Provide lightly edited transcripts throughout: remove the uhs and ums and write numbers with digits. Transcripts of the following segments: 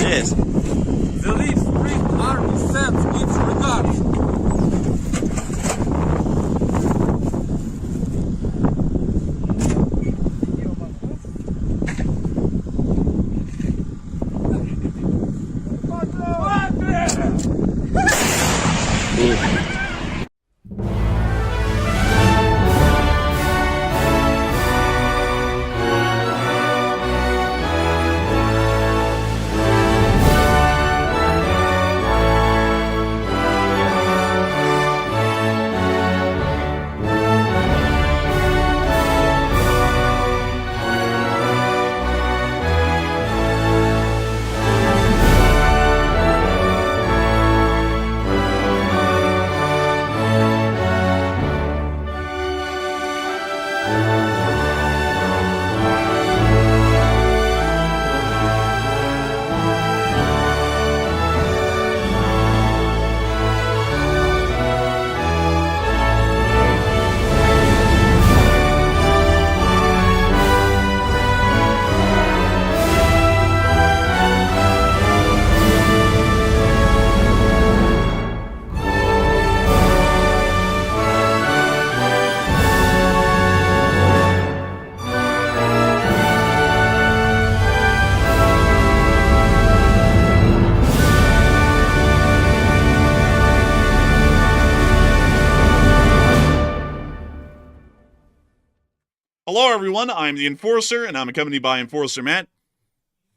Yes. The least Greek army sends its regards. Hello, everyone. I'm the Enforcer, and I'm accompanied by Enforcer Matt.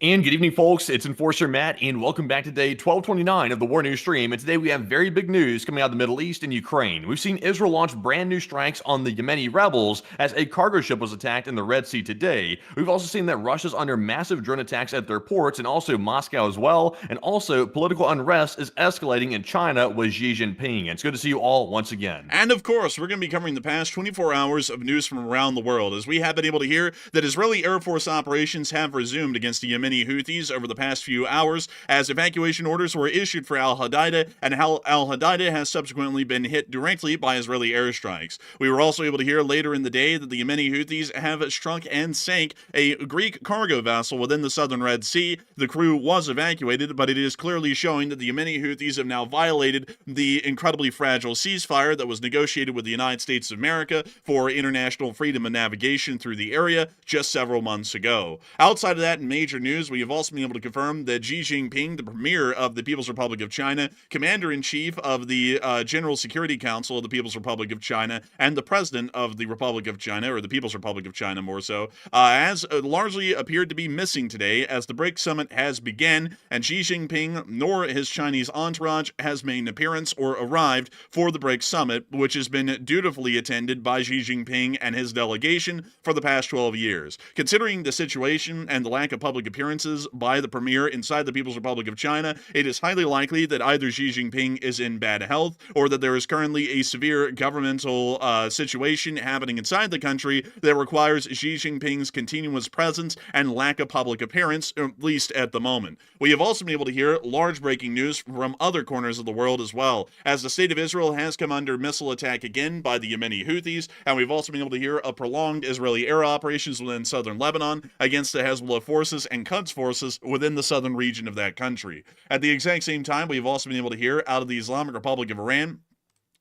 And good evening, folks. It's Enforcer Matt, and welcome back to day 1229 of the War News Stream. And today we have very big news coming out of the Middle East and Ukraine. We've seen Israel launch brand new strikes on the Yemeni rebels as a cargo ship was attacked in the Red Sea today. We've also seen that Russia's under massive drone attacks at their ports and also Moscow as well. And also political unrest is escalating in China with Xi Jinping. And it's good to see you all once again. And of course, we're going to be covering the past 24 hours of news from around the world, as we have been able to hear that Israeli Air Force operations have resumed against the Yemeni Houthis over the past few hours, as evacuation orders were issued for al-Hadida, and al-Hadida has subsequently been hit directly by Israeli airstrikes. We were also able to hear later in the day that the Yemeni Houthis have struck and sank a Greek cargo vessel within the southern Red Sea. The crew was evacuated, but it is clearly showing that the Yemeni Houthis have now violated the incredibly fragile ceasefire that was negotiated with the United States of America for international freedom of navigation through the area just several months ago. Outside of that, in major news, we have also been able to confirm that Xi Jinping, the premier of the People's Republic of China, commander-in-chief of the General Security Council of the People's Republic of China, and the president of the Republic of China, or the People's Republic of China more so, has largely appeared to be missing today as the BRICS summit has begun, and Xi Jinping nor his Chinese entourage has made an appearance or arrived for the BRICS summit, which has been dutifully attended by Xi Jinping and his delegation for the past 12 years. Considering the situation and the lack of public appearances by the premier inside the People's Republic of China, it is highly likely that either Xi Jinping is in bad health or that there is currently a severe governmental situation happening inside the country that requires Xi Jinping's continuous presence and lack of public appearance, at least at the moment. We have also been able to hear large breaking news from other corners of the world as well, as the state of Israel has come under missile attack again by the Yemeni Houthis, and we've also been able to hear of prolonged Israeli air operations within southern Lebanon against the Hezbollah forces and Quds forces within the southern region of that country. At the exact same time, we've also been able to hear out of the Islamic Republic of Iran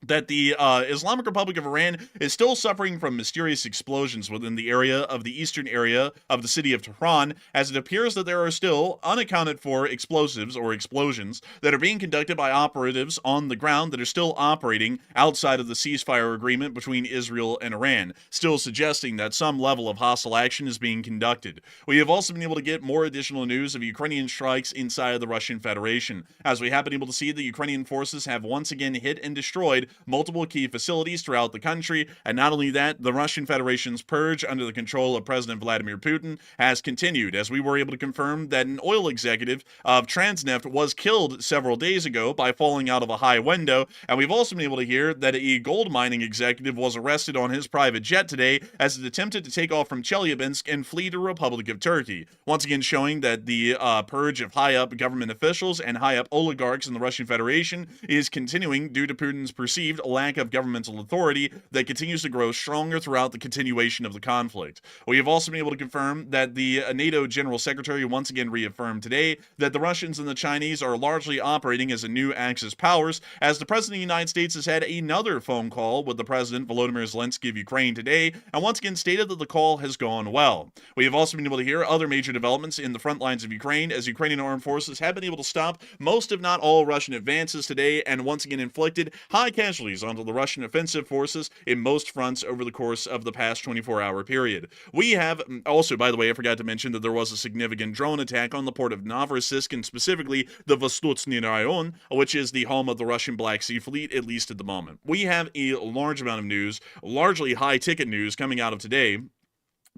that the Islamic Republic of Iran is still suffering from mysterious explosions within the area of the eastern area of the city of Tehran, as it appears that there are still unaccounted for explosives or explosions that are being conducted by operatives on the ground that are still operating outside of the ceasefire agreement between Israel and Iran, still suggesting that some level of hostile action is being conducted. We have also been able to get more additional news of Ukrainian strikes inside of the Russian Federation, as we have been able to see the Ukrainian forces have once again hit and destroyed multiple key facilities throughout the country, and not only that, the Russian Federation's purge under the control of President Vladimir Putin has continued, as we were able to confirm that an oil executive of Transneft was killed several days ago by falling out of a high window, and we've also been able to hear that a gold mining executive was arrested on his private jet today as it attempted to take off from Chelyabinsk and flee to the Republic of Turkey, once again showing that the purge of high-up government officials and high-up oligarchs in the Russian Federation is continuing due to Putin's perceived lack of governmental authority that continues to grow stronger throughout the continuation of the conflict. We have also been able to confirm that the NATO General Secretary once again reaffirmed today that the Russians and the Chinese are largely operating as a new Axis powers, as the President of the United States has had another phone call with the President Volodymyr Zelensky of Ukraine today, and once again stated that the call has gone well. We have also been able to hear other major developments in the front lines of Ukraine, as Ukrainian armed forces have been able to stop most, if not all, Russian advances today, and once again inflicted high casualties onto the Russian offensive forces in most fronts over the course of the past 24-hour period. We have also, by the way, I forgot to mention that there was a significant drone attack on the port of Novorossiysk, and specifically the Vostochny Rayon, which is the home of the Russian Black Sea Fleet, at least at the moment. We have a large amount of news, largely high-ticket news, coming out of today,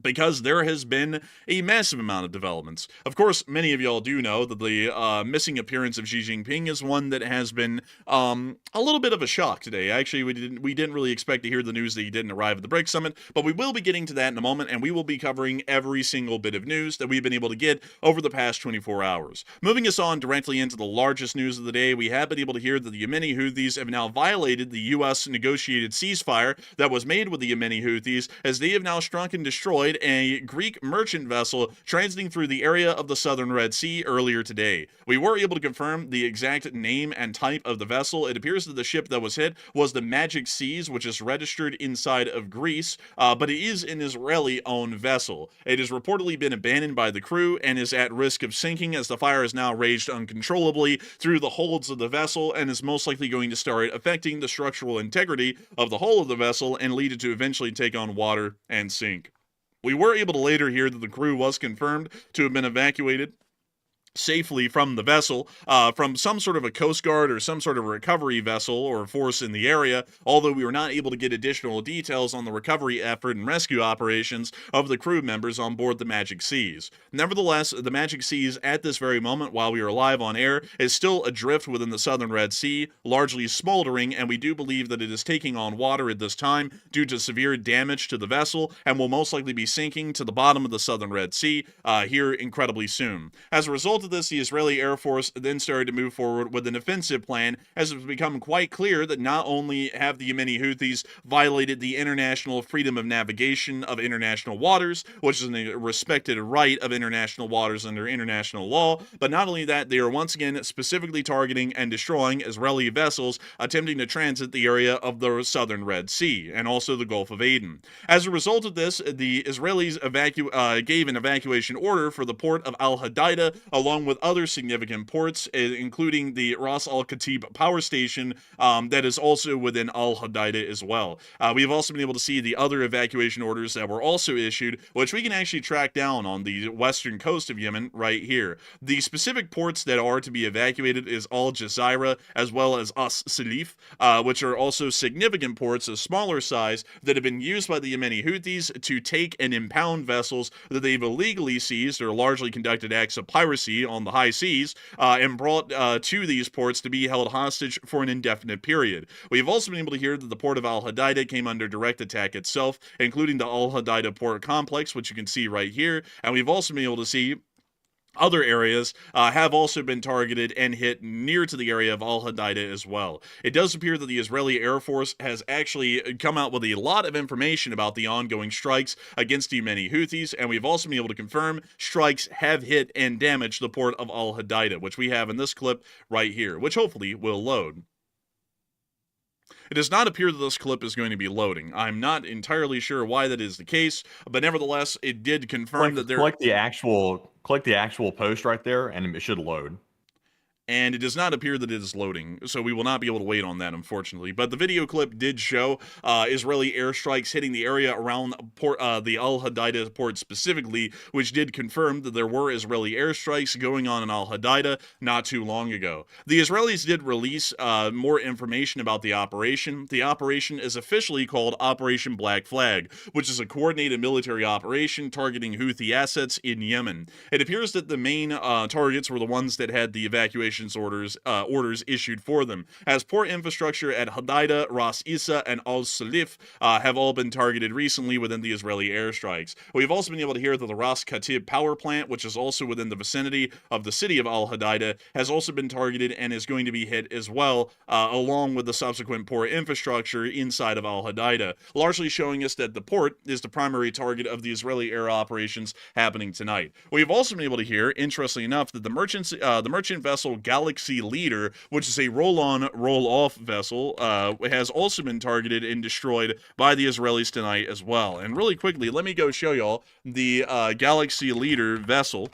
because there has been a massive amount of developments. Of course, many of y'all do know that the missing appearance of Xi Jinping is one that has been a little bit of a shock today. Actually, we didn't really expect to hear the news that he didn't arrive at the BRICS summit, but we will be getting to that in a moment, and we will be covering every single bit of news that we've been able to get over the past 24 hours. Moving us on directly into the largest news of the day, we have been able to hear that the Yemeni Houthis have now violated the U.S. negotiated ceasefire that was made with the Yemeni Houthis, as they have now struck and destroyed a Greek merchant vessel transiting through the area of the southern Red Sea earlier today. We were able to confirm the exact name and type of the vessel. It appears that the ship that was hit was the Magic Seas, which is registered inside of Greece, but it is an Israeli-owned vessel. It has reportedly been abandoned by the crew and is at risk of sinking, as the fire has now raged uncontrollably through the holds of the vessel and is most likely going to start affecting the structural integrity of the hull of the vessel and lead it to eventually take on water and sink. We were able to later hear that the crew was confirmed to have been evacuated safely from the vessel, from some sort of a Coast Guard or some sort of recovery vessel or force in the area, although we were not able to get additional details on the recovery effort and rescue operations of the crew members on board the Magic Seas. Nevertheless, the Magic Seas at this very moment, while we are live on air, is still adrift within the southern Red Sea, largely smoldering, and we do believe that it is taking on water at this time due to severe damage to the vessel and will most likely be sinking to the bottom of the southern Red Sea here incredibly soon. As a result of this, the Israeli Air Force then started to move forward with an offensive plan, as it's become quite clear that not only have the Yemeni Houthis violated the international freedom of navigation of international waters, which is a respected right of international waters under international law, but not only that, they are once again specifically targeting and destroying Israeli vessels attempting to transit the area of the southern Red Sea and also the Gulf of Aden. As a result of this, the Israelis gave an evacuation order for the port of Al-Hadida, along with other significant ports, including the Ras Al Khatib power station that is also within Al-Hadida as well. We have also been able to see the other evacuation orders that were also issued, which we can actually track down on the western coast of Yemen right here. The specific ports that are to be evacuated is Al Jazeera as well as As Salif, which are also significant ports of smaller size that have been used by the Yemeni Houthis to take and impound vessels that they've illegally seized or largely conducted acts of piracy on the high seas and brought to these ports to be held hostage for an indefinite period. We've also been able to hear that the port of Al-Hadida came under direct attack itself, including the Al-Hadida port complex, which you can see right here, and we've also been able to see other areas have also been targeted and hit near to the area of Al-Hadida as well. It does appear that the Israeli Air Force has actually come out with a lot of information about the ongoing strikes against the Yemeni Houthis, and we've also been able to confirm strikes have hit and damaged the port of Al-Hadida, which we have in this clip right here, which hopefully will load. It does not appear that this clip is going to be loading. I'm not entirely sure why that is the case, but nevertheless, it did confirm that there... Click the actual post right there, and it should load. And it does not appear that it is loading, so we will not be able to wait on that, unfortunately. But the video clip did show Israeli airstrikes hitting the area around the Al-Hadida port specifically, which did confirm that there were Israeli airstrikes going on in Al-Hadida not too long ago. The Israelis did release more information about the operation. The operation is officially called Operation Black Flag, which is a coordinated military operation targeting Houthi assets in Yemen. It appears that the main targets were the ones that had the evacuation orders issued for them, as port infrastructure at Hadida, Ras Isa, and Al Salif have all been targeted recently within the Israeli airstrikes. We've also been able to hear that the Ras Katib power plant, which is also within the vicinity of the city of Al Hadida, has also been targeted and is going to be hit as well, along with the subsequent port infrastructure inside of Al Hadida, largely showing us that the port is the primary target of the Israeli air operations happening tonight. We've also been able to hear, interestingly enough, that the merchant vessel Galaxy Leader, which is a roll-on, roll-off vessel, has also been targeted and destroyed by the Israelis tonight as well. And really quickly, let me go show y'all the Galaxy Leader vessel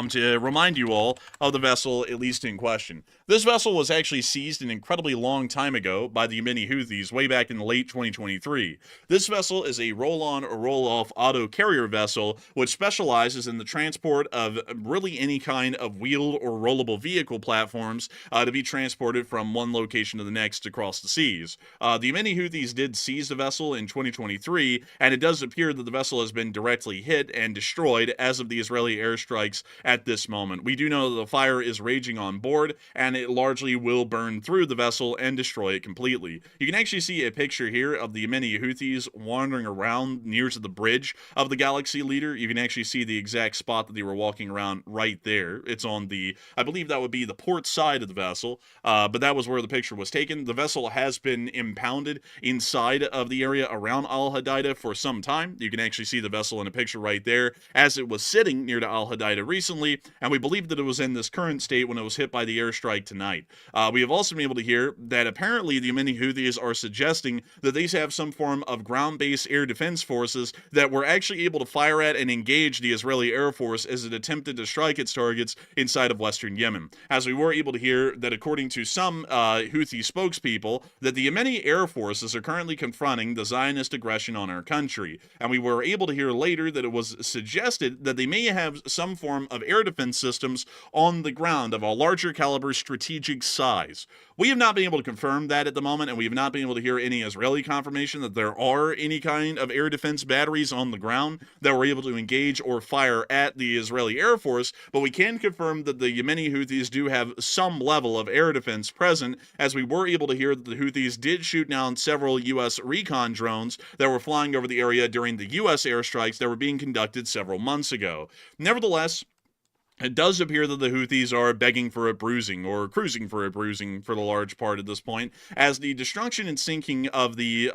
to remind you all of the vessel, at least in question. This vessel was actually seized an incredibly long time ago by the Yemeni Houthis way back in late 2023. This vessel is a roll-on or roll-off auto carrier vessel which specializes in the transport of really any kind of wheeled or rollable vehicle platforms to be transported from one location to the next across the seas. The Yemeni Houthis did seize the vessel in 2023, and it does appear that the vessel has been directly hit and destroyed as of the Israeli airstrikes at this moment. We do know that the fire is raging on board, and it largely will burn through the vessel and destroy it completely. You can actually see a picture here of the Yemeni Houthis wandering around near to the bridge of the Galaxy Leader. You can actually see the exact spot that they were walking around right there. It's on the, I believe that would be the port side of the vessel, but that was where the picture was taken. The vessel has been impounded inside of the area around Al Hadida for some time. You can actually see the vessel in a picture right there as it was sitting near to Al Hadida recently, and we believe that it was in this current state when it was hit by the airstrike tonight. We have also been able to hear that apparently the Yemeni Houthis are suggesting that these have some form of ground-based air defense forces that were actually able to fire at and engage the Israeli Air Force as it attempted to strike its targets inside of western Yemen. As we were able to hear that according to some Houthi spokespeople, that the Yemeni Air Forces are currently confronting the Zionist aggression on our country. And we were able to hear later that it was suggested that they may have some form of air defense systems on the ground of a larger caliber strategic size. We have not been able to confirm that at the moment, and we have not been able to hear any Israeli confirmation that there are any kind of air defense batteries on the ground that were able to engage or fire at the Israeli Air Force, but we can confirm that the Yemeni Houthis do have some level of air defense present, as we were able to hear that the Houthis did shoot down several U.S. recon drones that were flying over the area during the U.S. airstrikes that were being conducted several months ago. Nevertheless, it does appear that the Houthis are begging for a bruising, or cruising for a bruising for the large part at this point, as the destruction and sinking of the,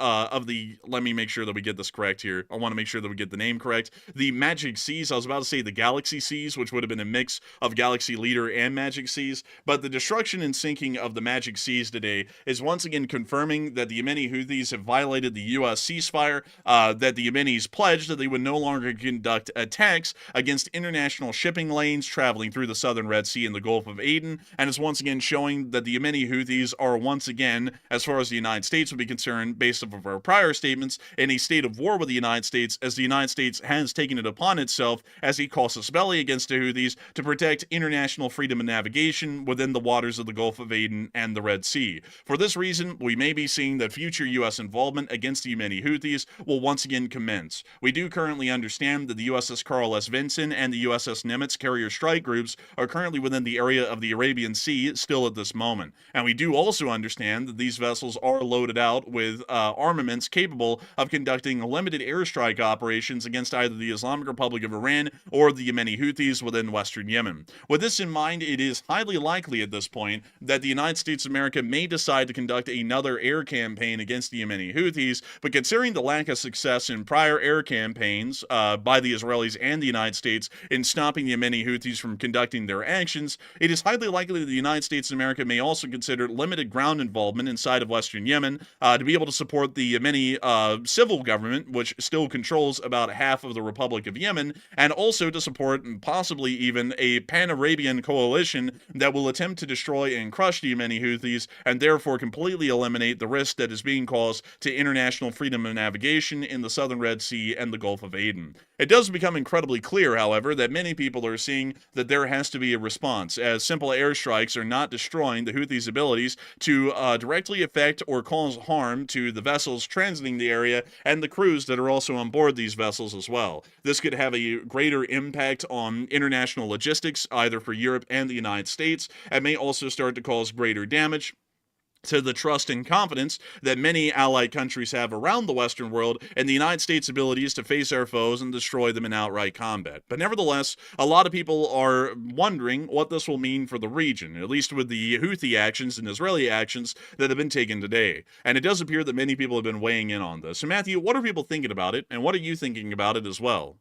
let me make sure that we get this correct here. I want to make sure that we get the name correct. The Magic Seas, I was about to say the Galaxy Seas, which would have been a mix of Galaxy Leader and Magic Seas, but the destruction and sinking of the Magic Seas today is once again confirming that the Yemeni Houthis have violated the U.S. ceasefire, that the Yemenis pledged that they would no longer conduct attacks against international shipping lanes traveling through the southern Red Sea and the Gulf of Aden, and is once again showing that the Yemeni Houthis are once again, as far as the United States would be concerned, based off of our prior statements, in a state of war with the United States, as the United States has taken it upon itself as a casus belli against the Houthis to protect international freedom of navigation within the waters of the Gulf of Aden and the Red Sea. For this reason, we may be seeing that future U.S. involvement against the Yemeni Houthis will once again commence. We do currently understand that the USS Carl S. Vinson and the USS Nimitz carrier strike groups are currently within the area of the Arabian Sea still at this moment. And we do also understand that these vessels are loaded out with armaments capable of conducting limited airstrike operations against either the Islamic Republic of Iran or the Yemeni Houthis within western Yemen. With this in mind, it is highly likely at this point that the United States of America may decide to conduct another air campaign against the Yemeni Houthis, but considering the lack of success in prior air campaigns by the Israelis and the United States in stopping the Yemeni Houthis Houthis from conducting their actions, it is highly likely that the United States of America may also consider limited ground involvement inside of Western Yemen to be able to support the Yemeni civil government, which still controls about half of the Republic of Yemen, and also to support possibly even a pan-Arabian coalition that will attempt to destroy and crush the Yemeni Houthis and therefore completely eliminate the risk that is being caused to international freedom of navigation in the southern Red Sea and the Gulf of Aden. It does become incredibly clear, however, that many people are seeing that there has to be a response, as simple airstrikes are not destroying the Houthis' abilities to directly affect or cause harm to the vessels transiting the area and the crews that are also on board these vessels as well. This could have a greater impact on international logistics, either for Europe and the United States, and may also start to cause greater damage to the trust and confidence that many allied countries have around the Western world and the United States' abilities to face our foes and destroy them in outright combat. But nevertheless, a lot of people are wondering what this will mean for the region, at least with the Houthi actions and Israeli actions that have been taken today. And it does appear that many people have been weighing in on this. So Matthew, what are people thinking about it, and what are you thinking about it as well?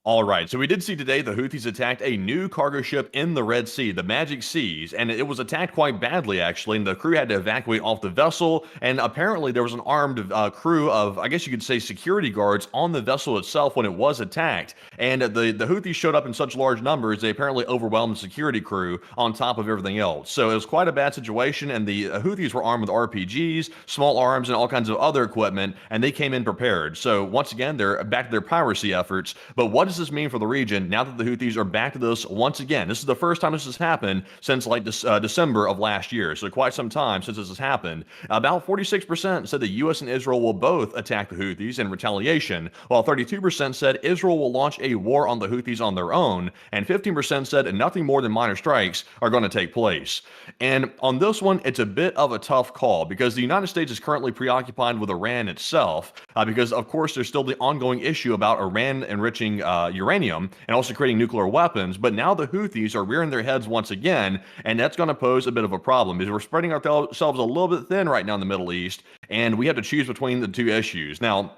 All right, so we did see today the Houthis attacked a new cargo ship in the Red Sea, the Magic Seas, and it was attacked quite badly, actually, and the crew had to evacuate off the vessel, and apparently there was an armed crew of, I guess you could say, security guards on the vessel itself when it was attacked, and the Houthis showed up in such large numbers, they apparently overwhelmed the security crew on top of everything else. So it was quite a bad situation, and the Houthis were armed with RPGs, small arms, and all kinds of other equipment, and they came in prepared. So once again, they're back to their piracy efforts, but what does this mean for the region now that the Houthis are back to this once again? This is the first time this has happened since like December of last year, so quite some time since this has happened. About 46% said the U.S. and Israel will both attack the Houthis in retaliation, while 32% said Israel will launch a war on the Houthis on their own, and 15% said nothing more than minor strikes are going to take place. And on this one, it's a bit of a tough call because the United States is currently preoccupied with Iran itself, because of course there's still the ongoing issue about Iran enriching uranium and also creating nuclear weapons, but now the Houthis are rearing their heads once again, and that's going to pose a bit of a problem because we're spreading ourselves a little bit thin right now in the Middle East, and we have to choose between the two issues. Now,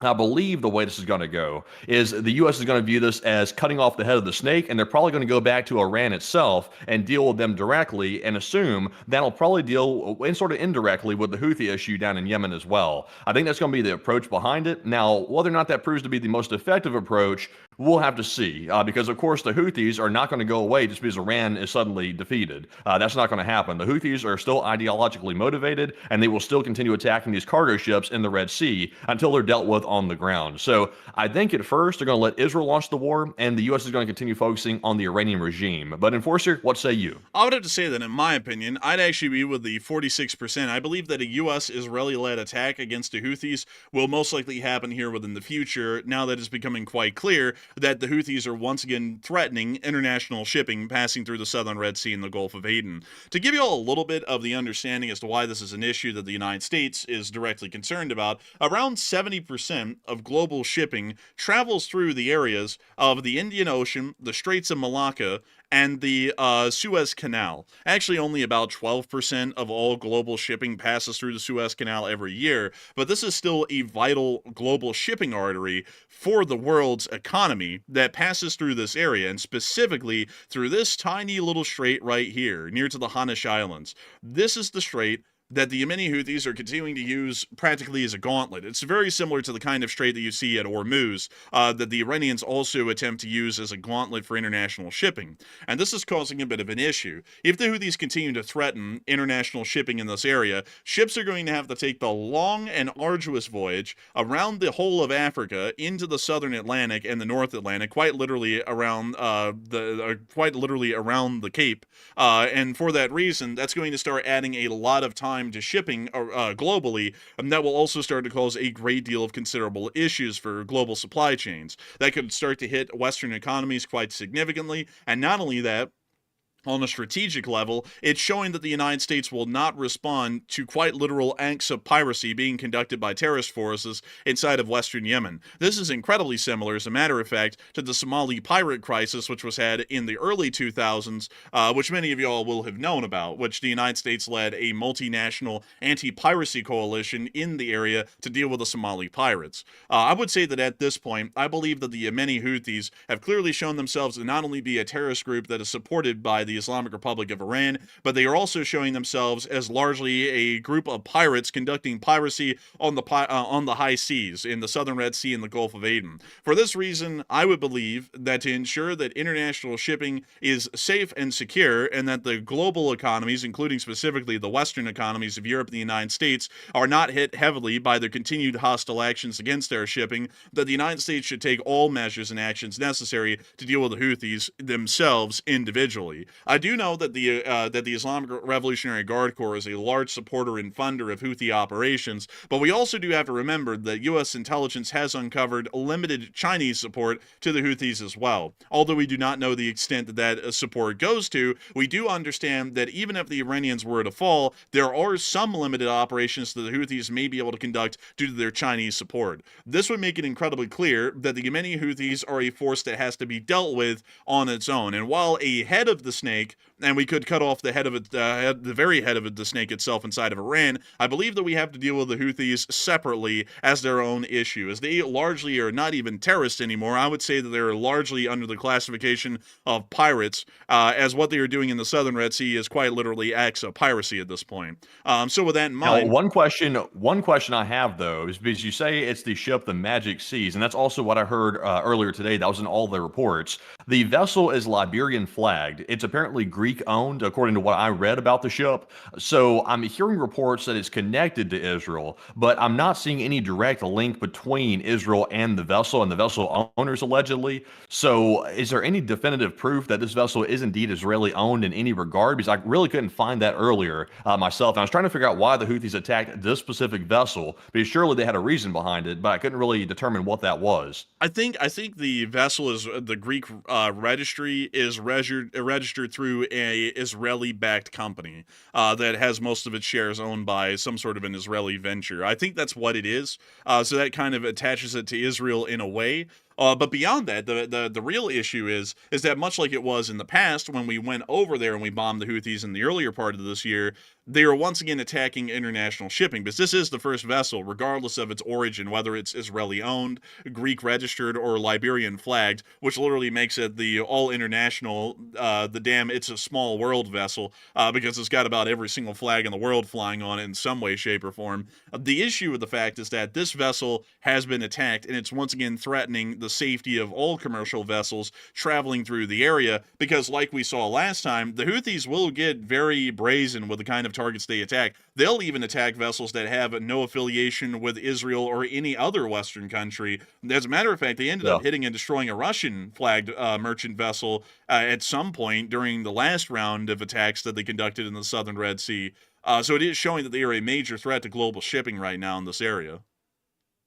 I believe the way this is going to go is the U.S. is going to view this as cutting off the head of the snake, and they're probably going to go back to Iran itself and deal with them directly and assume that'll probably deal sort of indirectly with the Houthi issue down in Yemen as well. I think that's going to be the approach behind it. Now, whether or not that proves to be the most effective approach, we'll have to see, because of course the Houthis are not going to go away just because Iran is suddenly defeated. That's not going to happen. The Houthis are still ideologically motivated, and they will still continue attacking these cargo ships in the Red Sea until they're dealt with on the ground. So I think at first they're going to let Israel launch the war, and the U.S. is going to continue focusing on the Iranian regime. But Enforcer, what say you? I would have to say that, in my opinion, I'd actually be with the 46%. I believe that a U.S. Israeli-led attack against the Houthis will most likely happen here within the future, now that it's becoming quite clear that the Houthis are once again threatening international shipping passing through the southern Red Sea and the Gulf of Aden. To give you all a little bit of the understanding as to why this is an issue that the United States is directly concerned about, around 70% of global shipping travels through the areas of the Indian Ocean, the Straits of Malacca, and the Suez Canal. Actually, only about 12% of all global shipping passes through the Suez Canal every year, but this is still a vital global shipping artery for the world's economy that passes through this area, and specifically through this tiny little strait right here, near to the Hanish Islands. This is the strait that the Yemeni Houthis are continuing to use practically as a gauntlet. It's very similar to the kind of strait that you see at Hormuz, that the Iranians also attempt to use as a gauntlet for international shipping. And this is causing a bit of an issue. If the Houthis continue to threaten international shipping in this area, ships are going to have to take the long and arduous voyage around the whole of Africa into the southern Atlantic and the North Atlantic, quite literally around the Cape. And for that reason, that's going to start adding a lot of time to shipping globally, and that will also start to cause a great deal of considerable issues for global supply chains. That could start to hit Western economies quite significantly, and not only that, on a strategic level, it's showing that the United States will not respond to quite literal acts of piracy being conducted by terrorist forces inside of Western Yemen. This is incredibly similar, as a matter of fact, to the Somali pirate crisis, which was had in the early 2000s, which many of y'all will have known about, which the United States led a multinational anti-piracy coalition in the area to deal with the Somali pirates. I would say that at this point, I believe that the Yemeni Houthis have clearly shown themselves to not only be a terrorist group that is supported by the Islamic Republic of Iran, but they are also showing themselves as largely a group of pirates conducting piracy on the high seas in the southern Red Sea and the Gulf of Aden. For this reason, I would believe that to ensure that international shipping is safe and secure, and that the global economies, including specifically the Western economies of Europe and the United States, are not hit heavily by the continued hostile actions against their shipping, that the United States should take all measures and actions necessary to deal with the Houthis themselves individually. I do know that the Islamic Revolutionary Guard Corps is a large supporter and funder of Houthi operations, but we also do have to remember that U.S. intelligence has uncovered limited Chinese support to the Houthis as well. Although we do not know the extent that support goes to, we do understand that even if the Iranians were to fall, there are some limited operations that the Houthis may be able to conduct due to their Chinese support. This would make it incredibly clear that the Yemeni Houthis are a force that has to be dealt with on its own. And while a head of the snake, and we could cut off the head of it, the very head of it, the snake itself inside of Iran, I believe that we have to deal with the Houthis separately as their own issue, as they largely are not even terrorists anymore. I would say that they're largely under the classification of pirates, as what they are doing in the southern Red Sea is quite literally acts of piracy at this point. So with that in mind, Now, one question I have though is because you say it's the ship, the Magic Seas, and that's also what I heard earlier today. That was in all the reports. The vessel is Liberian flagged. It's apparently Greek owned, according to what I read about the ship. So I'm hearing reports that it's connected to Israel, but I'm not seeing any direct link between Israel and the vessel owners allegedly. So is there any definitive proof that this vessel is indeed Israeli owned in any regard? Because I really couldn't find that earlier myself. And I was trying to figure out why the Houthis attacked this specific vessel, because surely they had a reason behind it, but I couldn't really determine what that was. I think the vessel is the Greek registry is registered through a Israeli-backed company that has most of its shares owned by some sort of an Israeli venture. I think that's what it is. So that kind of attaches it to Israel in a way. But beyond that, the real issue is that much like it was in the past when we went over there and we bombed the Houthis in the earlier part of this year, they are once again attacking international shipping, because this is the first vessel, regardless of its origin, whether it's Israeli-owned, Greek-registered, or Liberian-flagged, which literally makes it the all-international, It's a Small World vessel, because it's got about every single flag in the world flying on it in some way, shape, or form. The issue with the fact is that this vessel has been attacked, and it's once again threatening the safety of all commercial vessels traveling through the area, because like we saw last time, the Houthis will get very brazen with the kind of targets they attack. They'll even attack vessels that have no affiliation with Israel or any other Western country. As a matter of fact, they ended up hitting and destroying a Russian-flagged merchant vessel at some point during the last round of attacks that they conducted in the southern Red Sea. So it is showing that they are a major threat to global shipping right now in this area.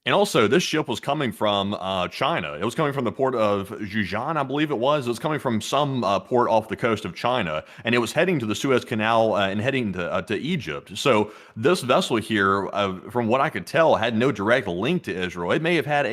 And also, this ship was coming from China. It was coming from the port of Zhejiang, I believe it was. It was coming from some port off the coast of China, and it was heading to the Suez Canal and heading to Egypt. So this vessel here, from what I could tell, had no direct link to Israel. It may have had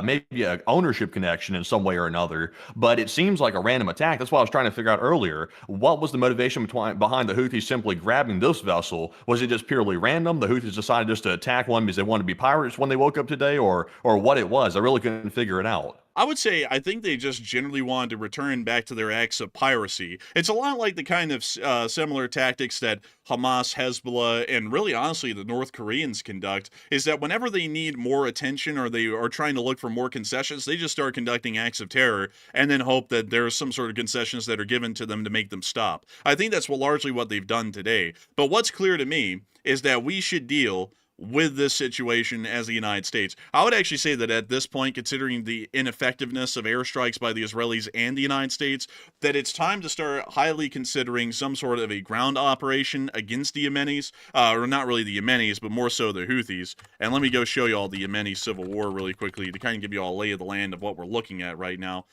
maybe an ownership connection in some way or another, but it seems like a random attack. That's what I was trying to figure out earlier. What was the motivation behind the Houthis simply grabbing this vessel? Was it just purely random? The Houthis decided just to attack one because they wanted to be pirates when they woke up today, or what it was. I really couldn't figure it out. I would say I think they just generally wanted to return back to their acts of piracy. It's a lot like the kind of similar tactics that Hamas, Hezbollah, and really honestly the North Koreans conduct, is that whenever they need more attention or they are trying to look for more concessions, they just start conducting acts of terror and then hope that there's some sort of concessions that are given to them to make them stop. I think that's largely what they've done today. But what's clear to me is that we should deal with this situation as the United States. I would actually say that at this point, considering the ineffectiveness of airstrikes by the Israelis and the United States, that it's time to start highly considering some sort of a ground operation against the Yemenis, or not really the Yemenis, but more so the Houthis. And let me go show you all the Yemeni civil war really quickly to kind of give you all a lay of the land of what we're looking at right now.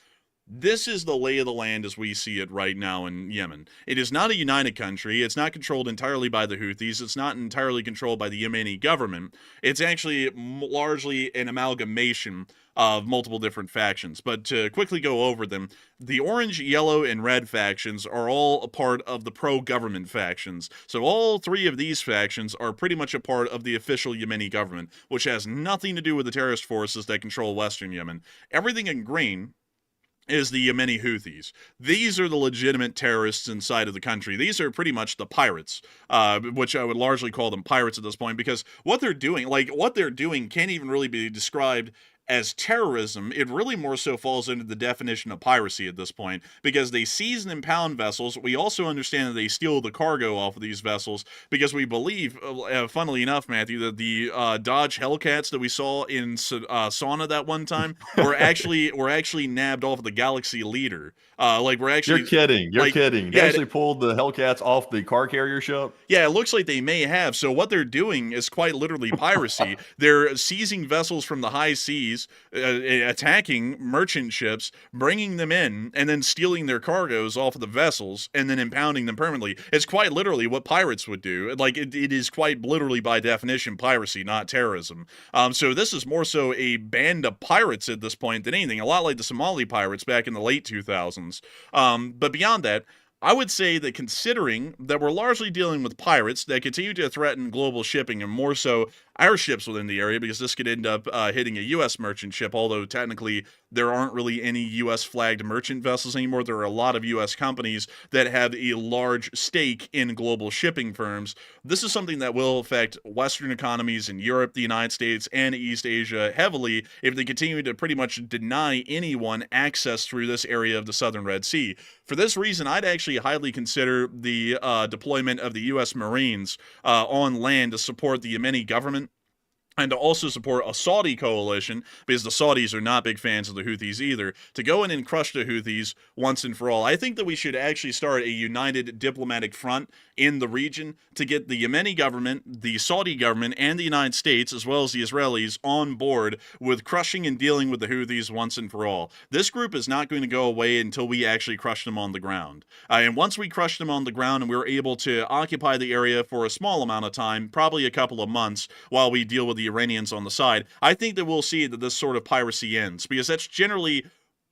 This is the lay of the land as we see it right now in Yemen. It is not a united country. It's not controlled entirely by the Houthis. It's not entirely controlled by the Yemeni government. It's actually largely an amalgamation of multiple different factions. But to quickly go over them, the orange, yellow, and red factions are all a part of the pro-government factions. So all three of these factions are pretty much a part of the official Yemeni government, which has nothing to do with the terrorist forces that control Western Yemen. Everything in green is the Yemeni Houthis. These are the legitimate terrorists inside of the country. These are pretty much the pirates, which I would largely call them pirates at this point, because what they're doing can't even really be described as terrorism. It really more so falls into the definition of piracy at this point, because they seize and impound vessels. We also understand that they steal the cargo off of these vessels, because we believe, funnily enough, Matthew, that the Dodge Hellcats that we saw in Sauna that one time were actually nabbed off of the Galaxy Leader. You're kidding. You're kidding. They Yeah, actually pulled the Hellcats off the car carrier ship? yeah, it looks like they may have. So what they're doing is quite literally piracy. They're seizing vessels from the high seas, attacking merchant ships, bringing them in, and then stealing their cargoes off of the vessels, and then impounding them permanently. It's quite literally what pirates would do. It is quite literally by definition piracy, not terrorism. So this is more so a band of pirates at this point than anything. A lot like the Somali pirates back in the late 2000s. But beyond that, I would say that considering that we're largely dealing with pirates that continue to threaten global shipping, and more so our ships within the area, because this could end up hitting a U.S. merchant ship, although technically there aren't really any U.S. flagged merchant vessels anymore. There are a lot of U.S. companies that have a large stake in global shipping firms. This is something that will affect Western economies in Europe, the United States, and East Asia heavily if they continue to pretty much deny anyone access through this area of the Southern Red Sea. For this reason, I'd actually highly consider the deployment of the U.S. Marines on land to support the Yemeni government, and to also support a Saudi coalition, because the Saudis are not big fans of the Houthis either, to go in and crush the Houthis once and for all. I think that we should actually start a united diplomatic front in the region to get the Yemeni government, the Saudi government, and the United States, as well as the Israelis, on board with crushing and dealing with the Houthis once and for all. This group is not going to go away until we actually crush them on the ground. And once we crush them on the ground and we're able to occupy the area for a small amount of time, probably a couple of months, while we deal with the Iranians on the side, I think that we'll see that this sort of piracy ends, because that's generally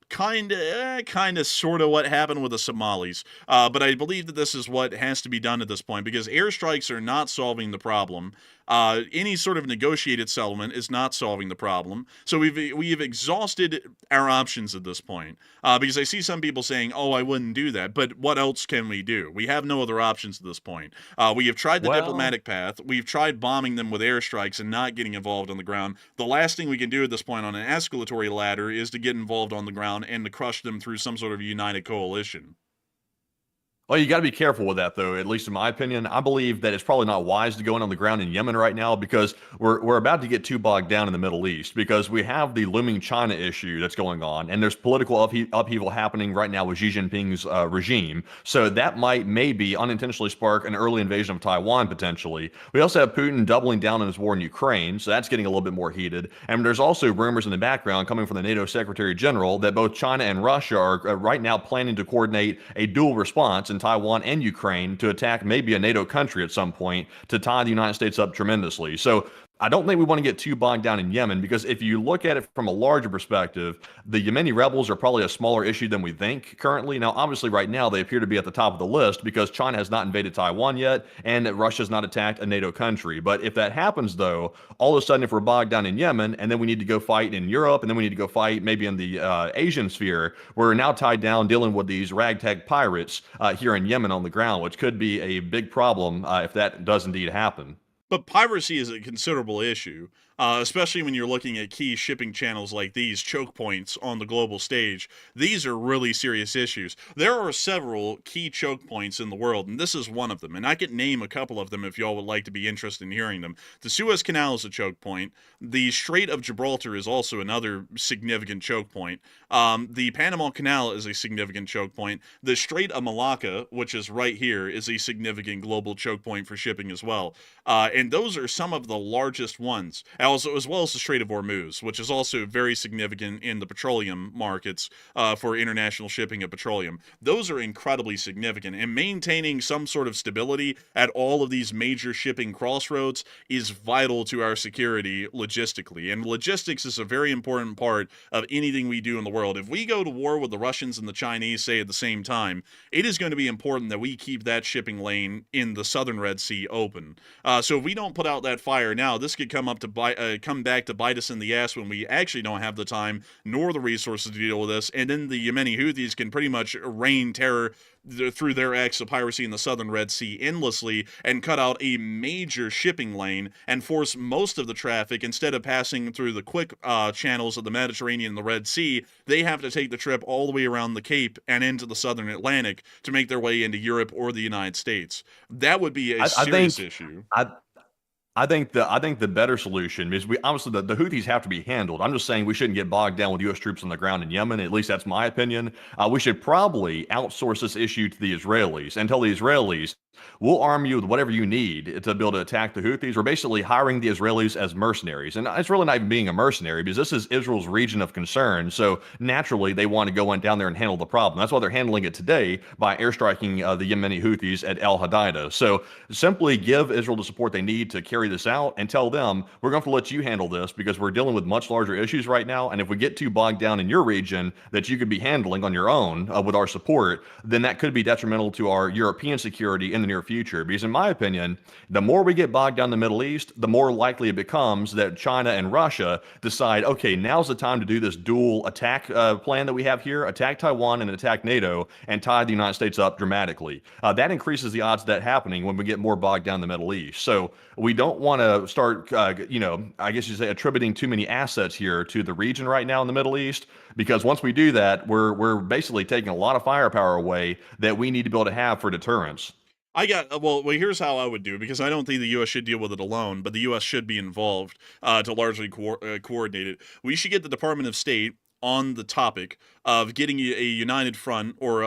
kind of sort of what happened with the Somalis. But I believe that this is what has to be done at this point, because airstrikes are not solving the problem. Any sort of negotiated settlement is not solving the problem. So we've exhausted our options at this point. Because I see some people saying, "Oh, I wouldn't do that," but what else can we do? We have no other options at this point. We have tried the diplomatic path. We've tried bombing them with airstrikes and not getting involved on the ground. The last thing we can do at this point on an escalatory ladder is to get involved on the ground and to crush them through some sort of united coalition. Well, you got to be careful with that, though, at least in my opinion. I believe that it's probably not wise to go in on the ground in Yemen right now, because we're about to get too bogged down in the Middle East, because we have the looming China issue that's going on, and there's political upheaval happening right now with Xi Jinping's regime. So that might maybe unintentionally spark an early invasion of Taiwan, potentially. We also have Putin doubling down on his war in Ukraine, so that's getting a little bit more heated. And there's also rumors in the background coming from the NATO Secretary General that both China and Russia are right now planning to coordinate a dual response in Taiwan and Ukraine to attack maybe a NATO country at some point to tie the United States up tremendously. So I don't think we want to get too bogged down in Yemen, because if you look at it from a larger perspective, the Yemeni rebels are probably a smaller issue than we think currently. Now, obviously, right now, they appear to be at the top of the list because China has not invaded Taiwan yet, and Russia has not attacked a NATO country. But if that happens, though, all of a sudden, if we're bogged down in Yemen, and then we need to go fight in Europe, and then we need to go fight maybe in the Asian sphere, we're now tied down dealing with these ragtag pirates here in Yemen on the ground, which could be a big problem if that does indeed happen. But piracy is a considerable issue, especially when you're looking at key shipping channels like these, choke points on the global stage. These are really serious issues. There are several key choke points in the world, and this is one of them. And I could name a couple of them if y'all would like to be interested in hearing them. The Suez Canal is a choke point. The Strait of Gibraltar is also another significant choke point. The Panama Canal is a significant choke point. The Strait of Malacca, which is right here, is a significant global choke point for shipping as well. And and those are some of the largest ones, also as well as the Strait of Hormuz, which is also very significant in the petroleum markets for international shipping of petroleum. Those are incredibly significant, and maintaining some sort of stability at all of these major shipping crossroads is vital to our security logistically. And logistics is a very important part of anything we do in the world. If we go to war with the Russians and the Chinese, say at the same time, it is going to be important that we keep that shipping lane in the southern Red Sea open. So if we don't put out that fire now, this could come back to bite us in the ass when we actually don't have the time nor the resources to deal with this. And then the Yemeni Houthis can pretty much rain terror through their acts of piracy in the southern Red Sea endlessly and cut out a major shipping lane and force most of the traffic, instead of passing through the quick channels of the Mediterranean and the Red Sea, they have to take the trip all the way around the Cape and into the southern Atlantic to make their way into Europe or the United States. That would be a serious issue. I think the better solution is, we obviously the Houthis have to be handled. I'm just saying we shouldn't get bogged down with U.S. troops on the ground in Yemen. At least that's my opinion. We should probably outsource this issue to the Israelis and tell the Israelis, we'll arm you with whatever you need to be able to attack the Houthis. We're basically hiring the Israelis as mercenaries. And it's really not even being a mercenary, because this is Israel's region of concern. So naturally, they want to go on down there and handle the problem. That's why they're handling it today by airstriking the Yemeni Houthis at Al Hadida. So simply give Israel the support they need to carry this out and tell them, we're going to let you handle this because we're dealing with much larger issues right now. And if we get too bogged down in your region that you could be handling on your own with our support, then that could be detrimental to our European security in the near future. Because in my opinion, the more we get bogged down in the Middle East, the more likely it becomes that China and Russia decide, okay, now's the time to do this dual attack plan that we have here, attack Taiwan and attack NATO, and tie the United States up dramatically. That increases the odds of that happening when we get more bogged down in the Middle East. So we don't want to start, I guess you say, attributing too many assets here to the region right now in the Middle East, because once we do that, we're basically taking a lot of firepower away that we need to be able to have for deterrence. Well, here's how I would do, because I don't think the U.S. should deal with it alone, but the U.S. should be involved to largely coordinate it. We should get the Department of State on the topic of getting a united front or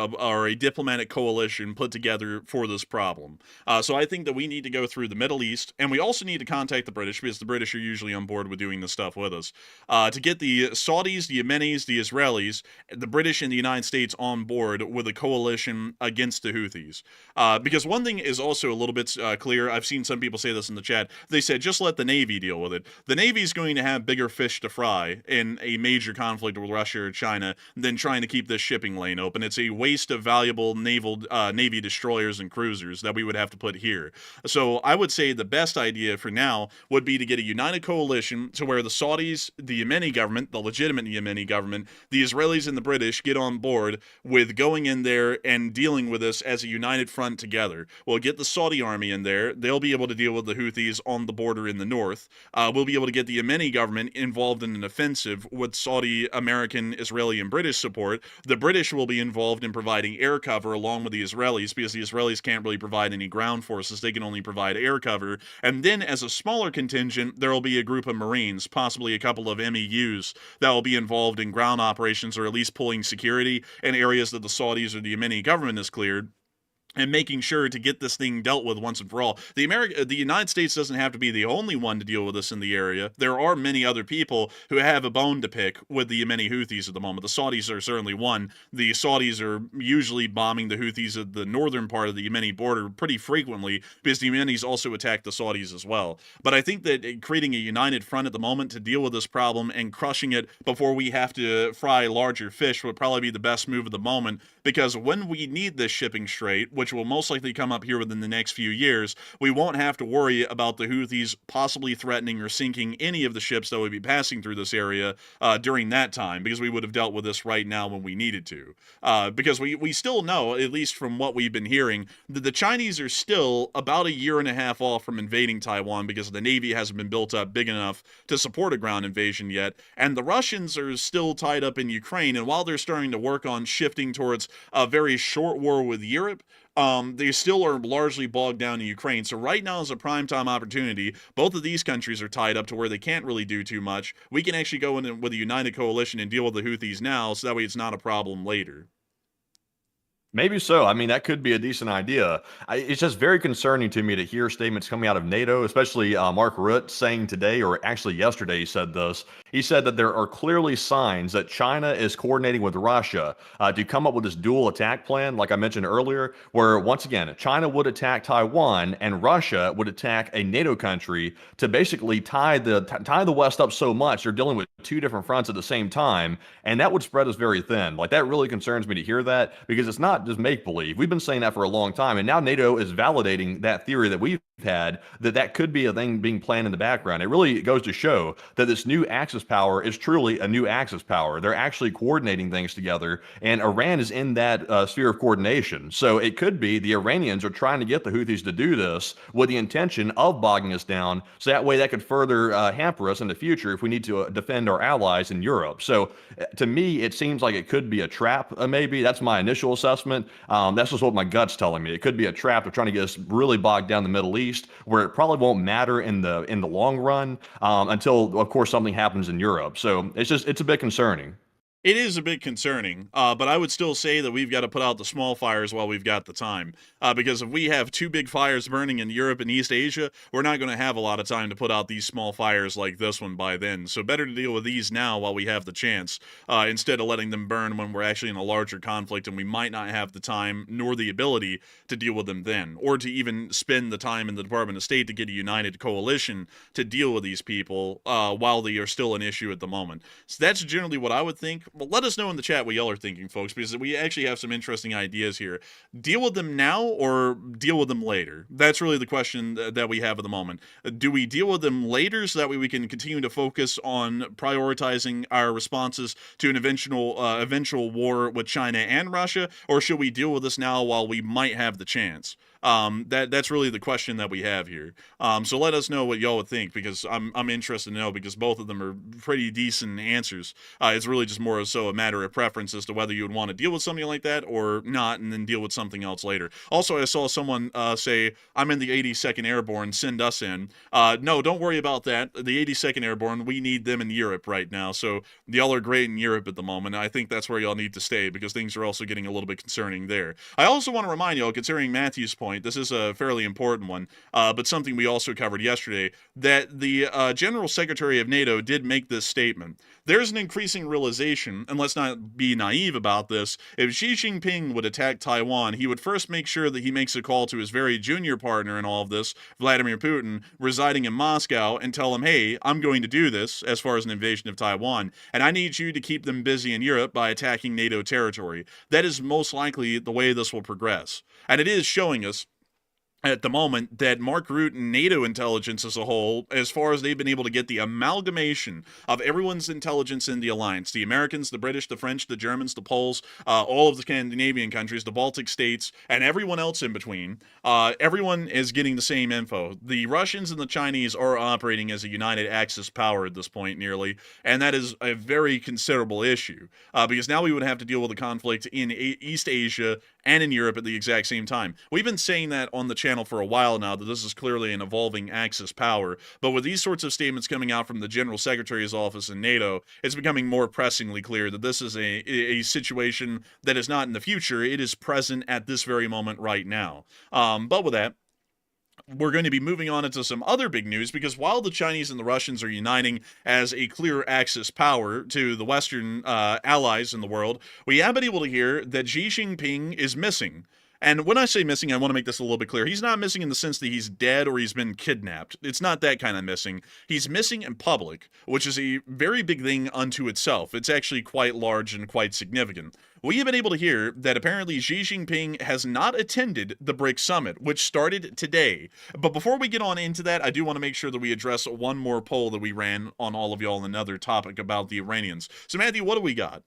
a diplomatic coalition put together for this problem. So I think that we need to go through the Middle East, and we also need to contact the British, because the British are usually on board with doing this stuff with us, to get the Saudis, the Yemenis, the Israelis, the British, and the United States on board with a coalition against the Houthis. Because one thing is also a little bit clear. I've seen some people say this in the chat. They said, just let the Navy deal with it. The Navy is going to have bigger fish to fry in a major conflict with Russia or China than trying to keep this shipping lane open. It's a waste of valuable Navy destroyers and cruisers that we would have to put here. So I would say the best idea for now would be to get a united coalition to where the Saudis, the Yemeni government, the legitimate Yemeni government, the Israelis, and the British get on board with going in there and dealing with this as a united front together. We'll get the Saudi army in there. They'll be able to deal with the Houthis on the border in the north. We'll be able to get the Yemeni government involved in an offensive with Saudi, American, Israeli, and British support. The British will be involved in providing air cover along with the Israelis, because the Israelis can't really provide any ground forces. They can only provide air cover. And then as a smaller contingent, there will be a group of Marines, possibly a couple of MEUs, that will be involved in ground operations, or at least pulling security in areas that the Saudis or the Yemeni government has cleared, and making sure to get this thing dealt with once and for all. The United States doesn't have to be the only one to deal with this in the area. There are many other people who have a bone to pick with the Yemeni Houthis at the moment. The Saudis are certainly one. The Saudis are usually bombing the Houthis at the northern part of the Yemeni border pretty frequently, because the Yemenis also attack the Saudis as well. But I think that creating a united front at the moment to deal with this problem and crushing it before we have to fry larger fish would probably be the best move of the moment, because when we need this shipping strait, which will most likely come up here within the next few years, we won't have to worry about the Houthis possibly threatening or sinking any of the ships that would be passing through this area during that time, because we would have dealt with this right now when we needed to. Because we still know, at least from what we've been hearing, that the Chinese are still about a year and a half off from invading Taiwan, because the Navy hasn't been built up big enough to support a ground invasion yet, and the Russians are still tied up in Ukraine, and while they're starting to work on shifting towards a very short war with Europe, they still are largely bogged down in Ukraine. So right now is a primetime opportunity. Both of these countries are tied up to where they can't really do too much. We can actually go in with a united coalition and deal with the Houthis now, so that way it's not a problem later. Maybe so. I mean, that could be a decent idea. It's just very concerning to me to hear statements coming out of NATO, especially Mark Rutte saying today, or actually yesterday, he said this. He said that there are clearly signs that China is coordinating with Russia to come up with this dual attack plan, like I mentioned earlier, where once again, China would attack Taiwan and Russia would attack a NATO country to basically tie the West up so much. They're dealing with two different fronts at the same time, and that would spread us very thin. Like that really concerns me to hear that because it's not just make believe. We've been saying that for a long time, and now NATO is validating that theory that we've had that could be a thing being planned in the background. It really goes to show that this new Axis power is truly a new Axis power. They're actually coordinating things together, and Iran is in that sphere of coordination. So it could be the Iranians are trying to get the Houthis to do this with the intention of bogging us down, so that way that could further hamper us in the future if we need to defend our allies in Europe. So to me, it seems like it could be a trap, maybe. That's my initial assessment. That's just what my gut's telling me. It could be a trap of trying to get us really bogged down the Middle East, where it probably won't matter in the long run until, of course, something happens in Europe. So it's a bit concerning. It is a bit concerning, but I would still say that we've got to put out the small fires while we've got the time. Because if we have two big fires burning in Europe and East Asia, we're not going to have a lot of time to put out these small fires like this one by then. So better to deal with these now while we have the chance, instead of letting them burn when we're actually in a larger conflict and we might not have the time nor the ability to deal with them then, or to even spend the time in the Department of State to get a united coalition to deal with these people while they are still an issue at the moment. So that's generally what I would think. Well, let us know in the chat what y'all are thinking, folks, because we actually have some interesting ideas here. Deal with them now or deal with them later? That's really the question that we have at the moment. Do we deal with them later so that way we can continue to focus on prioritizing our responses to an eventual war with China and Russia, or should we deal with this now while we might have the chance? That's really the question that we have here. So let us know what y'all would think, because I'm interested to know, because both of them are pretty decent answers. It's really just more so a matter of preference as to whether you would want to deal with something like that or not, and then deal with something else later. Also, I saw someone say, I'm in the 82nd Airborne, send us in. No, don't worry about that. The 82nd Airborne, we need them in Europe right now. So y'all are great in Europe at the moment. I think that's where y'all need to stay, because things are also getting a little bit concerning there. I also want to remind y'all, considering Matthew's point, this is a fairly important one, but something we also covered yesterday, that the General Secretary of NATO did make this statement. There's an increasing realization, and let's not be naive about this, if Xi Jinping would attack Taiwan, he would first make sure that he makes a call to his very junior partner in all of this, Vladimir Putin, residing in Moscow, and tell him, hey, I'm going to do this as far as an invasion of Taiwan, and I need you to keep them busy in Europe by attacking NATO territory. That is most likely the way this will progress. And it is showing us at the moment that Mark Rutte and NATO intelligence as a whole, as far as they've been able to get the amalgamation of everyone's intelligence in the alliance, the Americans, the British, the French, the Germans, the Poles, all of the Scandinavian countries, the Baltic states, and everyone else in between, everyone is getting the same info. The Russians and the Chinese are operating as a united Axis power at this point, nearly, and that is a very considerable issue, because now we would have to deal with a conflict in East Asia and in Europe at the exact same time. We've been saying that on the channel for a while now, that this is clearly an evolving Axis power, but with these sorts of statements coming out from the General Secretary's office in NATO, it's becoming more pressingly clear that this is a situation that is not in the future, it is present at this very moment right now. But with that, we're going to be moving on into some other big news, because while the Chinese and the Russians are uniting as a clear Axis power to the Western allies in the world, we have been able to hear that Xi Jinping is missing. And when I say missing, I want to make this a little bit clear. He's not missing in the sense that he's dead or he's been kidnapped. It's not that kind of missing. He's missing in public, which is a very big thing unto itself. It's actually quite large and quite significant. We have been able to hear that apparently Xi Jinping has not attended the BRICS summit, which started today. But before we get on into that, I do want to make sure that we address one more poll that we ran on all of y'all, another topic about the Iranians. So Matthew, what do we got?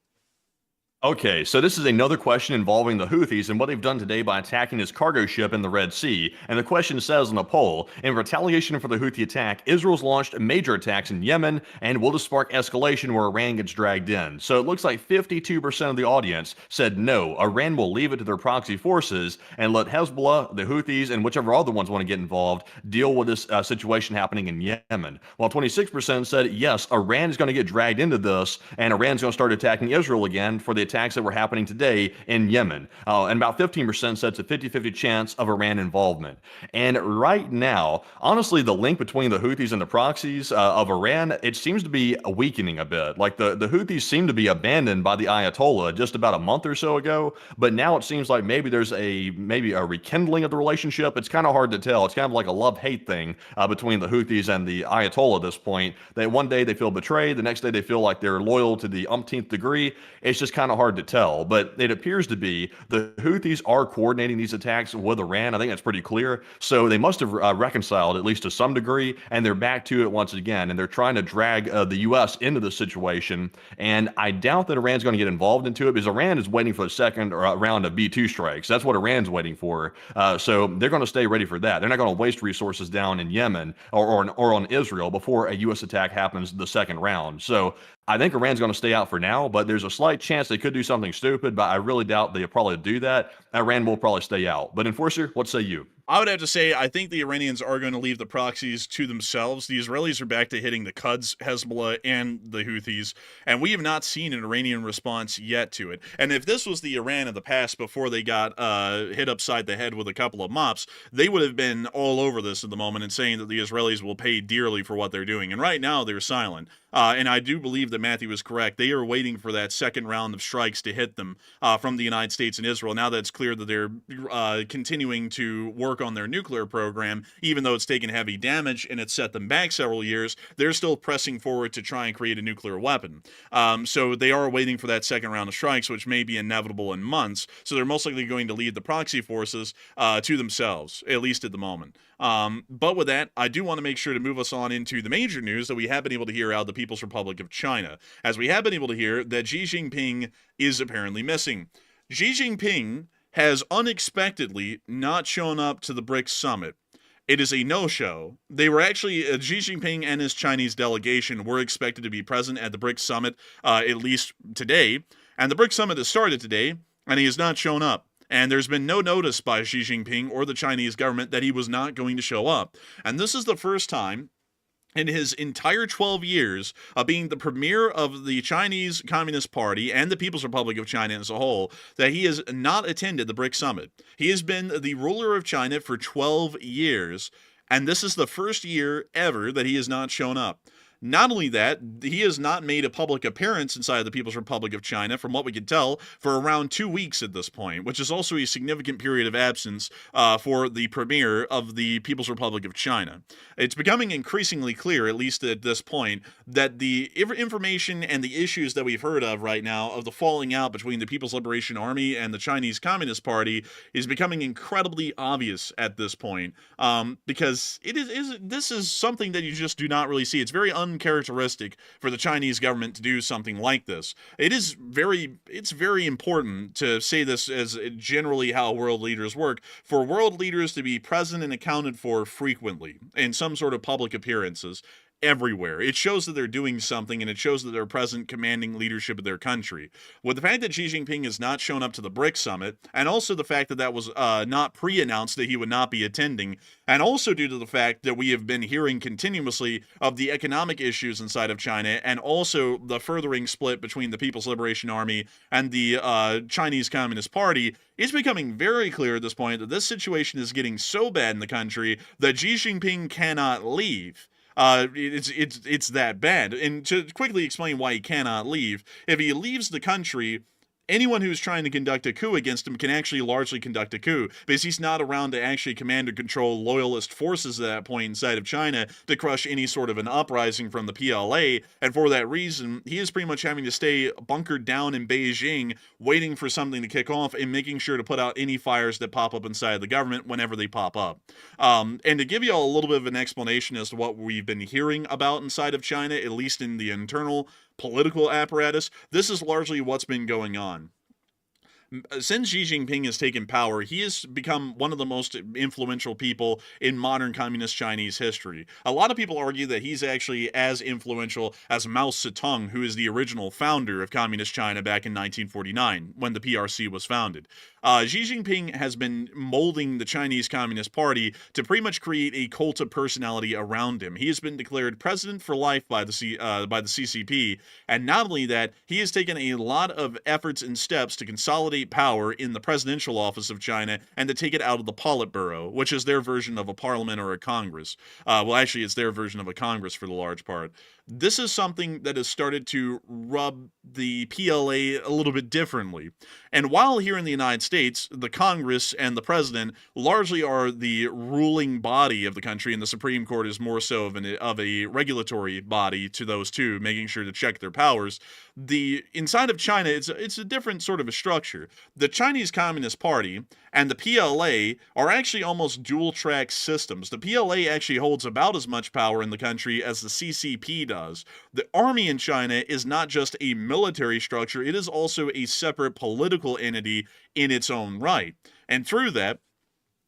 Okay, so this is another question involving the Houthis and what they've done today by attacking this cargo ship in the Red Sea. And the question says in the poll, in retaliation for the Houthi attack, Israel's launched major attacks in Yemen and will this spark escalation where Iran gets dragged in. So it looks like 52% of the audience said no, Iran will leave it to their proxy forces and let Hezbollah, the Houthis, and whichever other ones want to get involved deal with this situation happening in Yemen. While 26% said yes, Iran is going to get dragged into this and Iran's going to start attacking Israel again for the attacks that were happening today in Yemen. And about 15% said it's a 50-50 chance of Iran involvement. And right now, honestly, the link between the Houthis and the proxies of Iran, it seems to be weakening a bit. Like the Houthis seem to be abandoned by the Ayatollah just about a month or so ago, but now it seems like maybe there's a rekindling of the relationship. It's kind of hard to tell. It's kind of like a love-hate thing between the Houthis and the Ayatollah at this point. That one day they feel betrayed, the next day they feel like they're loyal to the umpteenth degree. It's just kind of hard to tell. But it appears to be the Houthis are coordinating these attacks with Iran. I think that's pretty clear. So they must have reconciled at least to some degree, and they're back to it once again. And they're trying to drag the U.S. into the situation. And I doubt that Iran's going to get involved into it because Iran is waiting for the second round of B-2 strikes. That's what Iran's waiting for. So they're going to stay ready for that. They're not going to waste resources down in Yemen or on Israel before a U.S. attack happens the second round. So I think Iran's going to stay out for now, but there's a slight chance they could do something stupid, but I really doubt they'll probably do that. Iran will probably stay out. But Enforcer, what say you? I would have to say, I think the Iranians are going to leave the proxies to themselves. The Israelis are back to hitting the Quds, Hezbollah, and the Houthis, and we have not seen an Iranian response yet to it. And if this was the Iran of the past before they got hit upside the head with a couple of mops, they would have been all over this at the moment and saying that the Israelis will pay dearly for what they're doing. And right now, they're silent. And I do believe that Matthew is correct. They are waiting for that second round of strikes to hit them from the United States and Israel. Now that it's clear that they're continuing to work on their nuclear program, even though it's taken heavy damage and it's set them back several years, they're still pressing forward to try and create a nuclear weapon. So they are waiting for that second round of strikes, which may be inevitable in months. So they're most likely going to lead the proxy forces to themselves, at least at the moment. But with that, I do want to make sure to move us on into the major news that we have been able to hear out of the People's Republic of China, as we have been able to hear that Xi Jinping is apparently missing. Xi Jinping has unexpectedly not shown up to the BRICS summit. It is a no-show. They were actually, Xi Jinping and his Chinese delegation were expected to be present at the BRICS summit, at least today, and the BRICS summit has started today, and he has not shown up. And there's been no notice by Xi Jinping or the Chinese government that he was not going to show up. And this is the first time in his entire 12 years of being the premier of the Chinese Communist Party and the People's Republic of China as a whole, that he has not attended the BRICS summit. He has been the ruler of China for 12 years, and this is the first year ever that he has not shown up. Not only that, he has not made a public appearance inside the People's Republic of China, from what we can tell, for around 2 weeks at this point, which is also a significant period of absence for the premier of the People's Republic of China. It's becoming increasingly clear, at least at this point, that the information and the issues that we've heard of right now of the falling out between the People's Liberation Army and the Chinese Communist Party is becoming incredibly obvious at this point, because this is something that you just do not really see. It's very uncharacteristic for the Chinese government to do something like this. It's very important to say this as generally how world leaders work, for world leaders to be present and accounted for frequently in some sort of public appearances everywhere. It shows that they're doing something, and it shows that they're present, commanding leadership of their country. With the fact that Xi Jinping has not shown up to the BRICS summit, and also the fact that that was not pre-announced that he would not be attending, and also due to the fact that we have been hearing continuously of the economic issues inside of China, and also the furthering split between the People's Liberation Army and the Chinese Communist Party, it's becoming very clear at this point that this situation is getting so bad in the country that Xi Jinping cannot leave. It's that bad. And to quickly explain why he cannot leave, if he leaves the country, anyone who's trying to conduct a coup against him can actually largely conduct a coup, because he's not around to actually command or control loyalist forces at that point inside of China to crush any sort of an uprising from the PLA, and for that reason, he is pretty much having to stay bunkered down in Beijing, waiting for something to kick off and making sure to put out any fires that pop up inside the government whenever they pop up. And to give you all a little bit of an explanation as to what we've been hearing about inside of China, at least in the internal political apparatus, this is largely what's been going on. Since Xi Jinping has taken power, he has become one of the most influential people in modern communist Chinese history. A lot of people argue that he's actually as influential as Mao Zedong, who is the original founder of communist China back in 1949 when the PRC was founded. Xi Jinping has been molding the Chinese Communist Party to pretty much create a cult of personality around him. He has been declared president for life by the CCP, and not only that, he has taken a lot of efforts and steps to consolidate power in the presidential office of China and to take it out of the Politburo, which is their version of a parliament or a Congress. Well, actually, it's their version of a Congress for the large part. This is something that has started to rub the PLA a little bit differently. And while here in the United States, the Congress and the president largely are the ruling body of the country, and the Supreme Court is more so of a regulatory body to those two, making sure to check their powers. The inside of China, it's a different sort of a structure. The Chinese Communist Party and the PLA are actually almost dual track systems. The PLA actually holds about as much power in the country as the CCP does. The army in China is not just a military structure, it is also a separate political entity in its own right. And through that,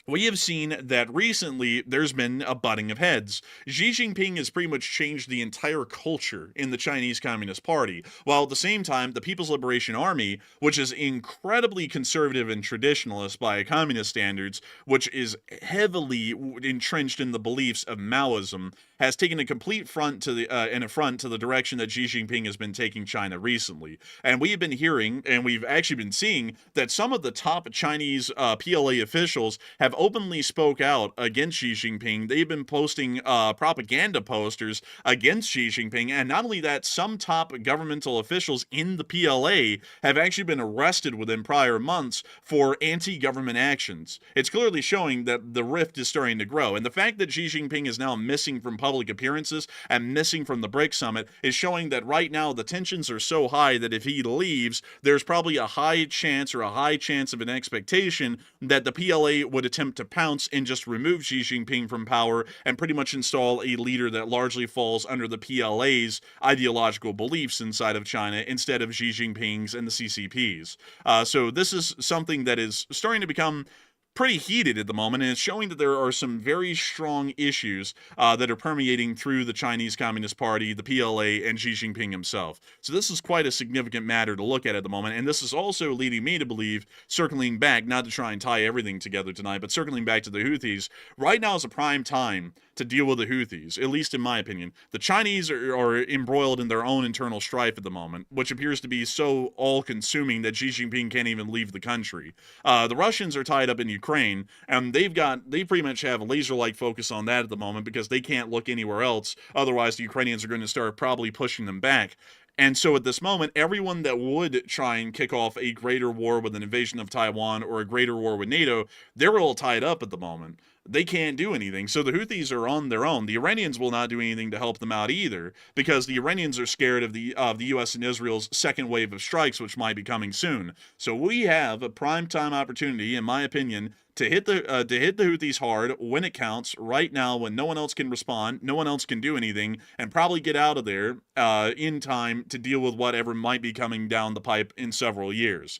we have seen that recently there's been a butting of heads. Xi Jinping has pretty much changed the entire culture in the Chinese Communist Party, while at the same time, the People's Liberation Army, which is incredibly conservative and traditionalist by communist standards, which is heavily entrenched in the beliefs of Maoism, has taken a complete front to an affront to the direction that Xi Jinping has been taking China recently. And we have been hearing, and we've actually been seeing, that some of the top Chinese PLA officials have openly spoke out against Xi Jinping. They've been posting propaganda posters against Xi Jinping, and not only that, some top governmental officials in the PLA have actually been arrested within prior months for anti-government actions. It's clearly showing that the rift is starting to grow, and the fact that Xi Jinping is now missing from public appearances and missing from the BRICS summit is showing that right now the tensions are so high that if he leaves, there's probably a high chance of an expectation that the PLA would attempt to pounce and just remove Xi Jinping from power and pretty much install a leader that largely falls under the PLA's ideological beliefs inside of China instead of Xi Jinping's and the CCP's. So this is something that is starting to become pretty heated at the moment, and it's showing that there are some very strong issues that are permeating through the Chinese Communist Party, the PLA, and Xi Jinping himself. So this is quite a significant matter to look at the moment, and this is also leading me to believe, circling back, not to try and tie everything together tonight, but circling back to the Houthis, right now is a prime time to deal with the Houthis, at least in my opinion. The Chinese are embroiled in their own internal strife at the moment, which appears to be so all-consuming that Xi Jinping can't even leave the country. The Russians are tied up in Ukraine, and they pretty much have a laser-like focus on that at the moment because they can't look anywhere else. Otherwise, the Ukrainians are going to start probably pushing them back. And so at this moment, everyone that would try and kick off a greater war with an invasion of Taiwan or a greater war with NATO, they're all tied up at the moment. They can't do anything. So the Houthis are on their own. The Iranians will not do anything to help them out either, because the Iranians are scared of the U.S. and Israel's second wave of strikes, which might be coming soon. So we have a prime time opportunity, in my opinion, to hit the Houthis hard when it counts, right now when no one else can respond, no one else can do anything, and probably get out of there in time to deal with whatever might be coming down the pipe in several years.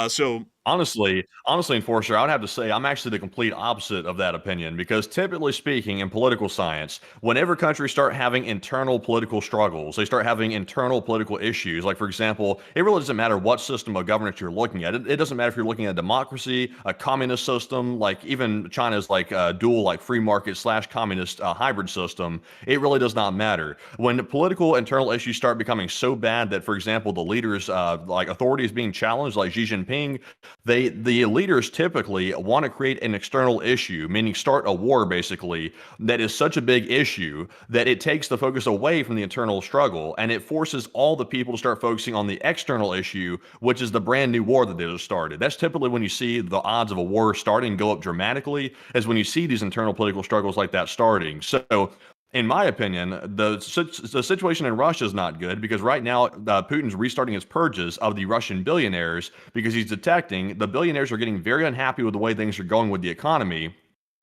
So Honestly, Enforcer, I would have to say I'm actually the complete opposite of that opinion because typically speaking in political science, whenever countries start having internal political struggles, they start having internal political issues. Like, for example, it really doesn't matter what system of governance you're looking at. It doesn't matter if you're looking at a democracy, a communist system, like even China's like dual like free market / communist hybrid system. It really does not matter. When political internal issues start becoming so bad that, for example, the leaders like authority is being challenged, like Xi Jinping, the leaders typically want to create an external issue, meaning start a war basically, that is such a big issue that it takes the focus away from the internal struggle and it forces all the people to start focusing on the external issue, which is the brand new war that they just started. That's typically when you see the odds of a war starting go up dramatically, is when you see these internal political struggles like that starting. So in my opinion, the situation in Russia is not good because right now Putin's restarting his purges of the Russian billionaires because he's detecting the billionaires are getting very unhappy with the way things are going with the economy.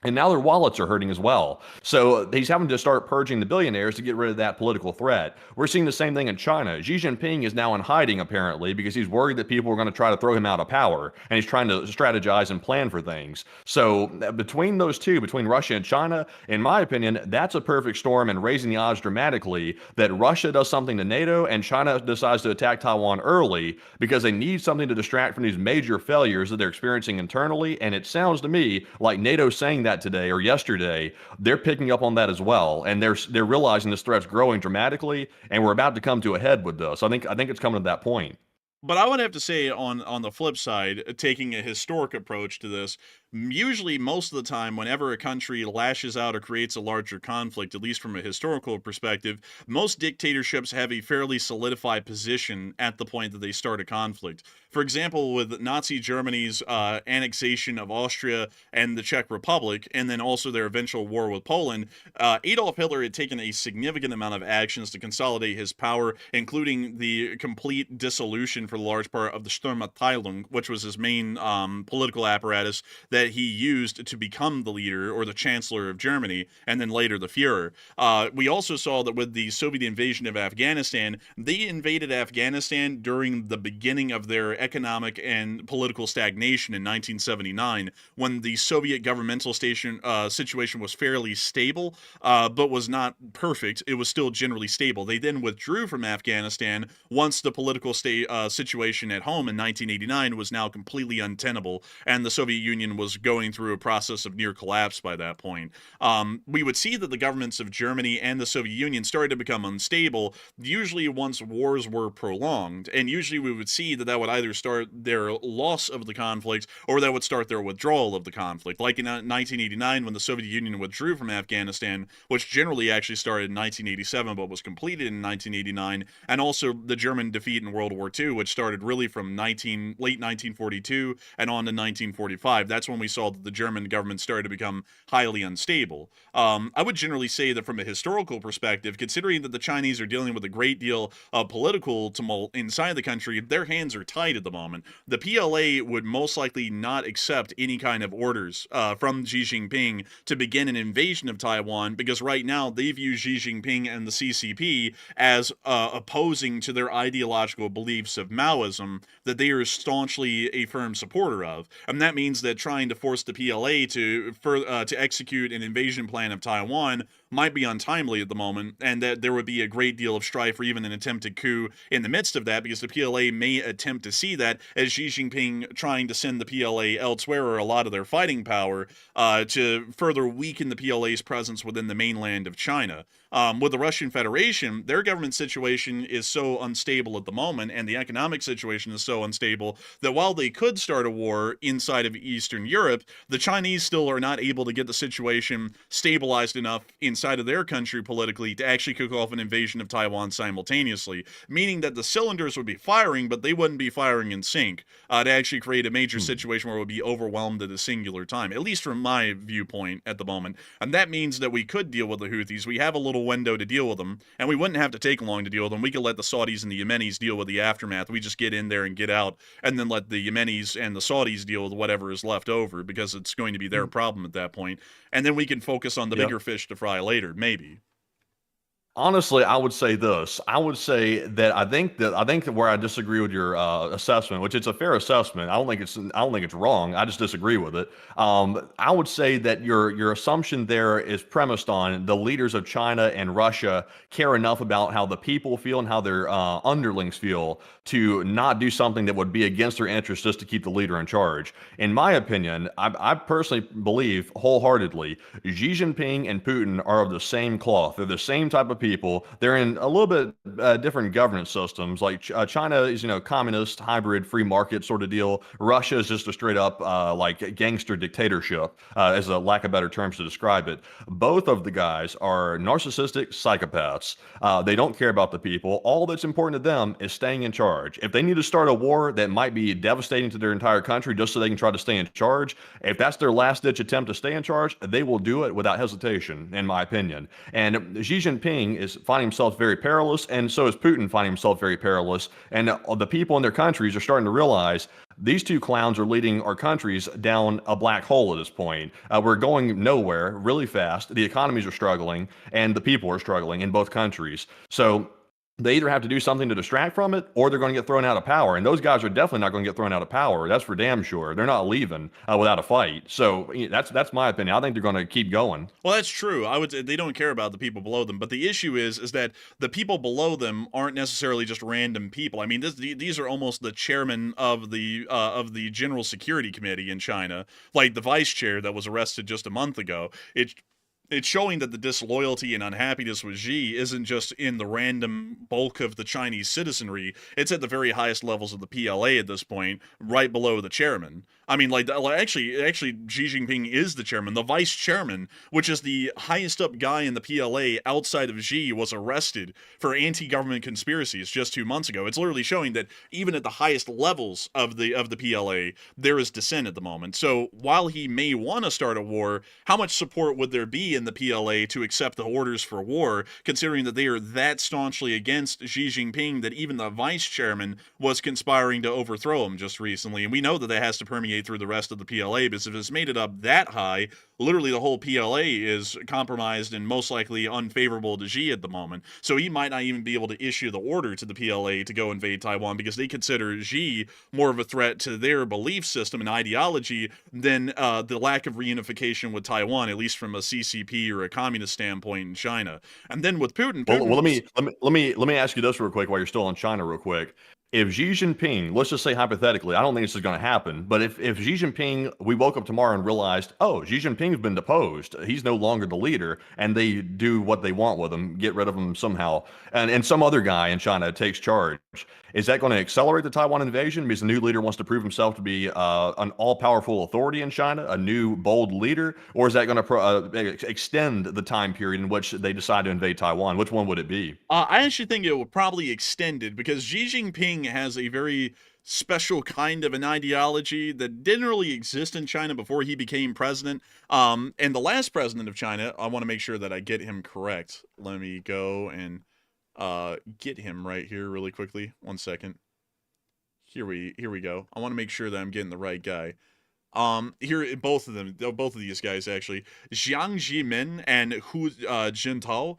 And now their wallets are hurting as well. So he's having to start purging the billionaires to get rid of that political threat. We're seeing the same thing in China. Xi Jinping is now in hiding, apparently, because he's worried that people are going to try to throw him out of power. And he's trying to strategize and plan for things. So between those two, between Russia and China, in my opinion, that's a perfect storm and raising the odds dramatically that Russia does something to NATO and China decides to attack Taiwan early because they need something to distract from these major failures that they're experiencing internally. And it sounds to me like NATO saying that today or yesterday, they're picking up on that as well, and they're realizing this threat's growing dramatically, and we're about to come to a head with this. I think it's coming to that point. But I would have to say, on the flip side, taking a historic approach to this, usually most of the time, whenever a country lashes out or creates a larger conflict, at least from a historical perspective, most dictatorships have a fairly solidified position at the point that they start a conflict. For example, with Nazi Germany's annexation of Austria and the Czech Republic, and then also their eventual war with Poland, Adolf Hitler had taken a significant amount of actions to consolidate his power, including the complete dissolution for the large part of the Sturmabteilung, which was his main political apparatus that he used to become the leader or the chancellor of Germany, and then later the Fuhrer. We also saw that with the Soviet invasion of Afghanistan, they invaded Afghanistan during the beginning of their economic and political stagnation in 1979, when the Soviet governmental situation was fairly stable, but was not perfect. It was still generally stable. They then withdrew from Afghanistan once the political situation at home in 1989 was now completely untenable, and the Soviet Union was going through a process of near collapse by that point. We would see that the governments of Germany and the Soviet Union started to become unstable, usually once wars were prolonged, and usually we would see that would either start their loss of the conflict or that would start their withdrawal of the conflict. Like in 1989, when the Soviet Union withdrew from Afghanistan, which generally actually started in 1987 but was completed in 1989, and also the German defeat in World War II, which started really from late 1942 and on to 1945. That's when we saw that the German government started to become highly unstable. I would generally say that from a historical perspective, considering that the Chinese are dealing with a great deal of political tumult inside the country, their hands are tied at the moment. The PLA would most likely not accept any kind of orders from Xi Jinping to begin an invasion of Taiwan, because right now they view Xi Jinping and the CCP as opposing to their ideological beliefs of Maoism that they are staunchly a firm supporter of. And that means that trying to force the PLA to execute an invasion plan of Taiwan might be untimely at the moment, and that there would be a great deal of strife or even an attempted coup in the midst of that, because the PLA may attempt to see that as Xi Jinping trying to send the PLA elsewhere or a lot of their fighting power to further weaken the PLA's presence within the mainland of China. With the Russian Federation, their government situation is so unstable at the moment, and the economic situation is so unstable, that while they could start a war inside of Eastern Europe, the Chinese still are not able to get the situation stabilized enough inside of their country politically to actually kick off an invasion of Taiwan simultaneously, meaning that the cylinders would be firing, but they wouldn't be firing in sync to actually create a major situation where it would be overwhelmed at a singular time, at least from my viewpoint at the moment. And that means that we could deal with the Houthis. We have a little window to deal with them, and we wouldn't have to take long to deal with them. We could let the Saudis and the Yemenis deal with the aftermath. We just get in there and get out, and then let the Yemenis and the Saudis deal with whatever is left over, because it's going to be their problem at that point. And then we can focus on the bigger fish to fry later, maybe. Honestly, I would say this. I would say that I think that where I disagree with your assessment, which it's a fair assessment. I don't think it's wrong. I just disagree with it. I would say that your assumption there is premised on the leaders of China and Russia care enough about how the people feel and how their underlings feel to not do something that would be against their interests just to keep the leader in charge. In my opinion, I personally believe wholeheartedly Xi Jinping and Putin are of the same cloth. They're the same type of people. They're in a little bit different governance systems. Like China is, communist, hybrid, free market sort of deal. Russia is just a straight up like gangster dictatorship, as a lack of better terms to describe it. Both of the guys are narcissistic psychopaths. They don't care about the people. All that's important to them is staying in charge. If they need to start a war that might be devastating to their entire country just so they can try to stay in charge, if that's their last ditch attempt to stay in charge, they will do it without hesitation, in my opinion. And Xi Jinping is finding himself very perilous, and so is Putin finding himself very perilous. And the people in their countries are starting to realize These two clowns are leading our countries down a black hole at this point. We're going nowhere really fast. The economies are struggling, and the people are struggling in both countries. So they either have to do something to distract from it, or they're going to get thrown out of power. And those guys are definitely not going to get thrown out of power. That's for damn sure. They're not leaving without a fight. So that's my opinion. I think they're going to keep going. Well, that's true. I would say they don't care about the people below them, but the issue is that the people below them aren't necessarily just random people. I mean, these are almost the chairman of the General Security Committee in China, like the vice chair that was arrested just a month ago. It's showing that the disloyalty and unhappiness with Xi isn't just in the random bulk of the Chinese citizenry. It's at the very highest levels of the PLA at this point, right below the chairman. I mean, actually, Xi Jinping is the chairman. The vice chairman, which is the highest up guy in the PLA outside of Xi, was arrested for anti-government conspiracies just 2 months ago. It's literally showing that even at the highest levels of the PLA, there is dissent at the moment. So while he may want to start a war, how much support would there be in the PLA to accept the orders for war, considering that they are that staunchly against Xi Jinping that even the vice chairman was conspiring to overthrow him just recently? And we know that has to permeate through the rest of the PLA, because if it's made it up that high, literally the whole PLA is compromised and most likely unfavorable to Xi at the moment. So he might not even be able to issue the order to the PLA to go invade Taiwan, because they consider Xi more of a threat to their belief system and ideology than the lack of reunification with Taiwan, at least from a CCP or a communist standpoint in China. And then with Putin, well, let me ask you this real quick while you're still on China real quick. If Xi Jinping, let's just say hypothetically, I don't think this is going to happen, but if Xi Jinping, we woke up tomorrow and realized, oh, Xi Jinping's been deposed, he's no longer the leader, and they do what they want with him, get rid of him somehow, and some other guy in China takes charge, is that going to accelerate the Taiwan invasion because the new leader wants to prove himself to be an all-powerful authority in China, a new bold leader, or is that going to extend the time period in which they decide to invade Taiwan? Which one would it be? I actually think it will probably extend it, because Xi Jinping has a very special kind of an ideology that didn't really exist in China before he became president. And the last president of China, I want to make sure that I get him correct. Let me go and get him right here really quickly. 1 second. Here we go. I want to make sure that I'm getting the right guy. Here, both of these guys actually, Jiang Zemin and Hu Jintao,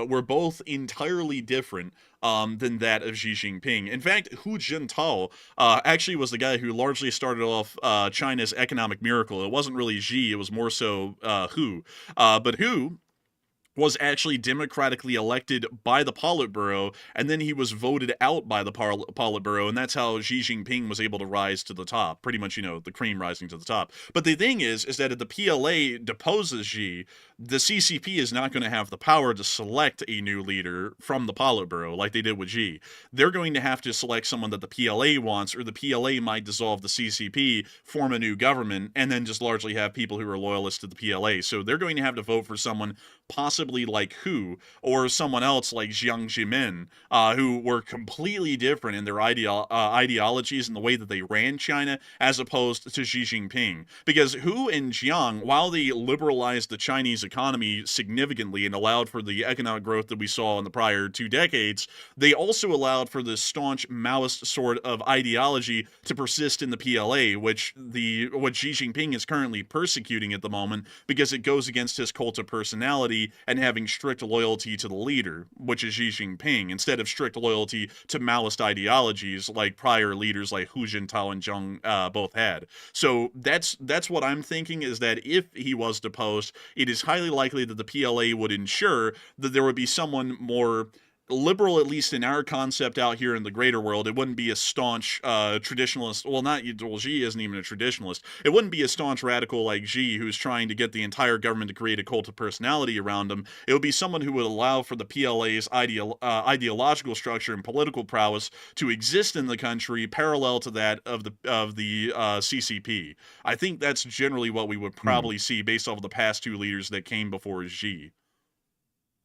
were both entirely different than that of Xi Jinping. In fact, Hu Jintao actually was the guy who largely started off China's economic miracle. It wasn't really Xi, it was more so Hu. But Hu was actually democratically elected by the Politburo, and then he was voted out by the Politburo, and that's how Xi Jinping was able to rise to the top. Pretty much, the cream rising to the top. But the thing is that if the PLA deposes Xi, the CCP is not going to have the power to select a new leader from the Politburo like they did with Xi. They're going to have to select someone that the PLA wants, or the PLA might dissolve the CCP, form a new government, and then just largely have people who are loyalists to the PLA. So they're going to have to vote for someone possibly like Hu, or someone else like Jiang Zemin, who were completely different in their ideologies and the way that they ran China, as opposed to Xi Jinping. Because Hu and Jiang, while they liberalized the Chinese economy significantly and allowed for the economic growth that we saw in the prior 2 decades, they also allowed for this staunch Maoist sort of ideology to persist in the PLA, what Xi Jinping is currently persecuting at the moment, because it goes against his cult of personality and having strict loyalty to the leader, which is Xi Jinping, instead of strict loyalty to Maoist ideologies like prior leaders like Hu Jintao and Zheng both had. So that's what I'm thinking, is that if he was deposed, it is highly likely that the PLA would ensure that there would be someone more liberal, at least in our concept out here in the greater world. It wouldn't be a staunch traditionalist. Xi isn't even a traditionalist. It wouldn't be a staunch radical like Xi, who's trying to get the entire government to create a cult of personality around him. It would be someone who would allow for the PLA's ideological structure and political prowess to exist in the country, parallel to that of the CCP. I think that's generally what we would probably see based off of the past 2 leaders that came before Xi.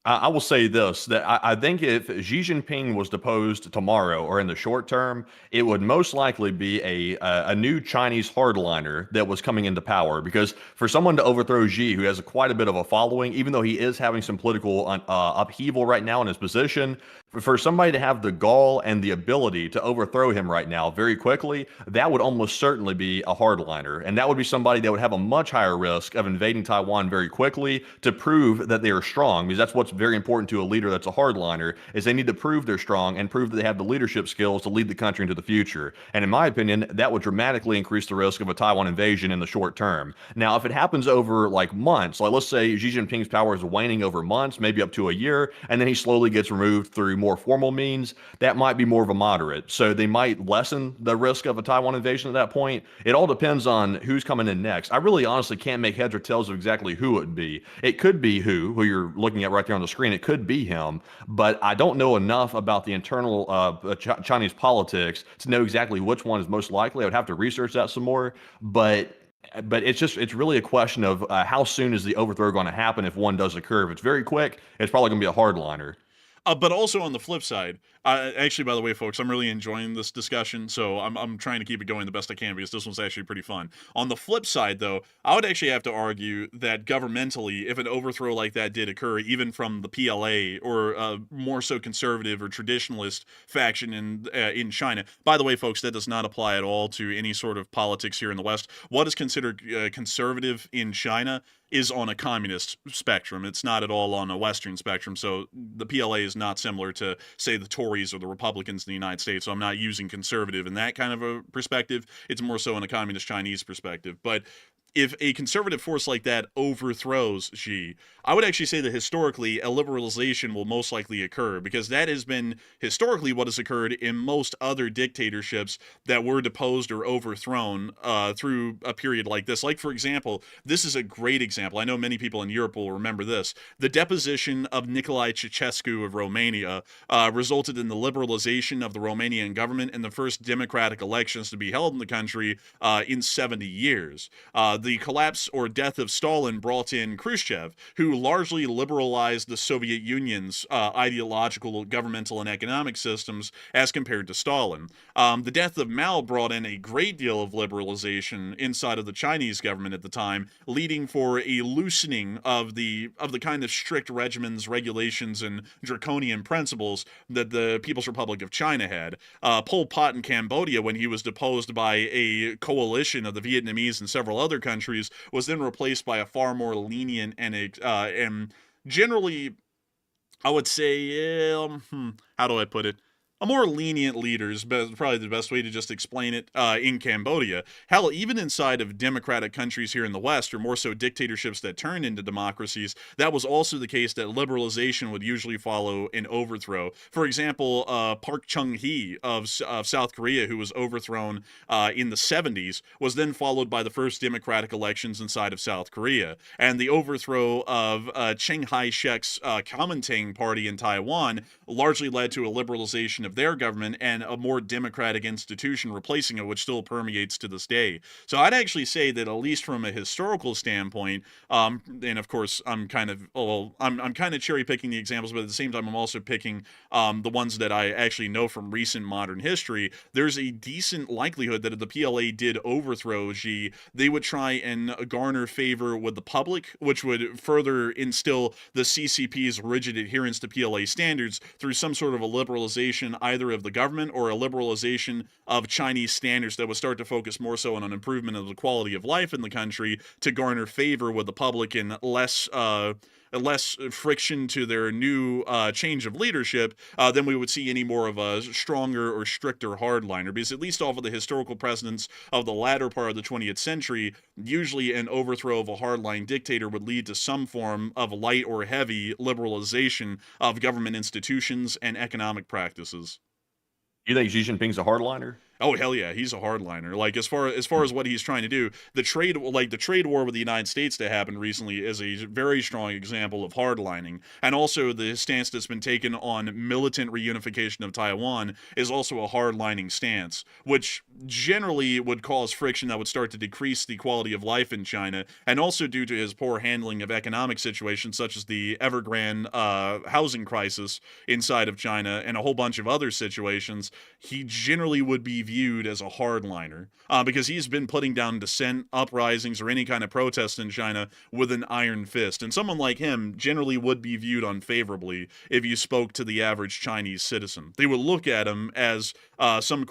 I will say this, that I think if Xi Jinping was deposed tomorrow or in the short term, it would most likely be a new Chinese hardliner that was coming into power. Because for someone to overthrow Xi, who has quite a bit of a following, even though he is having some political upheaval right now in his position, for somebody to have the gall and the ability to overthrow him right now very quickly, that would almost certainly be a hardliner. And that would be somebody that would have a much higher risk of invading Taiwan very quickly to prove that they are strong, because that's what's very important to a leader that's a hardliner, is they need to prove they're strong and prove that they have the leadership skills to lead the country into the future. And in my opinion, that would dramatically increase the risk of a Taiwan invasion in the short term. Now, if it happens over like months, like let's say Xi Jinping's power is waning over months, maybe up to a year, and then he slowly gets removed through more formal means, that might be more of a moderate. So they might lessen the risk of a Taiwan invasion at that point. It all depends on who's coming in next. I really honestly can't make heads or tails of exactly who it would be. It could be who you're looking at right there on the screen. It could be him, but I don't know enough about the internal Chinese politics to know exactly which one is most likely. I would have to research that some more, but it's really a question of how soon is the overthrow going to happen if one does occur. If it's very quick, it's probably going to be a hardliner. But also on the flip side, actually, by the way, folks, I'm really enjoying this discussion, so I'm trying to keep it going the best I can because this one's actually pretty fun. On the flip side, though, I would actually have to argue that governmentally, if an overthrow like that did occur, even from the PLA or more so conservative or traditionalist faction in China. By the way, folks, that does not apply at all to any sort of politics here in the West. What is considered conservative in China is on a communist spectrum. It's not at all on a Western spectrum. So the PLA is not similar to, say, the Tories or the Republicans in the United States. So I'm not using conservative in that kind of a perspective. It's more so in a communist Chinese perspective. But if a conservative force like that overthrows Xi, I would actually say that historically a liberalization will most likely occur, because that has been historically what has occurred in most other dictatorships that were deposed or overthrown through a period like this. Like, for example, this is a great example. I know many people in Europe will remember this. The deposition of Nicolae Ceausescu of Romania resulted in the liberalization of the Romanian government and the first democratic elections to be held in the country in 70 years. The collapse or death of Stalin brought in Khrushchev, who largely liberalized the Soviet Union's ideological, governmental, and economic systems as compared to Stalin. The death of Mao brought in a great deal of liberalization inside of the Chinese government at the time, leading for a loosening of the kind of strict regimens, regulations, and draconian principles that the People's Republic of China had. Pol Pot in Cambodia, when he was deposed by a coalition of the Vietnamese and several other countries, was then replaced by a far more lenient and generally, I would say, how do I put it? A more lenient leader is probably the best way to just explain it in Cambodia. Hell, even inside of democratic countries here in the West, or more so dictatorships that turn into democracies, that was also the case that liberalization would usually follow an overthrow. For example, Park Chung-hee of South Korea, who was overthrown in the 70s, was then followed by the first democratic elections inside of South Korea. And the overthrow of Chiang Kai-shek's Kuomintang party in Taiwan largely led to a liberalization of their government and a more democratic institution replacing it, which still permeates to this day. So I'd actually say that, at least from a historical standpoint, and of course I'm kind of cherry picking the examples, but at the same time I'm also picking the ones that I actually know from recent modern history. There's a decent likelihood that if the PLA did overthrow Xi, they would try and garner favor with the public, which would further instill the CCP's rigid adherence to PLA standards through some sort of a liberalization either of the government or a liberalization of Chinese standards that would start to focus more so on an improvement of the quality of life in the country to garner favor with the public and less friction to their new change of leadership, then we would see any more of a stronger or stricter hardliner. Because at least off of the historical precedents of the latter part of the 20th century, usually an overthrow of a hardline dictator would lead to some form of light or heavy liberalization of government institutions and economic practices. You think Xi Jinping's a hardliner? Oh hell yeah, he's a hardliner. Like as far as what he's trying to do, the trade war with the United States that happened recently is a very strong example of hardlining, and also the stance that's been taken on militant reunification of Taiwan is also a hardlining stance, which generally would cause friction that would start to decrease the quality of life in China, and also due to his poor handling of economic situations such as the Evergrande housing crisis inside of China and a whole bunch of other situations, he generally would be viewed as a hardliner because he's been putting down dissent, uprisings, or any kind of protest in China with an iron fist. And someone like him generally would be viewed unfavorably if you spoke to the average Chinese citizen. They would look at him as some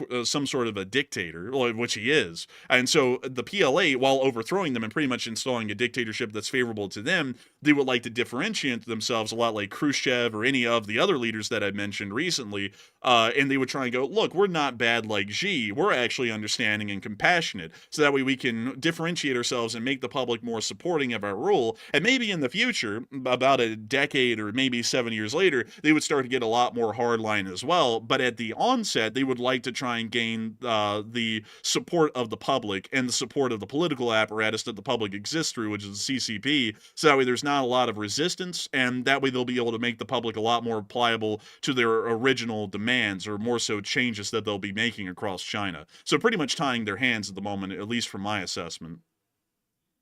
sort of a dictator, which he is. And so the PLA, while overthrowing them and pretty much installing a dictatorship that's favorable to them, they would like to differentiate themselves a lot like Khrushchev or any of the other leaders that I mentioned recently. And they would try and go, look, we're not bad like Xi. We're actually understanding and compassionate. So that way we can differentiate ourselves and make the public more supporting of our rule. And maybe in the future, about a decade or maybe 7 years later, they would start to get a lot more hardline as well. But at the onset, they would like to try and gain the support of the public and the support of the political apparatus that the public exists through, which is the CCP. So that way there's not a lot of resistance, and that way they'll be able to make the public a lot more pliable to their original demands, or more so changes that they'll be making across China. So pretty much tying their hands at the moment, at least from my assessment.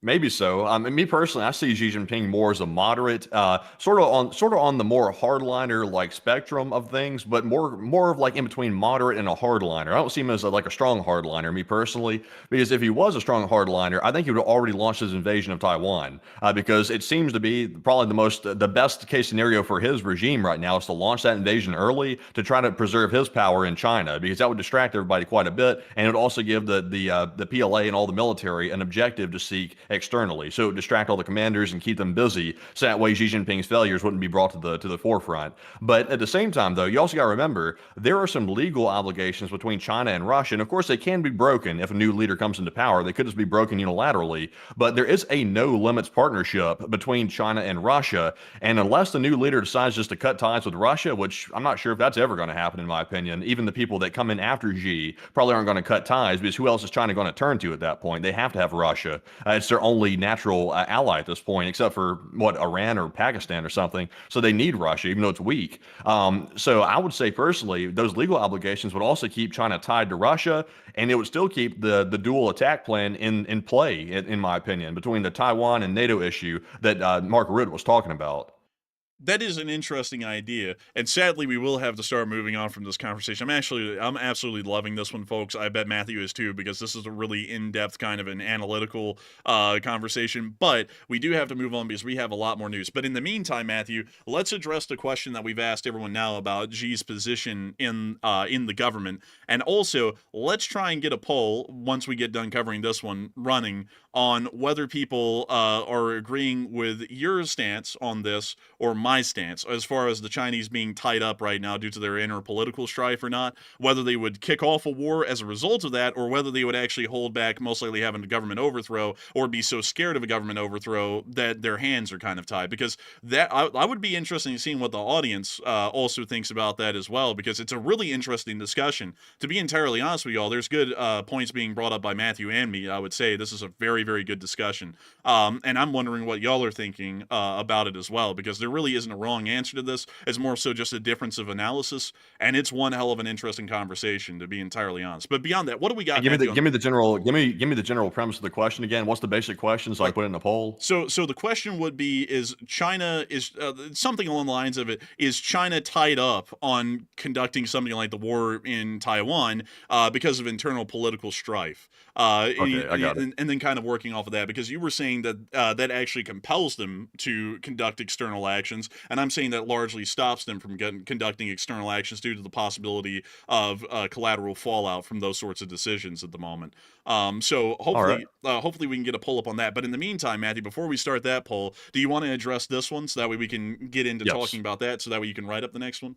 Maybe so. And me personally, I see Xi Jinping more as a moderate, sort of on the more hardliner like spectrum of things, but more of like in between moderate and a hardliner. I don't see him as like a strong hardliner, me personally, because if he was a strong hardliner, I think he would have already launched his invasion of Taiwan, because it seems to be probably the best case scenario for his regime right now is to launch that invasion early to try to preserve his power in China, because that would distract everybody quite a bit, and it would also give the PLA and all the military an objective to seek externally, so it would distract all the commanders and keep them busy, so that way Xi Jinping's failures wouldn't be brought to the forefront. But at the same time, though, you also got to remember there are some legal obligations between China and Russia, and of course they can be broken if a new leader comes into power. They could just be broken unilaterally, but there is a no limits partnership between China and Russia, and unless the new leader decides just to cut ties with Russia, which I'm not sure if that's ever going to happen in my opinion, even the people that come in after Xi probably aren't going to cut ties, because who else is China going to turn to at that point? They have to have Russia. It's their only natural ally at this point, except for Iran or Pakistan or something. So they need Russia, even though it's weak. So I would say personally, those legal obligations would also keep China tied to Russia, and it would still keep the dual attack plan in play, in my opinion, between the Taiwan and NATO issue that Mark Rutte was talking about. That is an interesting idea, and sadly, we will have to start moving on from this conversation. I'm absolutely loving this one, folks. I bet Matthew is too, because this is a really in-depth kind of an analytical conversation. But we do have to move on because we have a lot more news. But in the meantime, Matthew, let's address the question that we've asked everyone now about Xi's position in the government, and also let's try and get a poll once we get done covering this one running on whether people are agreeing with your stance on this or my stance as far as the Chinese being tied up right now due to their inner political strife or not, whether they would kick off a war as a result of that, or whether they would actually hold back, most likely having a government overthrow, or be so scared of a government overthrow that their hands are kind of tied. Because that I would be interested in seeing what the audience also thinks about that as well, because it's a really interesting discussion. To be entirely honest with y'all, there's good points being brought up by Matthew and me. I would say this is a very, very good discussion. And I'm wondering what y'all are thinking about it as well, because there really isn't a wrong answer to this. It's more so just a difference of analysis, and it's one hell of an interesting conversation, to be entirely honest. But beyond that, what do we got? Give me the general premise of the question again. What's the basic question, so I put it in a poll? So the question would be: is China something along the lines of it? Is China tied up on conducting something like the war in Taiwan because of internal political strife? Okay, I got it. And then kind of working off of that, because you were saying that that actually compels them to conduct external actions, and I'm saying that largely stops them from conducting external actions due to the possibility of collateral fallout from those sorts of decisions at the moment. So hopefully, hopefully we can get a poll up on that. But in the meantime, Matthew, before we start that poll, do you want to address this one so that way we can get into talking about that, so that way you can write up the next one?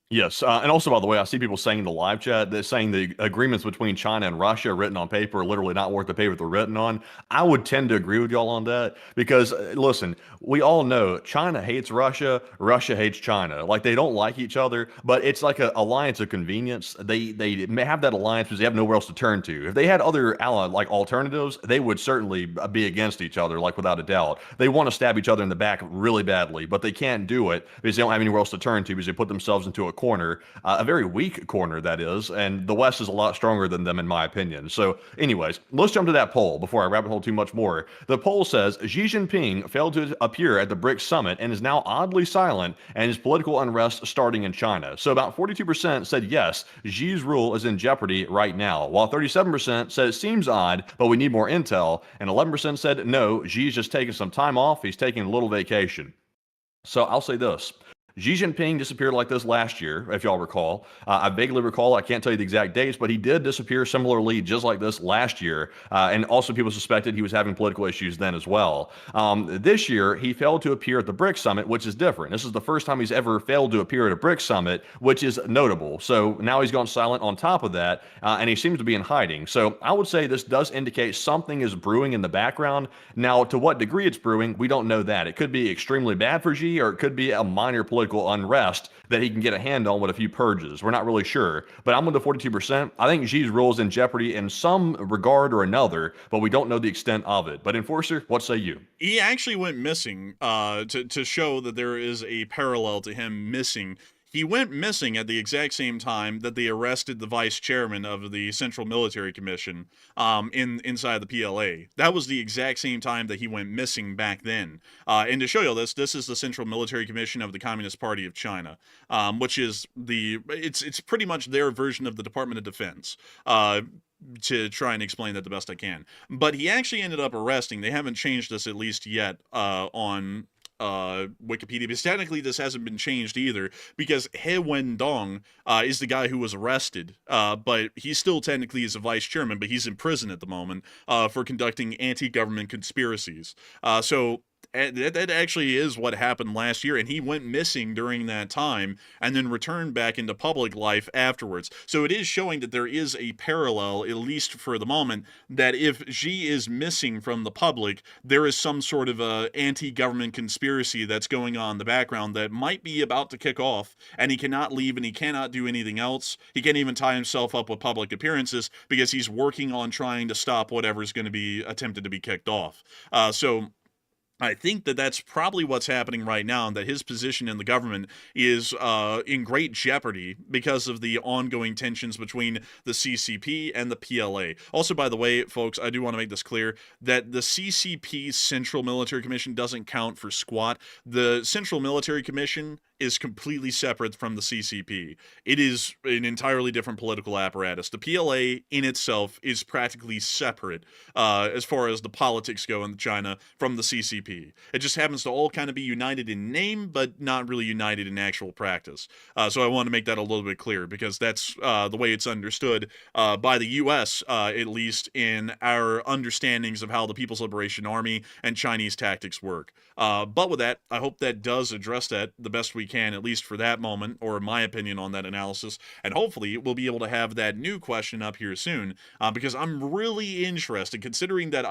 Yes, and also, by the way, I see people saying in the live chat, they're saying the agreements between China and Russia written on paper are literally not worth the paper they're written on. I would tend to agree with y'all on that because, listen, we all know China hates Russia, Russia hates China. Like, they don't like each other, but it's like an alliance of convenience. They may have that alliance because they have nowhere else to turn to. If they had other alternatives, they would certainly be against each other, like without a doubt. They want to stab each other in the back really badly, but they can't do it because they don't have anywhere else to turn to because they put themselves into a corner, a very weak corner, that is, and the West is a lot stronger than them, in my opinion. So, anyways, let's jump to that poll before I rabbit hole too much more. The poll says Xi Jinping failed to appear at the BRICS summit and is now oddly silent, and is political unrest starting in China. So, about 42% said yes, Xi's rule is in jeopardy right now, while 37% said it seems odd, but we need more intel, and 11% said no, Xi's just taking some time off, he's taking a little vacation. So I'll say this. Xi Jinping disappeared like this last year, if y'all recall. I vaguely recall, I can't tell you the exact dates, but he did disappear similarly just like this last year. And also people suspected he was having political issues then as well. This year, he failed to appear at the BRICS summit, which is different. This is the first time he's ever failed to appear at a BRICS summit, which is notable. So now he's gone silent on top of that, and he seems to be in hiding. So I would say this does indicate something is brewing in the background. Now, to what degree it's brewing, we don't know that. It could be extremely bad for Xi, or it could be a minor political unrest that he can get a hand on with a few purges. We're not really sure, but I'm with the 42%. I think Xi's rule is in jeopardy in some regard or another, but we don't know the extent of it. But Enforcer, what say you? He actually went missing to show that there is a parallel to him missing. He went missing at the exact same time that they arrested the vice chairman of the Central Military Commission inside the PLA. That was the exact same time that he went missing back then. And to show you this is the Central Military Commission of the Communist Party of China, which is it's pretty much their version of the Department of Defense. To try and explain that the best I can. But he actually ended up arresting. They haven't changed this at least yet on Wikipedia, because technically this hasn't been changed either, because He Wendong is the guy who was arrested, but he still technically is a vice chairman, but he's in prison at the moment for conducting anti-government conspiracies. So that actually is what happened last year, and he went missing during that time and then returned back into public life afterwards. So it is showing that there is a parallel, at least for the moment, that if Xi is missing from the public, there is some sort of a anti-government conspiracy that's going on in the background that might be about to kick off, and he cannot leave and he cannot do anything else. He can't even tie himself up with public appearances because he's working on trying to stop whatever's going to be attempted to be kicked off. So I think that that's probably what's happening right now, and that his position in the government is in great jeopardy because of the ongoing tensions between the CCP and the PLA. Also, by the way, folks, I do want to make this clear that the CCP Central Military Commission doesn't count for squat. The Central Military Commission is completely separate from the CCP. It is an entirely different political apparatus. The PLA in itself is practically separate as far as the politics go in China from the CCP. It just happens to all kind of be united in name, but not really united in actual practice. So I want to make that a little bit clear, because that's the way it's understood by the U.S., at least in our understandings of how the People's Liberation Army and Chinese tactics work. But with that, I hope that does address that the best we can, at least for that moment, or my opinion on that analysis. And hopefully we'll be able to have that new question up here soon, because I'm really interested, considering that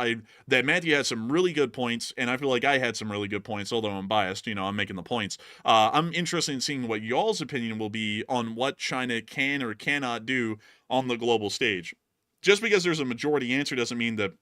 Matthew had some really good points, and I feel like I had some really good points, although I'm biased, I'm making the points. I'm interested in seeing what y'all's opinion will be on what China can or cannot do on the global stage. Just because there's a majority answer doesn't mean that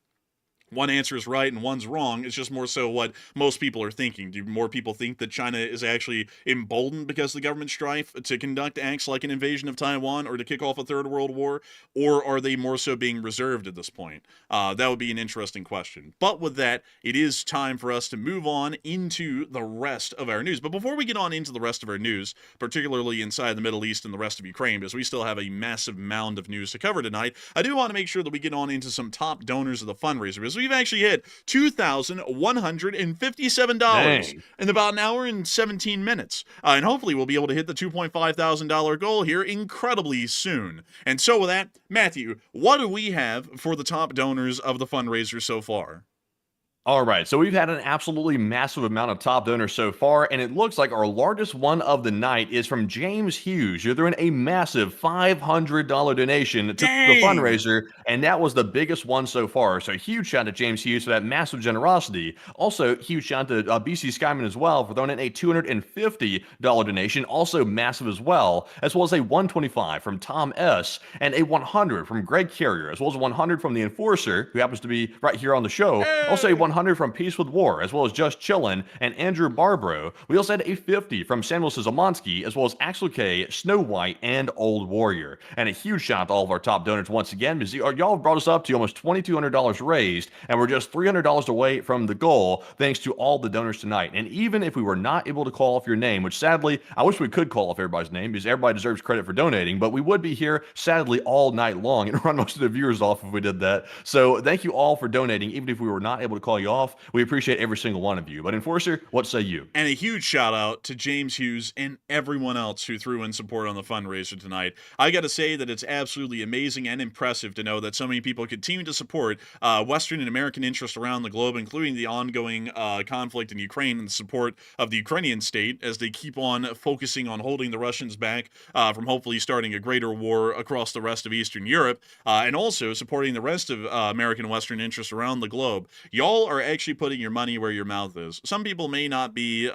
one answer is right and one's wrong. It's just more so what most people are thinking. Do more people think that China is actually emboldened because of the government strife to conduct acts like an invasion of Taiwan or to kick off a third world war? Or are they more so being reserved at this point? That would be an interesting question. But with that, it is time for us to move on into the rest of our news. But before we get on into the rest of our news, particularly inside the Middle East and the rest of Ukraine, because we still have a massive mound of news to cover tonight, I do want to make sure that we get on into some top donors of the fundraiser, because we've actually hit $2,157 in about an hour and 17 minutes. And hopefully we'll be able to hit the $2.5 thousand goal here incredibly soon. And so with that, Matthew, what do we have for the top donors of the fundraiser so far? All right, so we've had an absolutely massive amount of top donors so far, and it looks like our largest one of the night is from James Hughes. You're throwing a massive $500 donation to the fundraiser, and that was the biggest one so far. So huge shout out to James Hughes for that massive generosity. Also, huge shout out to BC Skyman as well for throwing in a $250 donation, also massive as well as a $125 from Tom S. and a $100 from Greg Carrier, as well as a $100 from the Enforcer, who happens to be right here on the show. Also a $100 100 from Peace with War, as well as Just Chillin' and Andrew Barbro. We also had a 50 from Samuel Sizamansky, as well as Axel K, Snow White, and Old Warrior. And a huge shout out to all of our top donors once again, because y'all brought us up to almost $2,200 raised, and we're just $300 away from the goal, thanks to all the donors tonight. And even if we were not able to call off your name, which sadly, I wish we could call off everybody's name, because everybody deserves credit for donating, but we would be here, sadly, all night long and run most of the viewers off if we did that. So thank you all for donating, even if we were not able to call you off. We appreciate every single one of you. But Enforcer, what say you? And a huge shout out to James Hughes and everyone else who threw in support on the fundraiser tonight. I got to say that it's absolutely amazing and impressive to know that so many people continue to support Western and American interests around the globe, including the ongoing conflict in Ukraine and the support of the Ukrainian state as they keep on focusing on holding the Russians back from hopefully starting a greater war across the rest of Eastern Europe, and also supporting the rest of American and Western interests around the globe. Y'all are actually putting your money where your mouth is. Some people may not be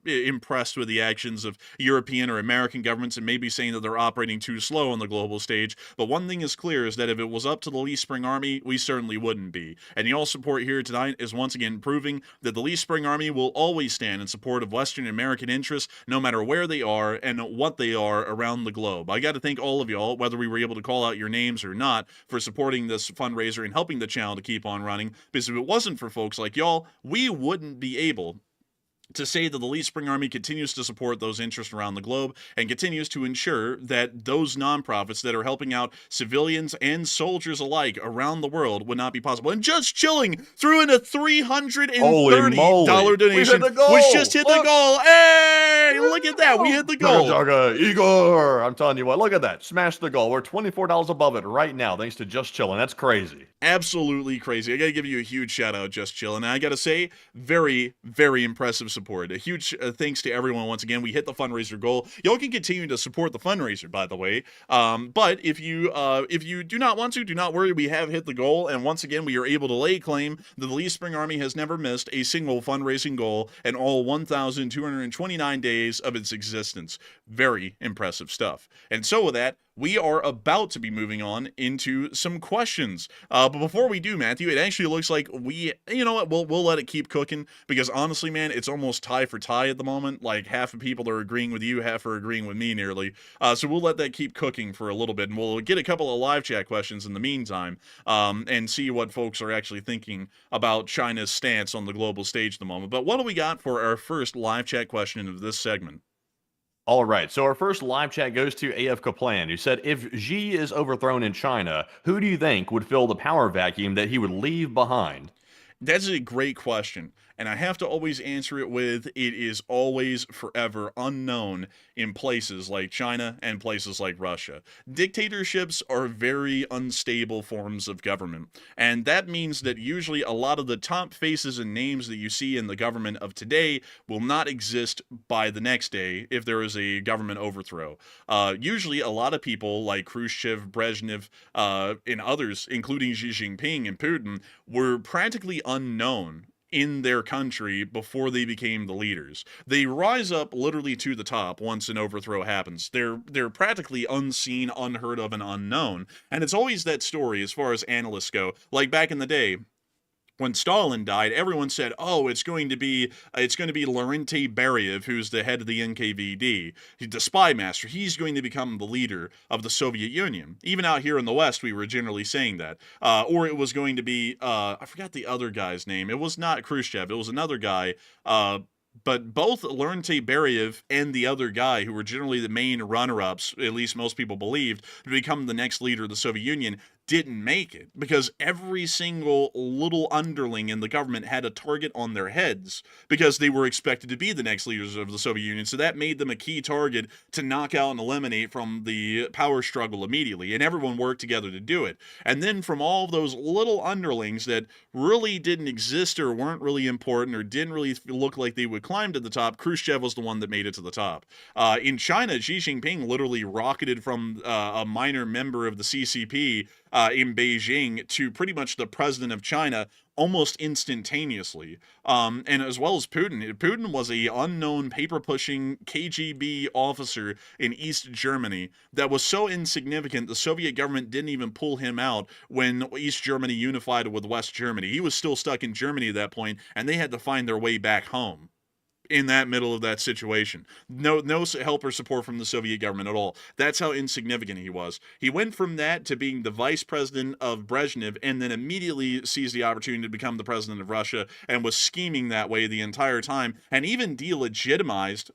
impressed with the actions of European or American governments and may be saying that they're operating too slow on the global stage, but one thing is clear is that if it was up to the Lee Spring Army, we certainly wouldn't be. And y'all's support here tonight is once again proving that the Lee Spring Army will always stand in support of Western and American interests, no matter where they are and what they are around the globe. I got to thank all of y'all, whether we were able to call out your names or not, for supporting this fundraiser and helping the channel to keep on running, because if it wasn't for folks like y'all, we wouldn't be able to say that the Lee Spring Army continues to support those interests around the globe and continues to ensure that those nonprofits that are helping out civilians and soldiers alike around the world would not be possible. And Just Chilling threw in a $330 donation, which just hit the goal. Hey, look at that. We hit the goal. Igor, I'm telling you what, look at that. Smash the goal. We're $24 above it right now, thanks to Just Chilling. That's crazy. Absolutely crazy. I got to give you a huge shout out, Just Chilling. And I got to say, very, very impressive support. A huge thanks to everyone once again. We hit the fundraiser goal. Y'all can continue to support the fundraiser, by the way. But if you do not want to, do not worry. We have hit the goal, and once again, we are able to lay claim that the Lee Spring Army has never missed a single fundraising goal in all 1,229 days of its existence. Very impressive stuff. And so with that, we are about to be moving on into some questions. But before we do, Matthew, it actually looks like you know what, we'll let it keep cooking, because honestly, man, it's almost tie for tie at the moment. Like, half of people are agreeing with you, half are agreeing with me nearly. So we'll let that keep cooking for a little bit, and we'll get a couple of live chat questions in the meantime, and see what folks are actually thinking about China's stance on the global stage at the moment. But what do we got for our first live chat question of this segment? All right, so our first live chat goes to AF Kaplan, who said, if Xi is overthrown in China, who do you think would fill the power vacuum that he would leave behind? That's a great question, and I have to always answer it with, it is always forever unknown in places like China and places like Russia. Dictatorships are very unstable forms of government, and that means that usually a lot of the top faces and names that you see in the government of today will not exist by the next day if there is a government overthrow. Usually a lot of people like Khrushchev, Brezhnev, and others, including Xi Jinping and Putin, were practically unknown in their country before they became the leaders. They rise up literally to the top once an overthrow happens. They're practically unseen, unheard of, and unknown. And it's always that story as far as analysts go. Like back in the day, when Stalin died, everyone said, "Oh, it's going to be Lavrentiy Beriev, who's the head of the NKVD, the spy master. He's going to become the leader of the Soviet Union." Even out here in the West, we were generally saying that. Or it was going to be, I forgot the other guy's name. It was not Khrushchev. It was another guy. But both Lavrentiy Beriev and the other guy, who were generally the main runner-ups, at least most people believed, to become the next leader of the Soviet Union, didn't make it, because every single little underling in the government had a target on their heads, because they were expected to be the next leaders of the Soviet Union. So that made them a key target to knock out and eliminate from the power struggle immediately, and everyone worked together to do it. And then from all of those little underlings that really didn't exist or weren't really important or didn't really look like they would climb to the top, Khrushchev was the one that made it to the top. In China, Xi Jinping literally rocketed from a minor member of the CCP in Beijing to pretty much the president of China almost instantaneously. And as well as Putin. Putin was a unknown paper-pushing KGB officer in East Germany that was so insignificant the Soviet government didn't even pull him out when East Germany unified with West Germany. He was still stuck in Germany at that point, and they had to find their way back home in that middle of that situation. No help or support from the Soviet government at all. That's how insignificant he was. He went from that to being the vice president of Brezhnev and then immediately seized the opportunity to become the president of Russia and was scheming that way the entire time and even delegitimized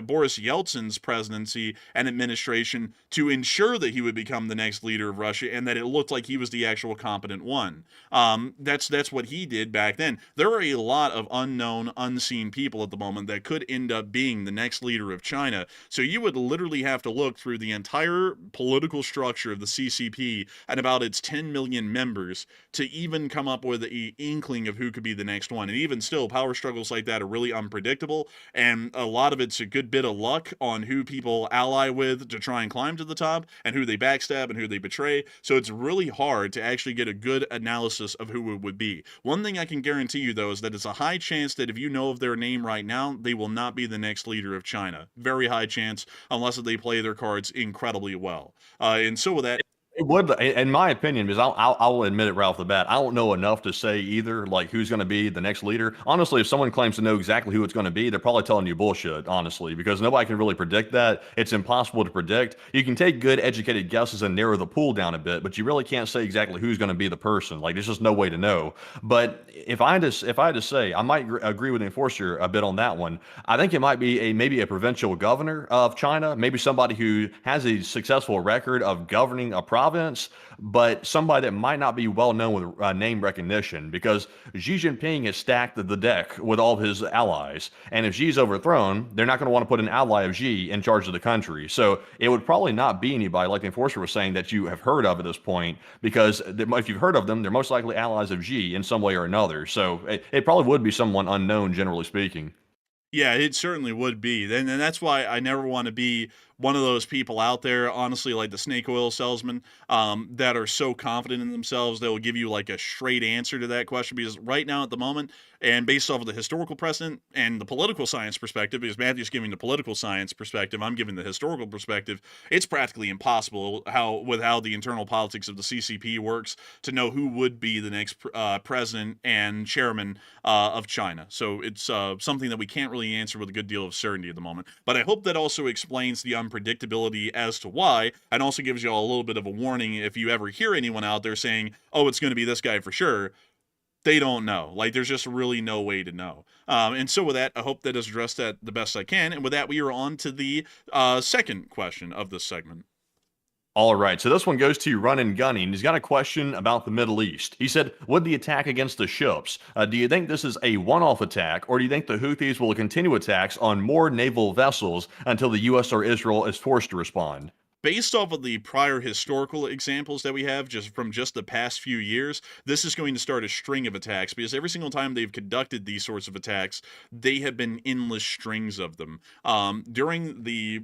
Boris Yeltsin's presidency and administration to ensure that he would become the next leader of Russia and that it looked like he was the actual competent one. That's what he did back then. There are a lot of unknown, unseen people at the moment that could end up being the next leader of China. So you would literally have to look through the entire political structure of the CCP and about its 10 million members to even come up with an inkling of who could be the next one. And even still, power struggles like that are really unpredictable, and a lot of it's a good bit of luck on who people ally with to try and climb to the top and who they backstab and who they betray. So it's really hard to actually get a good analysis of who it would be. One thing I can guarantee you, though, is that it's a high chance that if you know of their name right now, they will not be the next leader of China. Very high chance, unless they play their cards incredibly well. And so with that, It would, in my opinion, because I'll admit it right off the bat, I don't know enough to say either, like who's going to be the next leader. Honestly, if someone claims to know exactly who it's going to be, they're probably telling you bullshit, honestly, because nobody can really predict that. It's impossible to predict. You can take good, educated guesses and narrow the pool down a bit, but you really can't say exactly who's going to be the person. Like, there's just no way to know. But if I had to say, I might agree with the Enforcer a bit on that one. I think it might be maybe a provincial governor of China, maybe somebody who has a successful record of governing a province, but somebody that might not be well known with name recognition, because Xi Jinping has stacked the deck with all of his allies. And if Xi's overthrown, they're not going to want to put an ally of Xi in charge of the country. So it would probably not be anybody, like the Enforcer was saying, that you have heard of at this point, because if you've heard of them, they're most likely allies of Xi in some way or another. So it probably would be someone unknown, generally speaking. yeah, it certainly would be. And that's why I never want to be one of those people out there, honestly, like the snake oil salesman, that are so confident in themselves they'll give you like a straight answer to that question. Because right now, at the moment, and based off of the historical precedent and the political science perspective, because Matthew's giving the political science perspective, I'm giving the historical perspective, it's practically impossible with how the internal politics of the CCP works to know who would be the next president and chairman of China. So it's something that we can't really answer with a good deal of certainty at the moment. But I hope that also explains the unpredictability as to why, and also gives you all a little bit of a warning if you ever hear anyone out there saying, oh, it's going to be this guy for sure. They don't know. Like, there's just really no way to know. And so with that, I hope that has addressed that the best I can. And with that, we are on to the second question of this segment. All right, so this one goes to Run and Gunning. He's got a question about the Middle East. He said, with the attack against the ships, do you think this is a one-off attack, or do you think the Houthis will continue attacks on more naval vessels until the U.S. or Israel is forced to respond? Based off of the prior historical examples that we have just from just the past few years, this is going to start a string of attacks, because every single time they've conducted these sorts of attacks, they have been endless strings of them. During the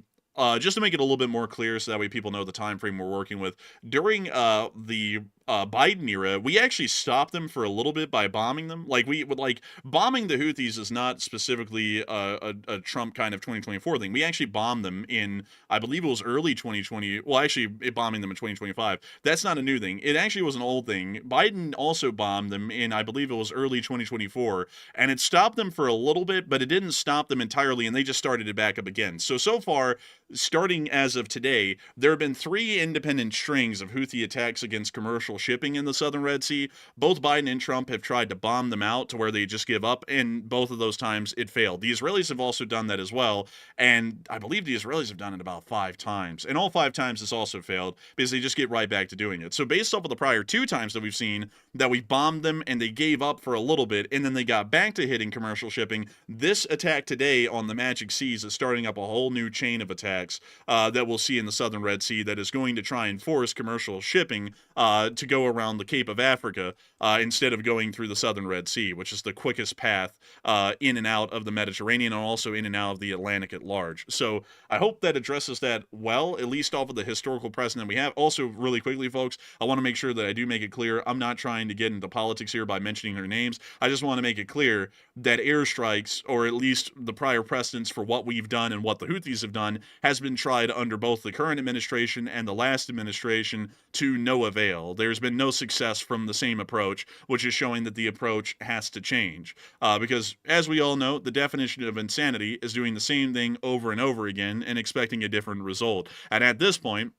just to make it a little bit more clear so that way people know the time frame we're working with, during the Biden era, we actually stopped them for a little bit by bombing them. Like, we would, like, bombing the Houthis is not specifically a Trump kind of 2024 thing. We actually bombed them in, I believe it was early 2020. Well, actually, bombing them in 2025. That's not a new thing. It actually was an old thing. Biden also bombed them in, I believe it was early 2024, and it stopped them for a little bit, but it didn't stop them entirely, and they just started it back up again. So far, starting as of today, there have been 3 independent strings of Houthi attacks against commercial shipping in the southern Red Sea. Both Biden and Trump have tried to bomb them out to where they just give up, and both of those times it failed. The Israelis have also done that as well, and I believe the Israelis have done it about 5 times, and all 5 times it's also failed because they just get right back to doing it. So based off of the prior 2 times that we've seen that we bombed them and they gave up for a little bit, and then they got back to hitting commercial shipping, this attack today on the Magic Seas is starting up a whole new chain of attacks that we'll see in the southern Red Sea that is going to try and force commercial shipping to go around the Cape of Africa instead of going through the southern Red Sea, which is the quickest path in and out of the Mediterranean and also in and out of the Atlantic at large. So I hope that addresses that well, at least off of the historical precedent we have. Also, really quickly, folks, I want to make sure that I do make it clear I'm not trying to get into politics here by mentioning their names. I just want to make it clear that airstrikes, or at least the prior precedents for what we've done and what the Houthis have done, has been tried under both the current administration and the last administration to no avail. There's been no success from the same approach, which is showing that the approach has to change. Because, as we all know, the definition of insanity is doing the same thing over and over again and expecting a different result. And at this point,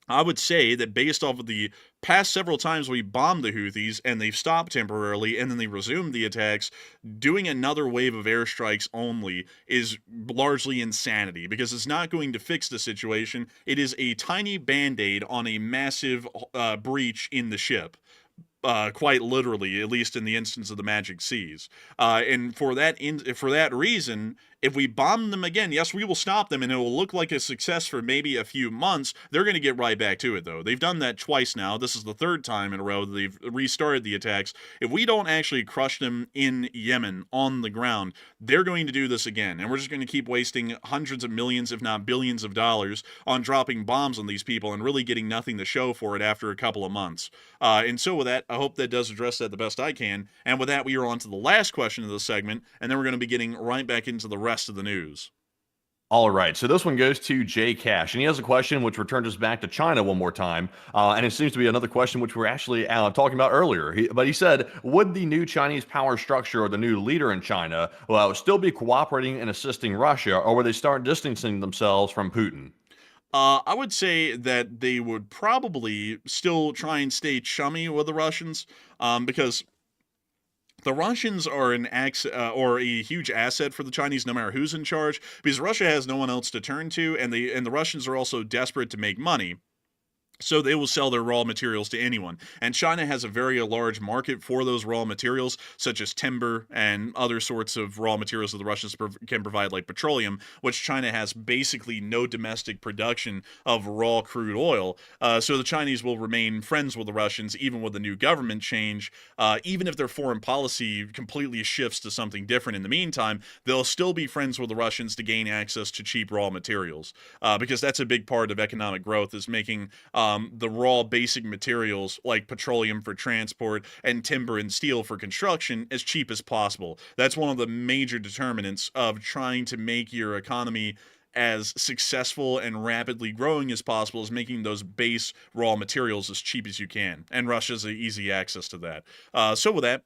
I would say that based off of the past several times we bombed the Houthis and they've stopped temporarily and then they resumed the attacks, doing another wave of airstrikes only is largely insanity because it's not going to fix the situation. It is a tiny band-aid on a massive breach in the ship. Quite literally, at least in the instance of the Magic Seas. And for that reason, if we bomb them again, yes, we will stop them, and it will look like a success for maybe a few months. They're going to get right back to it, though. They've done that twice now. This is the third time in a row that they've restarted the attacks. If we don't actually crush them in Yemen on the ground, they're going to do this again, and we're just going to keep wasting hundreds of millions, if not billions of dollars on dropping bombs on these people and really getting nothing to show for it after a couple of months. And so with that, I hope that does address that the best I can. And with that, we are on to the last question of the segment, and then we're going to be getting right back into the rest of the news. All right, so this one goes to Jay Cash, and he has a question which returns us back to China one more time, and it seems to be another question which we're actually talking about earlier. But he said, would the new Chinese power structure or the new leader in China still be cooperating and assisting Russia, or would they start distancing themselves from Putin? I would say that they would probably still try and stay chummy with the Russians, because the Russians are or a huge asset for the Chinese, no matter who's in charge, because Russia has no one else to turn to, and the Russians are also desperate to make money. So they will sell their raw materials to anyone. And China has a very large market for those raw materials, such as timber and other sorts of raw materials that the Russians can provide, like petroleum, which China has basically no domestic production of raw crude oil. So the Chinese will remain friends with the Russians, even with the new government change. Even if their foreign policy completely shifts to something different in the meantime, they'll still be friends with the Russians to gain access to cheap raw materials. Because that's a big part of economic growth, is making the raw basic materials like petroleum for transport and timber and steel for construction as cheap as possible. That's one of the major determinants of trying to make your economy as successful and rapidly growing as possible, is making those base raw materials as cheap as you can. And Russia's easy access to that. So with that,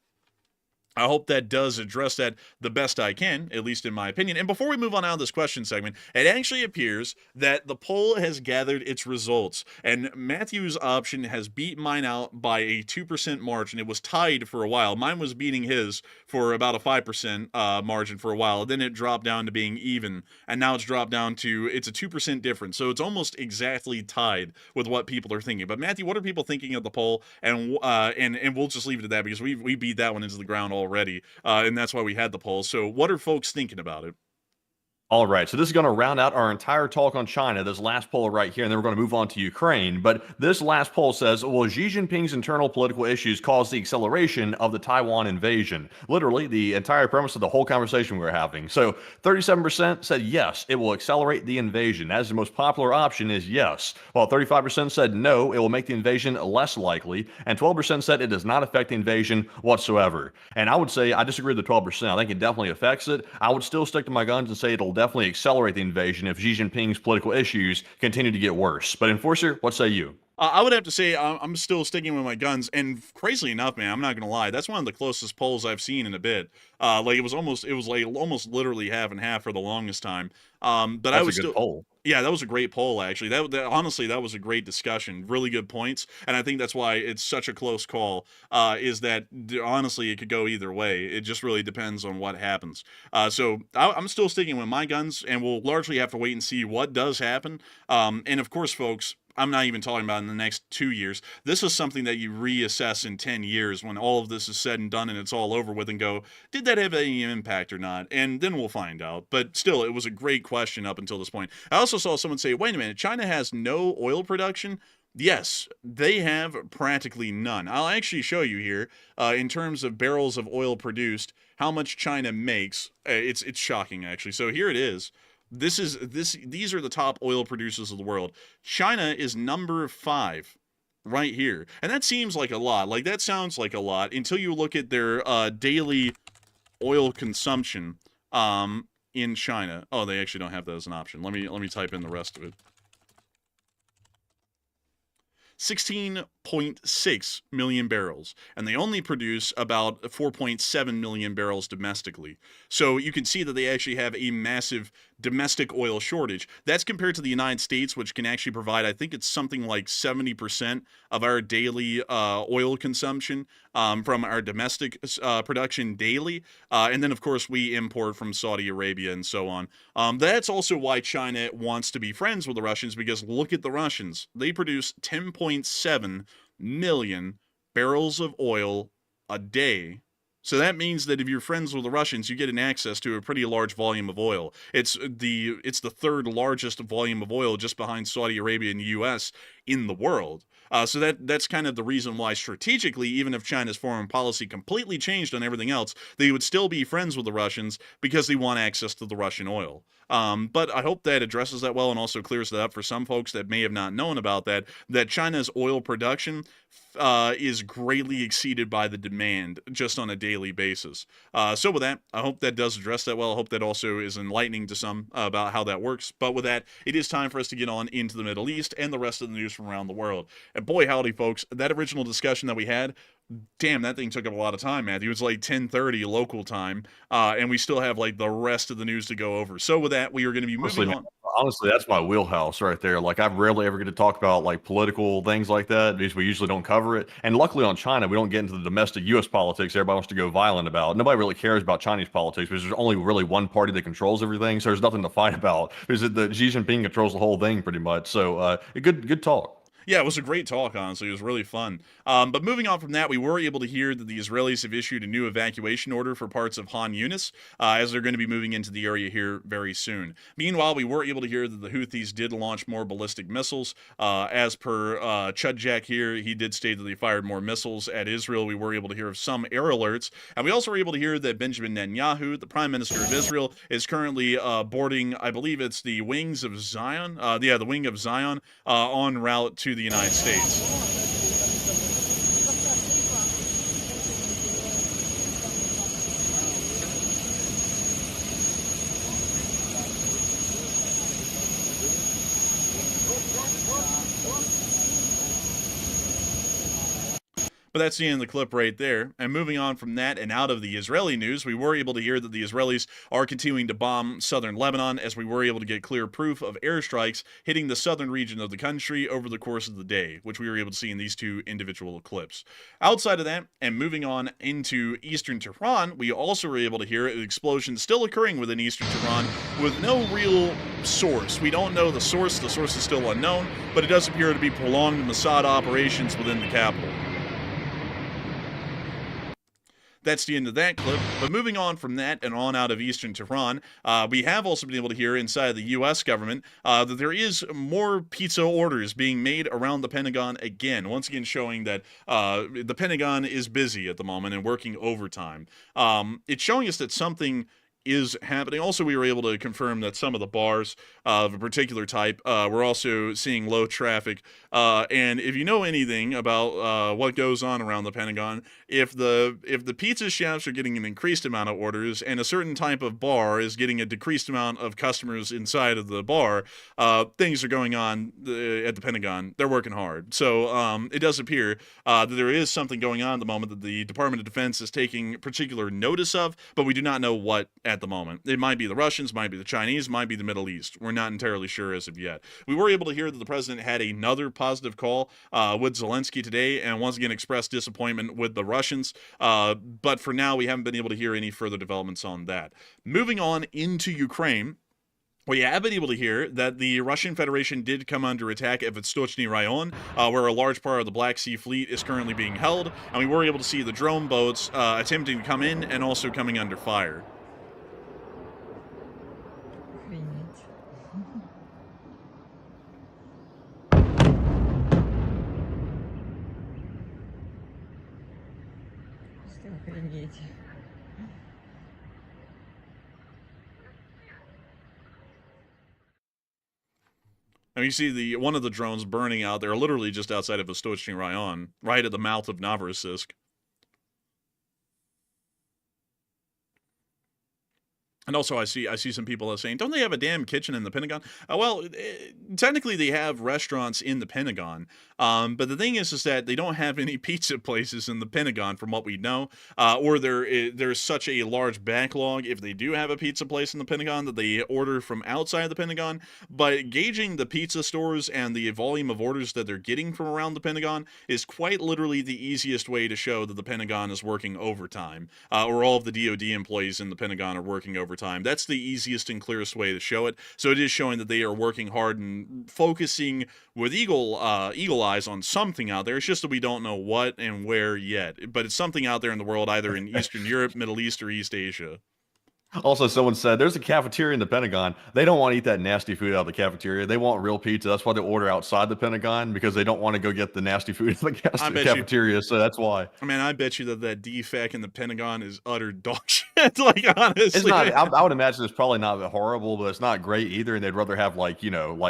I hope that does address that the best I can, at least in my opinion. And before we move on out of this question segment, it actually appears that the poll has gathered its results, and Matthew's option has beat mine out by a 2% margin. It was tied for a while. Mine was beating his for about a 5% margin for a while. Then it dropped down to being even, and now it's dropped down to, it's a 2% difference. So it's almost exactly tied with what people are thinking. But Matthew, what are people thinking of the poll? And we'll just leave it at that, because we beat that one into the ground already, and that's why we had the poll. So what are folks thinking about it? All right, so this is going to round out our entire talk on China, this last poll right here, and then we're going to move on to Ukraine. But this last poll says, will Xi Jinping's internal political issues cause the acceleration of the Taiwan invasion? Literally, the entire premise of the whole conversation we're having. So 37% said yes, it will accelerate the invasion. That is the most popular option, is yes. While 35% said no, it will make the invasion less likely, and 12% said it does not affect the invasion whatsoever. And I would say I disagree with the 12%. I think it definitely affects it. I would still stick to my guns and say it'll definitely accelerate the invasion if Xi Jinping's political issues continue to get worse. But Enforcer, what say you? I would have to say I'm still sticking with my guns, and crazily enough, man, I'm not gonna lie, that's one of the closest polls I've seen in a bit. Like it was almost literally half and half for the longest time. But That's I a was good still, poll. yeah, that was a great poll actually. Honestly, that was a great discussion, really good points, and I think that's why it's such a close call. Is that honestly it could go either way. It just really depends on what happens. So I'm still sticking with my guns, and we'll largely have to wait and see what does happen. And of course, folks, I'm not even talking about in the next 2 years. This is something that you reassess in 10 years when all of this is said and done and it's all over with, and go, did that have any impact or not? And then we'll find out. But still, it was a great question up until this point. I also saw someone say, wait a minute, China has no oil production? Yes, they have practically none. I'll actually show you here, in terms of barrels of oil produced, how much China makes. It's shocking actually. So here it is. These are the top oil producers of the world. China is number 5 right here. And that seems like a lot. Like that sounds like a lot until you look at their daily oil consumption in China. Oh, they actually don't have that as an option. Let me type in the rest of it. 16.6 million barrels, and they only produce about 4.7 million barrels domestically. So you can see that they actually have a massive domestic oil shortage. That's compared to the United States, which can actually provide, I think it's something like 70% of our daily oil consumption from our domestic production daily. And then, of course, we import from Saudi Arabia and so on. That's also why China wants to be friends with the Russians, because look at the Russians. They produce 10.7 million barrels of oil a day. So that means that if you're friends with the Russians, you get an access to a pretty large volume of oil. It's the third largest volume of oil, just behind Saudi Arabia and the U.S. in the world. So that's kind of the reason why strategically, even if China's foreign policy completely changed on everything else, they would still be friends with the Russians because they want access to the Russian oil. But I hope that addresses that well and also clears that up for some folks that may have not known about that China's oil production is greatly exceeded by the demand just on a daily basis. So with that, I hope that does address that well. I hope that also is enlightening to some about how that works. But with that, it is time for us to get on into the Middle East and the rest of the news from around the world. And boy, howdy, folks, that original discussion that we had, damn, that thing took up a lot of time, Matthew. It's like 10:30 local time, and we still have like the rest of the news to go over. So with that, we are going to be moving on. Honestly, that's my wheelhouse right there. Like, I rarely ever get to talk about like political things like that because we usually don't cover it. And luckily on China, we don't get into the domestic U.S. politics everybody wants to go violent about. Nobody really cares about Chinese politics because there's only really one party that controls everything. So there's nothing to fight about. Because the Xi Jinping controls the whole thing pretty much. So good talk. Yeah, it was a great talk, honestly. It was really fun. But moving on from that, we were able to hear that the Israelis have issued a new evacuation order for parts of Han Yunis, as they're going to be moving into the area here very soon. Meanwhile, we were able to hear that the Houthis did launch more ballistic missiles. As per Chudjak here, he did state that they fired more missiles at Israel. We were able to hear of some air alerts. And we also were able to hear that Benjamin Netanyahu, the Prime Minister of Israel, is currently boarding, I believe it's the Wings of Zion, the Wing of Zion, en route to the United States. But that's the end of the clip right there. And moving on from that and out of the Israeli news, we were able to hear that the Israelis are continuing to bomb southern Lebanon, as we were able to get clear proof of airstrikes hitting the southern region of the country over the course of the day, which we were able to see in these two individual clips. Outside of that, and moving on into eastern Tehran, we also were able to hear an explosion still occurring within eastern Tehran with no real source. We don't know the source is still unknown, but it does appear to be prolonged Mossad operations within the capital. That's the end of that clip. But moving on from that and on out of eastern Tehran, we have also been able to hear inside the U.S. government that there is more pizza orders being made around the Pentagon again. Once again, showing that the Pentagon is busy at the moment and working overtime. It's showing us that something is happening. Also, we were able to confirm that some of the bars of a particular type were also seeing low traffic. And if you know anything about what goes on around the Pentagon, if the pizza shops are getting an increased amount of orders and a certain type of bar is getting a decreased amount of customers inside of the bar, things are going on at the Pentagon. They're working hard. So it does appear that there is something going on at the moment that the Department of Defense is taking particular notice of, but we do not know what at the moment. It might be the Russians, might be the Chinese, might be the Middle East. We're not entirely sure as of yet. We were able to hear that the president had another positive call with Zelensky today, and once again expressed disappointment with the Russians. But for now, we haven't been able to hear any further developments on that. Moving on into Ukraine, we have been able to hear that the Russian Federation did come under attack at Vostochny Rayon, where a large part of the Black Sea Fleet is currently being held, and we were able to see the drone boats attempting to come in and also coming under fire. Охренеть. And you see one of the drones burning out there, literally just outside of Vostochny Rayon, right at the mouth of Novorossiysk. And also, I see some people are saying, don't they have a damn kitchen in the Pentagon? Technically, they have restaurants in the Pentagon. But the thing is that they don't have any pizza places in the Pentagon, from what we know. Or there's such a large backlog, if they do have a pizza place in the Pentagon, that they order from outside the Pentagon. But gauging the pizza stores and the volume of orders that they're getting from around the Pentagon is quite literally the easiest way to show that the Pentagon is working overtime, or all of the DoD employees in the Pentagon are working overtime. That's the easiest and clearest way to show it. So it is showing that they are working hard and focusing with eagle eyes on something out there. It's just that we don't know what and where yet. But it's something out there in the world, either in Eastern Europe, Middle East, or East Asia. Also, someone said there's a cafeteria in the Pentagon. They don't want to eat that nasty food out of the cafeteria. They want real pizza. That's why they order outside the Pentagon, because they don't want to go get the nasty food in the cafeteria. So that's why. I mean, I bet you that defect in the Pentagon is utter dog shit. Like, honestly, it's not. I would imagine it's probably not horrible, but it's not great either. And they'd rather have like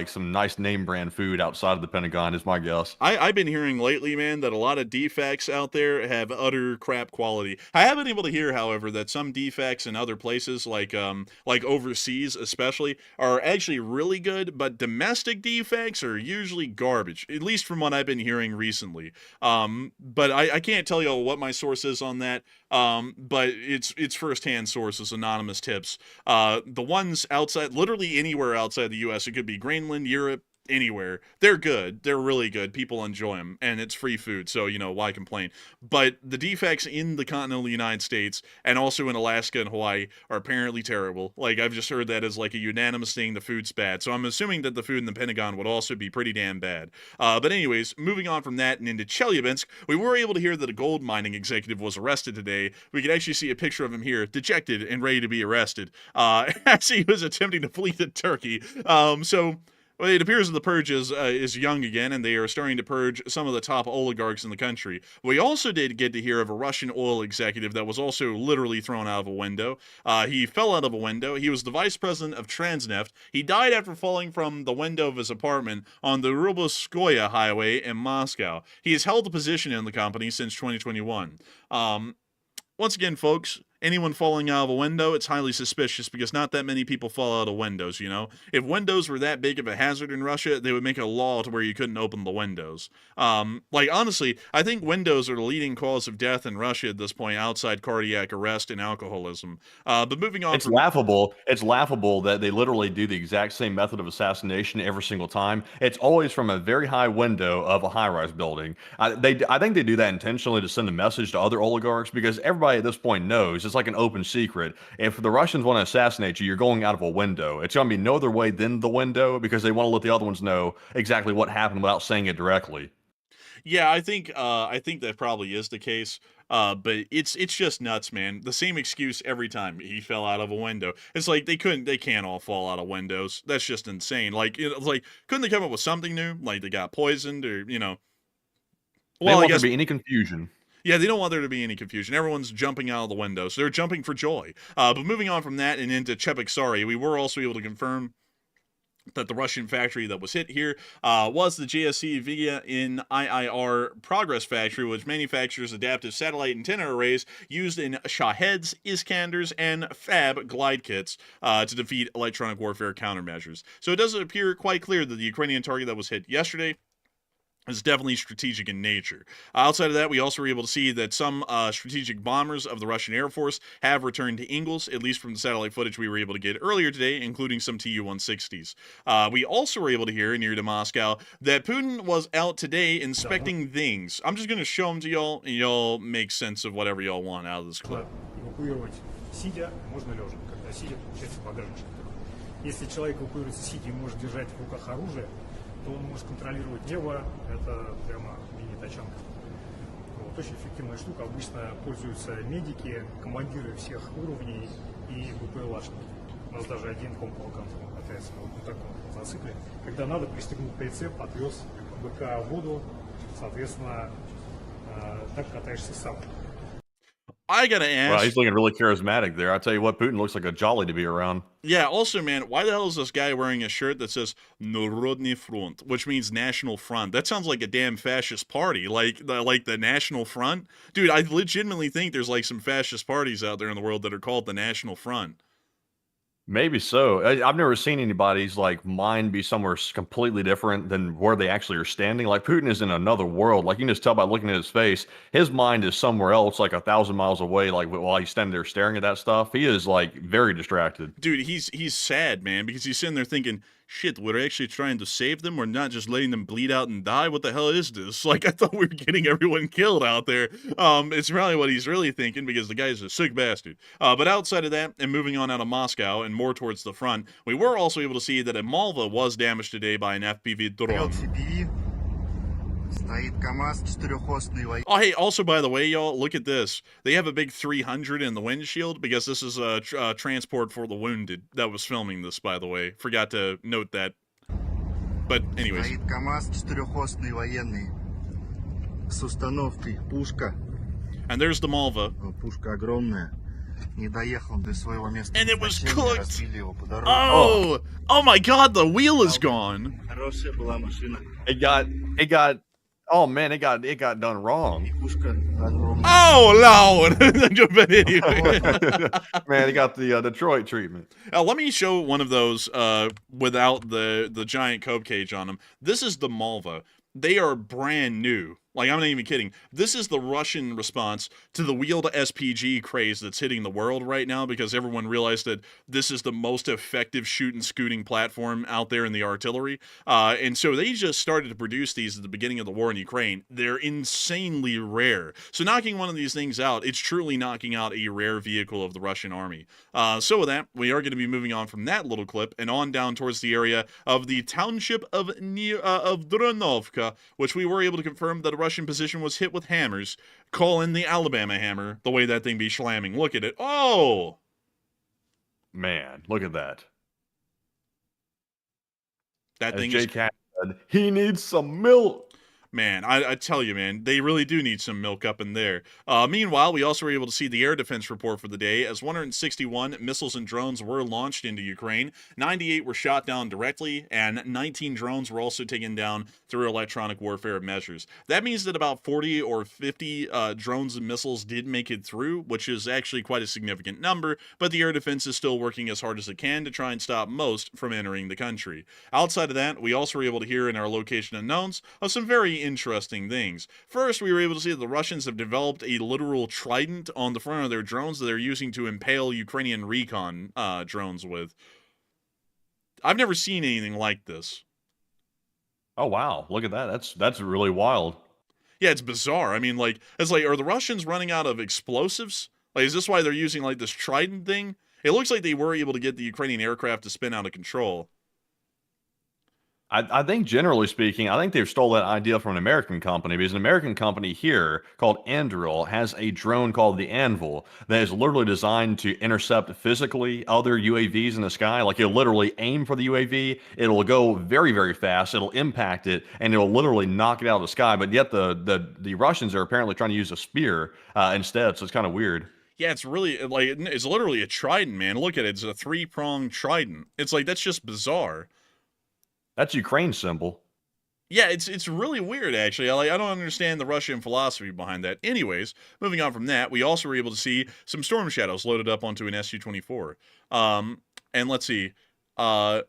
some nice name brand food outside of the Pentagon, is my guess. I've been hearing lately, man, that a lot of defects out there have utter crap quality. I have been able to hear, however, that some defects in other places, like overseas especially, are actually really good, but domestic defects are usually garbage, at least from what I've been hearing recently. But I can't tell you what my source is on that, but it's first-hand sources, anonymous tips. The ones outside, literally anywhere outside the U.S., it could be Greenland, Europe, anywhere, they're good. They're really good. People enjoy them, and it's free food, so why complain? But the defects in the continental United States and also in Alaska and Hawaii are apparently terrible. Like, I've just heard that as like a unanimous thing, the food's bad. So I'm assuming that the food in the Pentagon would also be pretty damn bad. But anyways, moving on from that and into Chelyabinsk, we were able to hear that a gold mining executive was arrested today. We could actually see a picture of him here, dejected and ready to be arrested, as he was attempting to flee to Turkey. Well, it appears that the purge is young again, and they are starting to purge some of the top oligarchs in the country. We also did get to hear of a Russian oil executive that was also literally thrown out of a window. He fell out of a window. He was the vice president of Transneft. He died after falling from the window of his apartment on the Rubolskoye highway in Moscow. He has held a position in the company since 2021. Once again, folks, anyone falling out of a window, it's highly suspicious, because not that many people fall out of windows, If windows were that big of a hazard in Russia, they would make a law to where you couldn't open the windows. Honestly, I think windows are the leading cause of death in Russia at this point, outside cardiac arrest and alcoholism. But moving on, it's laughable. It's laughable that they literally do the exact same method of assassination every single time. It's always from a very high window of a high-rise building. I think they do that intentionally to send a message to other oligarchs, because everybody at this point knows it's like an open secret. If the Russians want to assassinate you, you're going out of a window. It's going to be no other way than the window, because they want to let the other ones know exactly what happened without saying it directly. Yeah, I think that probably is the case. But it's just nuts, man. The same excuse every time. He fell out of a window. It's like they can't all fall out of windows. That's just insane. Couldn't they come up with something new? Like they got poisoned, or They want there to be any confusion. Yeah, they don't want there to be any confusion. Everyone's jumping out of the window, so they're jumping for joy. But moving on from that and into Cheboksary, we were also able to confirm that the Russian factory that was hit here was the JSC Via in IIR Progress factory, which manufactures adaptive satellite antenna arrays used in Shaheds, Iskanders, and Fab glide kits to defeat electronic warfare countermeasures. So it does appear quite clear that the Ukrainian target that was hit yesterday is definitely strategic in nature. Outside of that, we also were able to see that some strategic bombers of the Russian Air Force have returned to Ingles, at least from the satellite footage we were able to get earlier today, including some Tu-160s. We also were able to hear, near to Moscow, that Putin was out today inspecting things. I'm just going to show them to y'all, and y'all make sense of whatever y'all want out of this clip. Сидя, можно лежа, когда сидя, получается багажник. Если человек эвакуируется сидя и может держать в руках оружие, то он может контролировать небо, это прямо мини-тачанка. Вот, очень эффективная штука, обычно пользуются медики, командиры всех уровней и БПЛАшники. У нас даже один комполкант катается вот на таком мотоцикле. Когда надо, пристегнул прицеп, отвез БК в воду, соответственно, так катаешься сам. I gotta Well, ask. he's looking really charismatic there. I tell you what, Putin looks like a jolly to be around. Yeah, also, man, why the hell is this guy wearing a shirt that says Narodny Front, which means National Front? That sounds like a damn fascist party, like the National Front. Dude, I legitimately think there's like some fascist parties out there in the world that are called the National Front. Maybe so. I've never seen anybody's like mind be somewhere completely different than where they actually are standing. Like Putin is in another world. Like you can just tell by looking at his face, his mind is somewhere else, like 1,000 miles away. Like while he's standing there staring at that stuff, he is like very distracted. Dude, he's sad, man, because he's sitting there thinking, shit, we're actually trying to save them. We're not just letting them bleed out and die. What the hell is this? Like, I thought we were getting everyone killed out there. It's probably what he's really thinking because the guy's a sick bastard. But outside of that, and moving on out of Moscow and more towards the front, we were also able to see that a Malva was damaged today by an FPV drone. Oh, hey, also, by the way, y'all, look at this. They have a big 300 in the windshield because this is a transport for the wounded that was filming this, by the way. Forgot to note that. But anyways. And there's the Malva. And it was cooked. Oh! Oh my god, the wheel is gone. It got oh man, it got done wrong. Oh Lord! But anyway. Man, it got the Detroit treatment. Let me show one of those without the giant Cope cage on them. This is the Malva. They are brand new. Like, I'm not even kidding. This is the Russian response to the wheeled SPG craze that's hitting the world right now because everyone realized that this is the most effective shoot and scooting platform out there in the artillery. And so they just started to produce these at the beginning of the war in Ukraine. They're insanely rare. So knocking one of these things out, it's truly knocking out a rare vehicle of the Russian army. So with that, we are going to be moving on from that little clip and on down towards the area of the township of Dronovka, which we were able to confirm that a Russian position was hit with hammers. Call in the Alabama hammer, the way that thing be slamming. Look at it. Oh! Man, look at that. That As thing Jay is... Cat said, he needs some milk. Man, I tell you, man, they really do need some milk up in there. Meanwhile, we also were able to see the air defense report for the day, as 161 missiles and drones were launched into Ukraine, 98 were shot down directly, and 19 drones were also taken down through electronic warfare measures. That means that about 40 or 50 drones and missiles did make it through, which is actually quite a significant number, but the air defense is still working as hard as it can to try and stop most from entering the country. Outside of that, we also were able to hear in our location unknowns of some very interesting things. First, we were able to see that the Russians have developed a literal trident on the front of their drones that they're using to impale Ukrainian recon drones with. I've never seen anything like this. Oh wow, look at that. That's really wild. Yeah, it's bizarre. I mean, like, it's like, are the Russians running out of explosives? Like, is this why they're using, like, this trident thing? It looks like they were able to get the Ukrainian aircraft to spin out of control. I think generally speaking, I think they've stole that idea from an American company because an American company here called Anduril has a drone called the Anvil that is literally designed to intercept physically other UAVs in the sky. Like it'll literally aim for the UAV, it'll go very, very fast, it'll impact it, and it'll literally knock it out of the sky. But yet the Russians are apparently trying to use a spear instead, so it's kind of weird. Yeah, it's really, like, it's literally a trident, man. Look at it. It's a three-pronged trident. It's like, that's just bizarre. That's Ukraine's symbol. Yeah, it's really weird, actually. I don't understand the Russian philosophy behind that. Anyways, moving on from that, we also were able to see some Storm Shadows loaded up onto an Su-24. And let's see. Actually,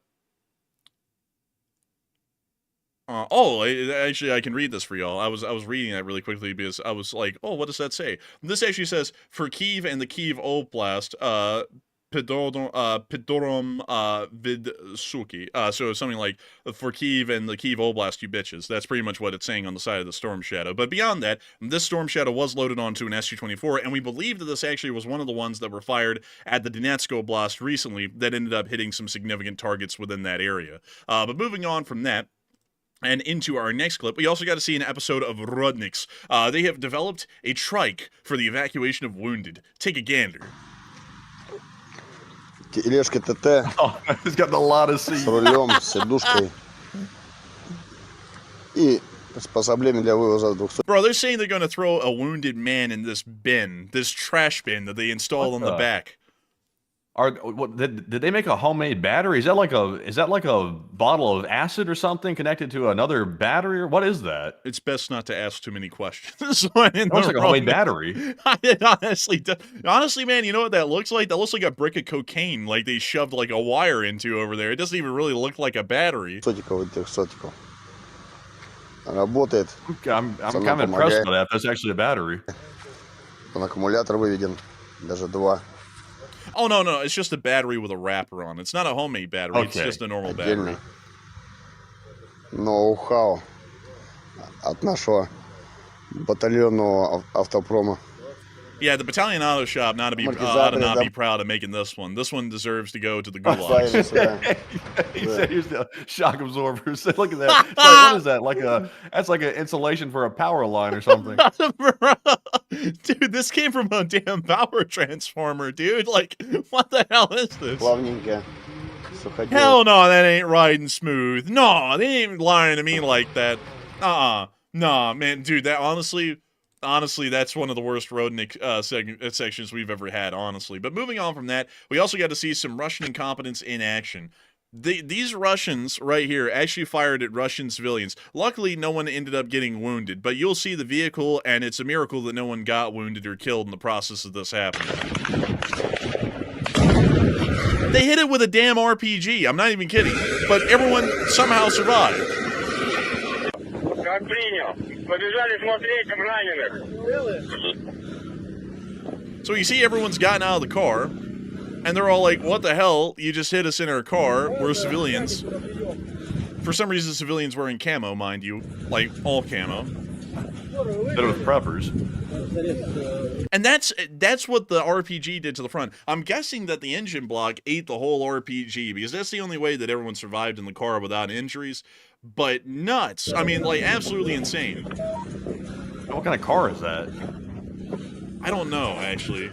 I can read this for y'all. I was reading that really quickly because I was like, oh, what does that say? This actually says, for Kyiv and the Kyiv Oblast, Pidorom Vidsuki. So something like, for Kyiv and the Kyiv Oblast, you bitches. That's pretty much what it's saying on the side of the Storm Shadow. But beyond that, this Storm Shadow was loaded onto an Su-24, and we believe that this actually was one of the ones that were fired at the Donetsk Oblast recently that ended up hitting some significant targets within that area. But moving on from that, and into our next clip, we also got to see an episode of Rudniks. They have developed a trike for the evacuation of wounded. Take a gander. Тележка ТТ Oh, it's got a lot of seats. с рулем, с сидушкой и приспособление для вывоза 200. Bro, they're saying they're going to throw a wounded man in this bin, this trash bin that they installed on the back. Did they make a homemade battery? Is that like a bottle of acid or something connected to another battery, or what is that? It's best not to ask too many questions. It looks like a homemade battery. Honestly, man, you know what that looks like? That looks like a brick of cocaine, like they shoved like a wire into over there. It doesn't even really look like a battery. Работает. I'm kind of impressed by that. That's actually a battery. Аккумулятор выведен, даже 2. Oh, no, it's just a battery with a wrapper on. It's not a homemade battery. It's just a normal battery. Ноу-хау от нашего батальонного автопрома. Yeah, the Battalion Auto Shop ought to not be proud of making this one. This one deserves to go to the gulag. He said, "Here's the shock absorbers." Look at that. It's like, what is that? That's like an insulation for a power line or something. Dude, this came from a damn power transformer, dude. Like, what the hell is this? Hell no, that ain't riding smooth. No, they ain't lying to me like that. Nah, man, dude, that honestly, that's one of the worst road sections we've ever had, honestly. But moving on from that, we also got to see some Russian incompetence in action. These Russians right here actually fired at Russian civilians. Luckily, no one ended up getting wounded, but you'll see the vehicle, and it's a miracle that no one got wounded or killed in the process of this happening. They hit it with a damn RPG. I'm not even kidding. But everyone somehow survived. So you see everyone's gotten out of the car, and they're all like, what the hell? You just hit us in our car. We're civilians. For some reason, civilians wearing camo, mind you. Like, all camo. But it was preppers. And that's what the RPG did to the front. I'm guessing that the engine block ate the whole RPG, because that's the only way that everyone survived in the car without injuries. But nuts. I mean, like, absolutely insane. What kind of car is that? I don't know, actually.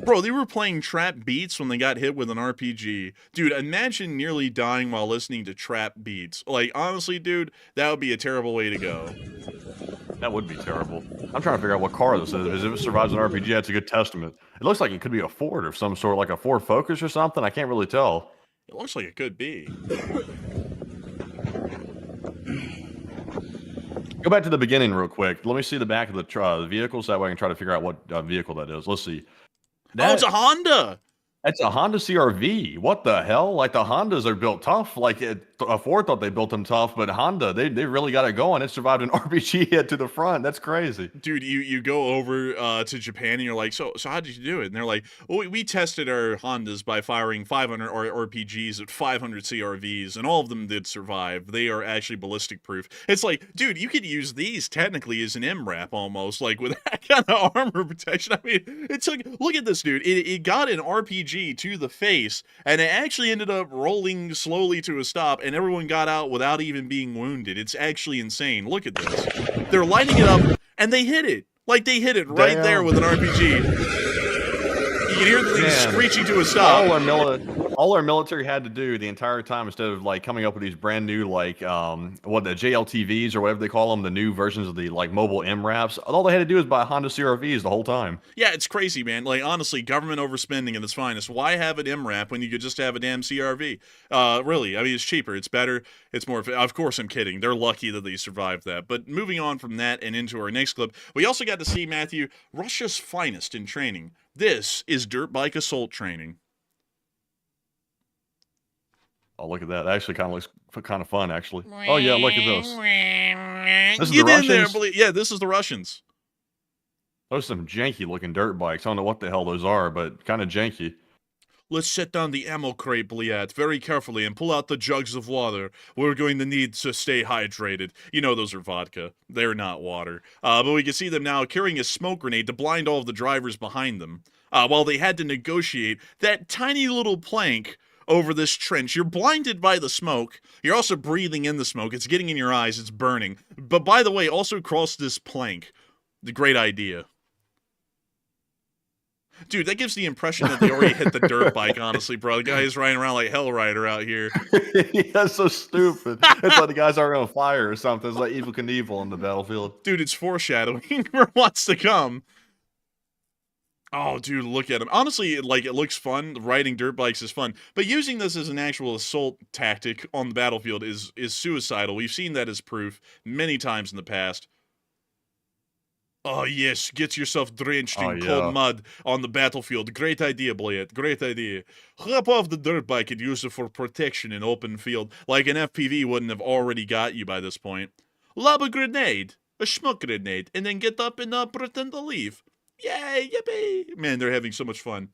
Bro, they were playing trap beats when they got hit with an RPG. Dude, imagine nearly dying while listening to trap beats. Like, honestly, dude, that would be a terrible way to go. That would be terrible. I'm trying to figure out what car this is. If it survives an RPG, that's a good testament. It looks like it could be a Ford of some sort, like a Ford Focus or something. I can't really tell. It looks like it could be. Go back to the beginning real quick. Let me see the back of the vehicle so that way I can try to figure out what vehicle that is. Let's see. Oh, it's a Honda! It's a Honda CR-V. What the hell? Like, the Hondas are built tough. Like, Ford thought they built them tough, but Honda, they really got it going. It survived an RPG hit to the front. That's crazy. Dude, you go over to Japan and you're like, so how did you do it? And they're like, well, we tested our Hondas by firing 500 RPGs at 500 CRVs, and all of them did survive. They are actually ballistic proof. It's like, dude, you could use these technically as an MRAP almost, like with that kind of armor protection. I mean, it's like, look at this, dude. It got an RPG to the face, and it actually ended up rolling slowly to a stop, and everyone got out without even being wounded. It's actually insane. Look at this. They're lighting it up, and they hit it. Like, they hit it right there with an RPG. You can hear the thing screeching to a stop. All our military had to do the entire time, instead of like coming up with these brand new, like the JLTVs or whatever they call them, the new versions of the like mobile MRAPs, all they had to do is buy Honda CRVs the whole time. Yeah, it's crazy, man. Like, honestly, government overspending at its finest. Why have an MRAP when you could just have a damn CRV? Really, I mean, it's cheaper, it's better, it's more. Of course, I'm kidding. They're lucky that they survived that. But moving on from that and into our next clip, we also got to see, Matthew, Russia's finest in training. This is dirt bike assault training. Oh, look at that. That actually kind of looks kind of fun, actually. Oh, yeah, look at this. This is the Russians? Yeah, this is the Russians. Those are some janky-looking dirt bikes. I don't know what the hell those are, but kind of janky. Let's set down the ammo crate, Bliat, very carefully and pull out the jugs of water. We're going to need to stay hydrated. You know those are vodka. They're not water. But we can see them now carrying a smoke grenade to blind all of the drivers behind them. While they had to negotiate that tiny little plank over this trench. You're blinded by the smoke. You're also breathing in the smoke. It's getting in your eyes. It's burning. But by the way, also cross this plank. The great idea. Dude, that gives the impression that they already hit the dirt bike, honestly, bro. The guy's riding around like Hell Rider out here. That's so stupid. It's like the guys are on fire or something. It's like Evil Knievel on the battlefield. Dude, it's foreshadowing for what's to come. Oh, dude, look at him. Honestly, like, it looks fun. Riding dirt bikes is fun. But using this as an actual assault tactic on the battlefield is suicidal. We've seen that as proof many times in the past. Oh, yes, get yourself drenched in cold mud on the battlefield. Great idea, Blade. Great idea. Hop off the dirt bike and use it for protection in open field, like an FPV wouldn't have already got you by this point. Lob a grenade, a smoke grenade, and then get up and pretend to leave. Yay, yippee! Man, they're having so much fun.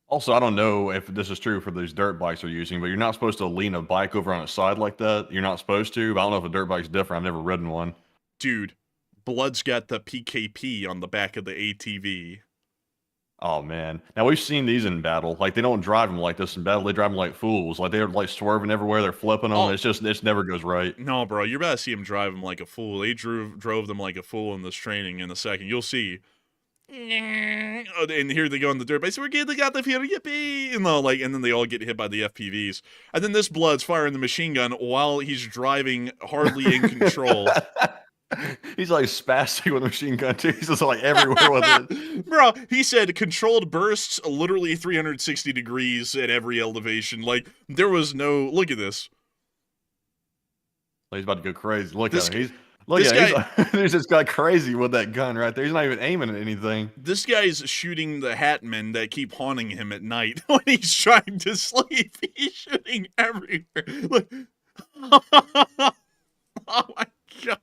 Also, I don't know if this is true for these dirt bikes they're using, but you're not supposed to lean a bike over on its side like that. You're not supposed to, but I don't know if a dirt bike's different. I've never ridden one. Dude, Blood's got the PKP on the back of the ATV. Oh, man. Now, we've seen these in battle. Like, they don't drive them like this in battle. They drive them like fools. Like, they're, like, swerving everywhere. They're flipping them. Oh. It never goes right. No, bro, you're about to see them drive them like a fool. They drove them like a fool in this training in a second. You'll see. And here they go on the dirt bike. So we're good, they got the here, yippee! And then they all get hit by the FPVs. And then this Blood's firing the machine gun while he's driving, hardly in control. He's like spastic with a machine gun too. He's just like everywhere with it. Bro, he said controlled bursts, literally 360 degrees at every elevation. Like, there was no... Look at this. He's about to go crazy. Look at him. He's just got crazy with that gun right there. He's not even aiming at anything. This guy's shooting the hatmen that keep haunting him at night when he's trying to sleep. He's shooting everywhere. Look. Oh my god.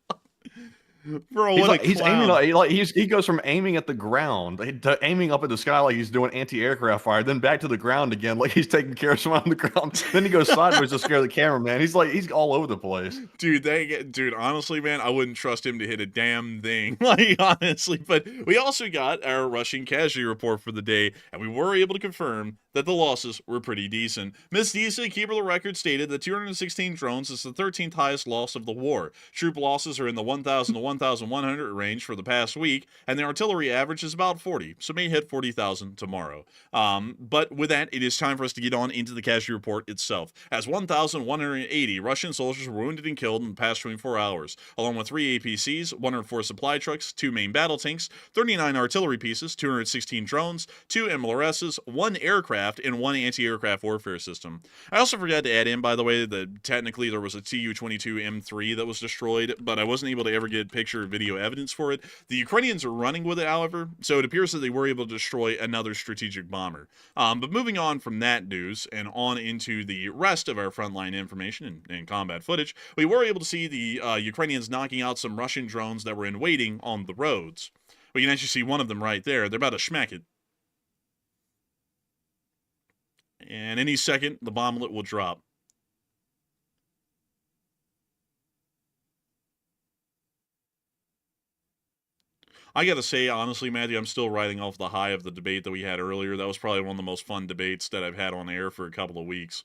Bro, he's aiming. He goes from aiming at the ground to aiming up at the sky like he's doing anti-aircraft fire, then back to the ground again like he's taking care of someone on the ground. Then he goes sideways to scare the cameraman. He's all over the place. Dude, honestly, man, I wouldn't trust him to hit a damn thing. Like, honestly. But we also got our Russian casualty report for the day, and we were able to confirm that the losses were pretty decent. Ms. Disa, keeper of the record, stated that 216 drones is the 13th highest loss of the war. Troop losses are in the 1,000 to 1,100 range for the past week, and the artillery average is about 40, so may hit 40,000 tomorrow. But with that, it is time for us to get on into the casualty report itself, as 1,180 Russian soldiers were wounded and killed in the past 24 hours, along with 3 APCs, 104 supply trucks, 2 main battle tanks, 39 artillery pieces, 216 drones, 2 MLRSs, 1 aircraft, and 1 anti-aircraft warfare system. I also forgot to add in, by the way, that technically there was a Tu-22 M3 that was destroyed, but I wasn't able to ever get picture or video evidence for it. The Ukrainians are running with it, however, so it appears that they were able to destroy another strategic bomber. But moving on from that news and on into the rest of our frontline information and combat footage, we were able to see the Ukrainians knocking out some Russian drones that were in waiting on the roads. We can actually see one of them right there. They're about to smack it. And any second, the bomblet will drop. I gotta say, honestly, Matthew, I'm still riding off the high of the debate that we had earlier. That was probably one of the most fun debates that I've had on air for a couple of weeks.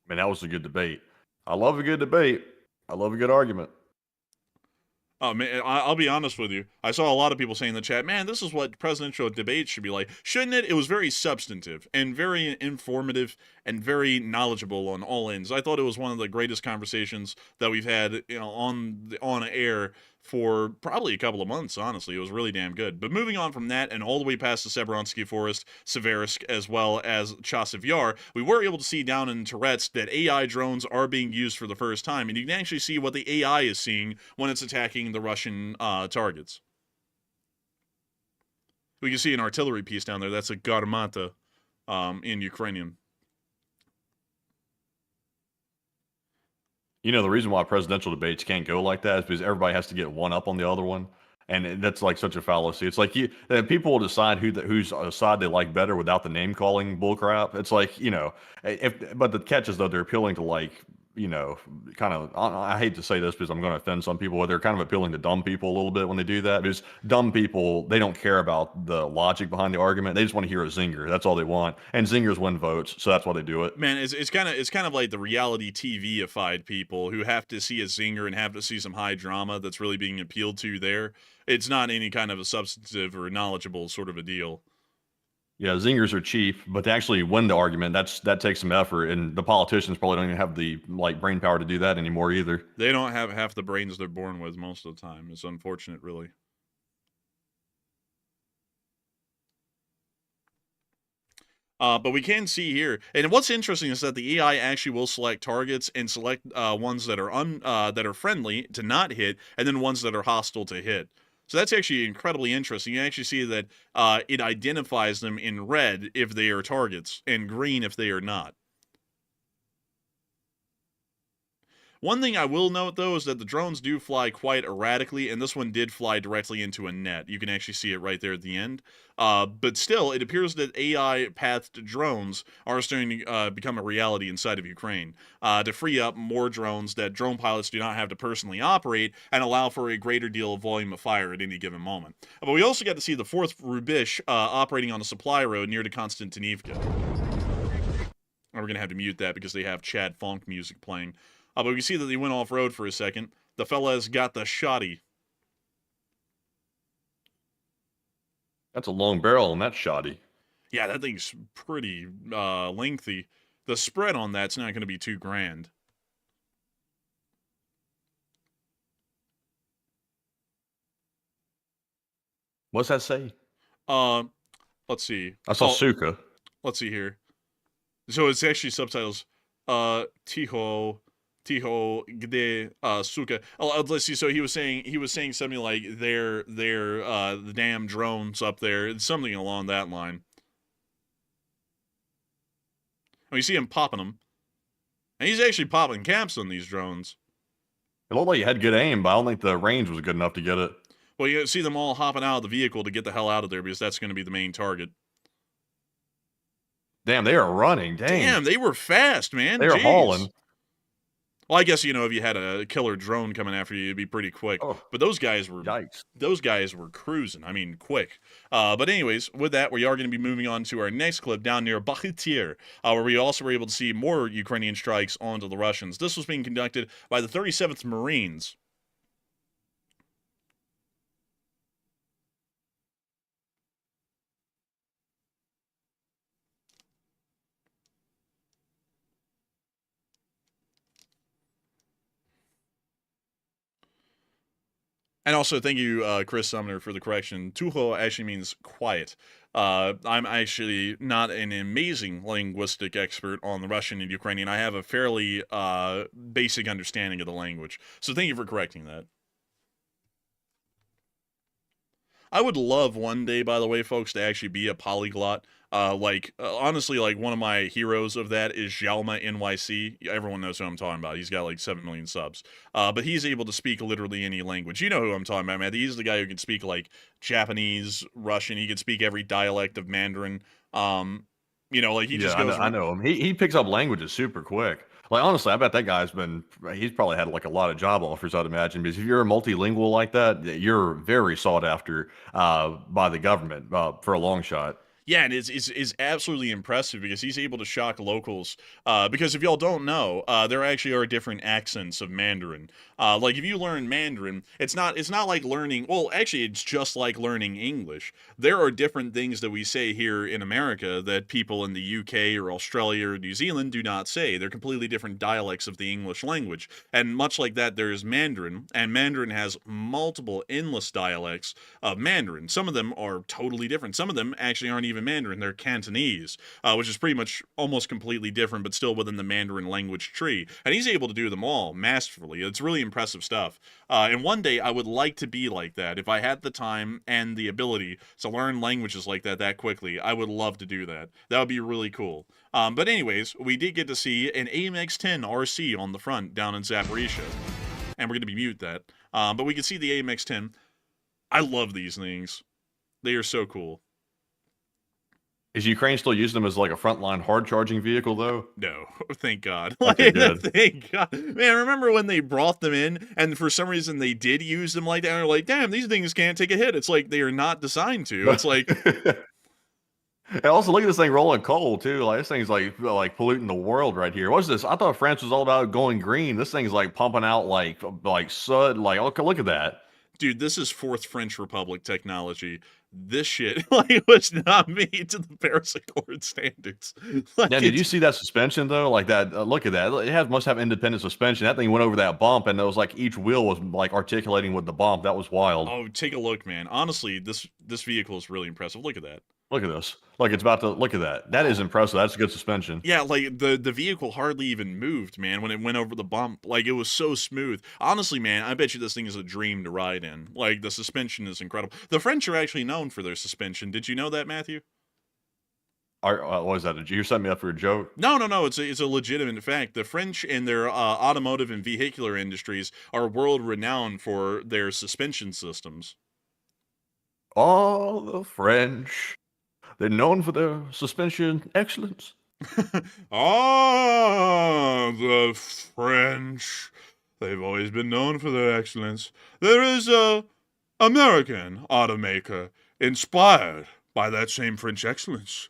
Man, that was a good debate. I love a good debate. I love a good argument. Oh, man, I'll be honest with you. I saw a lot of people saying in the chat, man, this is what presidential debates should be like. Shouldn't it? It was very substantive and very informative and very knowledgeable on all ends. I thought it was one of the greatest conversations that we've had, on air for probably a couple of months, honestly. It was really damn good. But moving on from that and all the way past the Severonsky Forest, Seversk, as well as Chasiv Yar, we were able to see down in Tourette's that AI drones are being used for the first time, and you can actually see what the AI is seeing when it's attacking the Russian targets. We can see an artillery piece down there. That's a garmata in Ukrainian. You know, the reason why presidential debates can't go like that is because everybody has to get one up on the other one. And that's like such a fallacy. It's like people will decide whose side they like better without the name calling bullcrap. It's like, but the catch is though they're appealing to like, kind of, I hate to say this because I'm going to offend some people, but they're kind of appealing to dumb people a little bit when they do that. Because dumb people, they don't care about the logic behind the argument. They just want to hear a zinger. That's all they want. And zingers win votes, so that's why they do it. Man, it's kind of like the reality TV-ified people who have to see a zinger and have to see some high drama that's really being appealed to there. It's not any kind of a substantive or knowledgeable sort of a deal. Yeah, zingers are cheap, but to actually win the argument, that takes some effort, and the politicians probably don't even have the brain power to do that anymore either. They don't have half the brains they're born with most of the time. It's unfortunate, really. But we can see here, and what's interesting is that the AI actually will select targets and select ones that are friendly to not hit, and then ones that are hostile to hit. So that's actually incredibly interesting. You actually see that it identifies them in red if they are targets, and green if they are not. One thing I will note, though, is that the drones do fly quite erratically, and this one did fly directly into a net. You can actually see it right there at the end. But still, it appears that AI-pathed drones are starting to become a reality inside of Ukraine to free up more drones that drone pilots do not have to personally operate and allow for a greater deal of volume of fire at any given moment. But we also got to see the 4th Rubish operating on a supply road near to Konstantinivka. And we're going to have to mute that because they have Chad Funk music playing. But we can see that they went off-road for a second. The fella's got the shoddy. That's a long barrel on that shoddy. Yeah, that thing's pretty lengthy. The spread on that's not going to be too grand. What's that say? Let's see. I saw Suka. Let's see here. So it's actually subtitles. Tiho gde suka. Let's see. So he was saying something like they're the damn drones up there. It's something along that line. And you see him popping them, and he's actually popping caps on these drones. It looked like he had good aim, but I don't think the range was good enough to get it. Well, you see them all hopping out of the vehicle to get the hell out of there because that's going to be the main target. Damn, they are running. Damn, they were fast, man. They are hauling. Well, I guess, if you had a killer drone coming after you, it'd be pretty quick. Oh, but those guys were yikes. Those guys were cruising. I mean, quick. But anyways, with that, we are going to be moving on to our next clip down near Bakhtir, where we also were able to see more Ukrainian strikes onto the Russians. This was being conducted by the 37th Marines. And also, thank you, Chris Sumner, for the correction. Tuho actually means quiet. I'm actually not an amazing linguistic expert on the Russian and Ukrainian. I have a fairly basic understanding of the language. So thank you for correcting that. I would love one day, by the way, folks, to actually be a polyglot. Honestly, one of my heroes of that is Xiaoma NYC. Everyone knows who I'm talking about. He's got 7 million subs. But he's able to speak literally any language. You know who I'm talking about, man. He's the guy who can speak Japanese, Russian. He can speak every dialect of Mandarin. He just goes. I know him. He picks up languages super quick. Honestly, I bet that he's probably had a lot of job offers, I'd imagine, because if you're a multilingual like that, you're very sought after by the government for a long shot. Yeah, and it's absolutely impressive because he's able to shock locals. Because if y'all don't know, there actually are different accents of Mandarin. If you learn Mandarin, it's not like learning. Well, actually, it's just like learning English. There are different things that we say here in America that people in the UK or Australia or New Zealand do not say. They're completely different dialects of the English language. And much like that, there's Mandarin, and Mandarin has multiple endless dialects of Mandarin. Some of them are totally different. Some of them actually aren't even Mandarin, they're Cantonese, which is pretty much almost completely different, but still within the Mandarin language tree. And he's able to do them all masterfully. It's really impressive stuff. And one day I would like to be like that. If I had the time and the ability to learn languages like that quickly, I would love to do that. That would be really cool. But anyways, we did get to see an AMX-10 RC on the front down in Zaporizhia. And we're going to be mute that. But we can see the AMX-10. I love these things. They are so cool. Is Ukraine still using them as a frontline hard charging vehicle though? No, thank God. Okay, good. Thank God. Man, remember when they brought them in and for some reason they did use them like that? And they're like, damn, these things can't take a hit. It's like they are not designed to. It's like. And also, look at this thing rolling coal too. This thing's like polluting the world right here. What's this? I thought France was all about going green. This thing's pumping out like sud. Look at that. dude, this is Fourth French Republic technology. This shit like was not made to the Paris Accord standards. Like, Yeah, did you see that suspension though? Like that, look at that. It must have independent suspension. That thing went over that bump, and it was like each wheel was like articulating with the bump. That was wild. Oh, take a look, man. Honestly, this vehicle is really impressive. Look at that. Look at this. Like it's about to look at that. That is impressive. That's a good suspension. Yeah, like the vehicle hardly even moved, man, when it went over the bump. Like it was so smooth. Honestly, man, I bet you this thing is a dream to ride in. Like the suspension is incredible. The French are actually known for their suspension. Did you know that, Matthew? What was that? Did you set me up for a joke? No, no, no. It's a legitimate fact. The French and their automotive and vehicular industries are world renowned for their suspension systems. Oh, the French. They're known for their suspension excellence. Ah, the French. They've always been known for their excellence. There is a American automaker inspired by that same French excellence.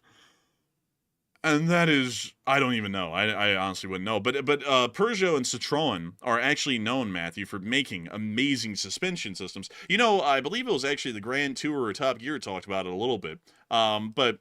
And that is, I don't even know. I honestly wouldn't know. But Peugeot and Citroën are actually known, Matthew, for making amazing suspension systems. You know, I believe it was actually the Grand Tour or Top Gear talked about it a little bit. But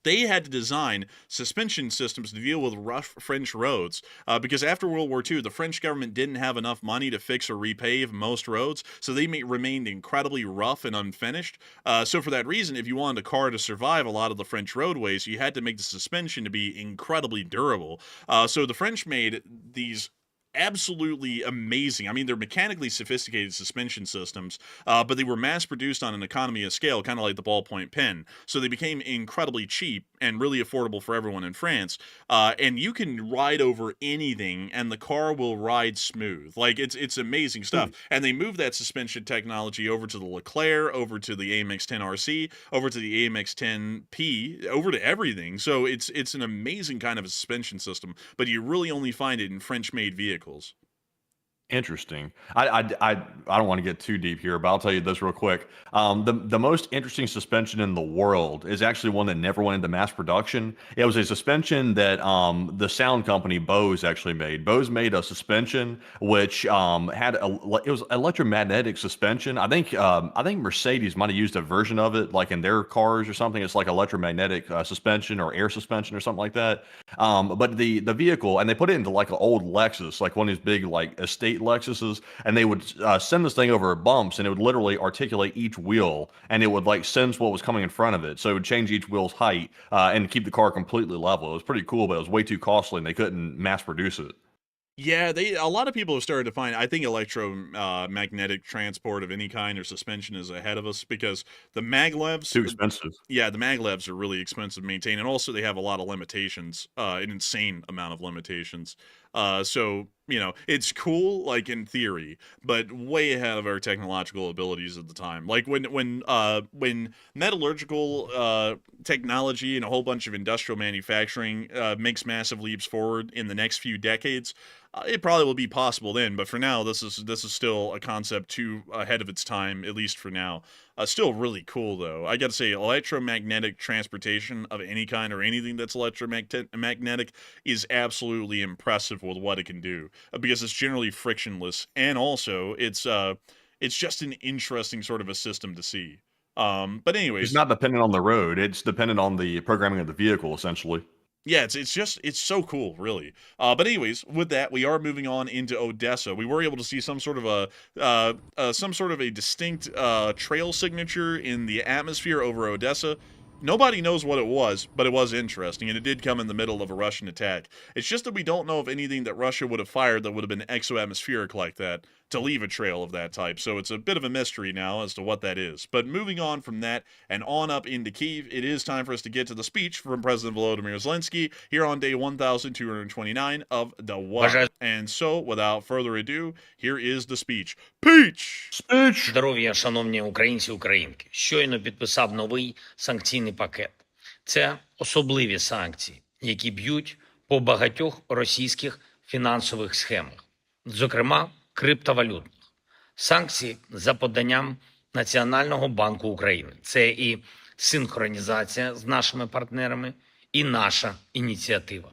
they had to design suspension systems to deal with rough French roads because after World War II, the French government didn't have enough money to fix or repave most roads, so they remained incredibly rough and unfinished. So for that reason, if you wanted a car to survive a lot of the French roadways, you had to make the suspension to be incredibly durable. So the French made these absolutely amazing. I mean, they're mechanically sophisticated suspension systems, but they were mass produced on an economy of scale, kind of like the ballpoint pen. So they became incredibly cheap and really affordable for everyone in France. And you can ride over anything, and the car will ride smooth. Like it's amazing stuff. And they moved that suspension technology over to the Leclerc, over to the AMX 10RC, over to the AMX 10P, over to everything. So it's an amazing kind of a suspension system, but you really only find it in French-made vehicles. Interesting. I don't want to get too deep here, but I'll tell you this real quick. The most interesting suspension in the world is actually one that never went into mass production. It was a suspension that the sound company Bose actually made. Bose made a suspension which had it was electromagnetic suspension. I think Mercedes might have used a version of it, like in their cars or something. It's like electromagnetic suspension or air suspension or something like that. But the vehicle, and they put it into like an old Lexus, like one of these big like estate Lexuses, and they would send this thing over bumps, and it would literally articulate each wheel, and it would like sense what was coming in front of it, so it would change each wheel's height and keep the car completely level. It was pretty cool, but it was way too costly, and they couldn't mass produce it. Yeah, a lot of people have started to find, I think electromagnetic transport of any kind or suspension is ahead of us because the maglevs Too expensive. Yeah, the maglevs are really expensive to maintain, and also they have a lot of limitations, an insane amount of limitations. So you know, it's cool, like in theory, but way ahead of our technological abilities at the time. Like when metallurgical technology and a whole bunch of industrial manufacturing makes massive leaps forward in the next few decades, it probably will be possible then. But for now, this is still a concept too ahead of its time, at least for now. Still really cool though. I gotta say, electromagnetic transportation of any kind or anything that's electromagnetic is absolutely impressive with what it can do because it's generally frictionless, and also it's just an interesting sort of a system to see. But anyways, It's not dependent on the road. It's dependent on the programming of the vehicle, essentially. yeah, it's so cool, really. But anyways, with that, we are moving on into Odessa. We were able to see some sort of a distinct trail signature in the atmosphere over Odessa. Nobody knows what it was, but it was interesting, and it did come in the middle of a Russian attack. It's just that we don't know of anything that Russia would have fired that would have been exoatmospheric like that to leave a trail of that type, so it's a bit of a mystery now as to what that is. But moving on from that and on up into Kyiv, it is time for us to get to the speech from President Volodymyr Zelensky here on day 1229 of the war. And so, without further ado, here is the speech. Peach! Speech! Здоров'я, шановні українці, українки. Щойно підписав новий санкційний пакет. Це особливі санкції, які б'ють по багатьох російських фінансових схемах, зокрема криптовалютних. Санкції за поданням Національного банку України. Це і синхронізація з нашими партнерами, і наша ініціатива.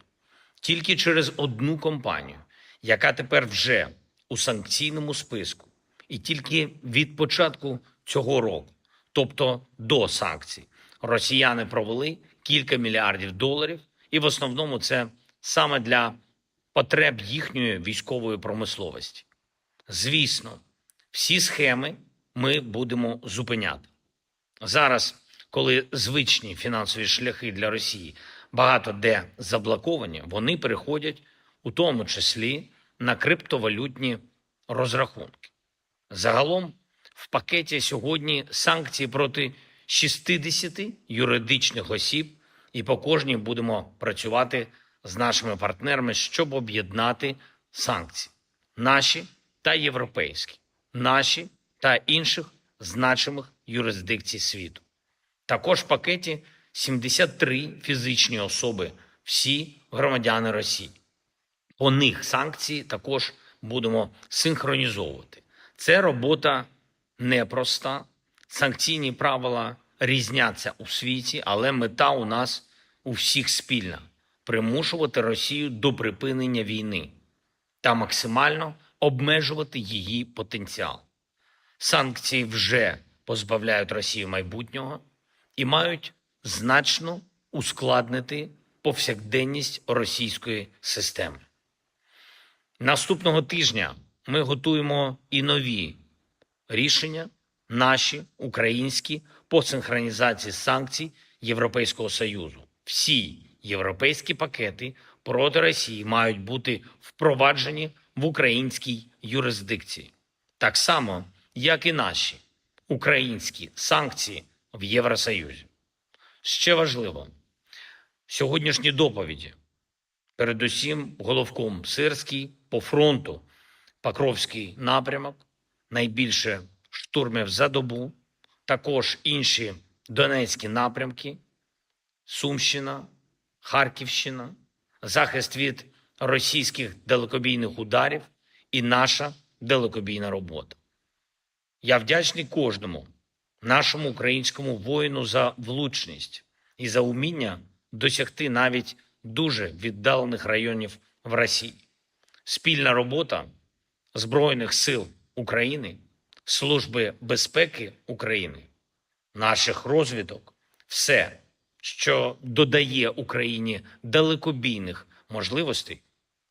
Тільки через одну компанію, яка тепер вже у санкційному списку, І тільки від початку цього року, тобто до санкцій, росіяни провели кілька мільярдів доларів, і в основному це саме для потреб їхньої військової промисловості. Звісно, всі схеми ми будемо зупиняти. Зараз, коли звичні фінансові шляхи для Росії багато де заблоковані, вони переходять у тому числі на криптовалютні розрахунки. Загалом в пакеті сьогодні санкції проти 60 юридичних осіб, і по кожній будемо працювати з нашими партнерами, щоб об'єднати санкції. Наші та європейські, наші та інших значимих юрисдикцій світу. Також в пакеті 73 фізичні особи, всі громадяни Росії. По них санкції також будемо синхронізовувати. Це робота непроста. Санкційні правила різняться у світі, але мета у нас у всіх спільна – примушувати Росію до припинення війни та максимально обмежувати її потенціал. Санкції вже позбавляють Росію майбутнього і мають значно ускладнити повсякденність російської системи. Наступного тижня ми готуємо і нові рішення, наші, українські, по синхронізації санкцій Європейського Союзу. Всі європейські пакети проти Росії мають бути впроваджені в українській юрисдикції. Так само, як і наші українські санкції в Євросоюзі. Ще важливо, сьогоднішні доповіді, передусім головком Сирський, по фронту Покровський напрямок, найбільше штурмів за добу, також інші Донецькі напрямки, Сумщина, Харківщина, захист від російських далекобійних ударів і наша далекобійна робота. Я вдячний кожному нашому українському воїну за влучність і за уміння досягти навіть дуже віддалених районів в Росії. Спільна робота Збройних сил України, Служби безпеки України, наших розвідок – все, що додає Україні далекобійних можливостей,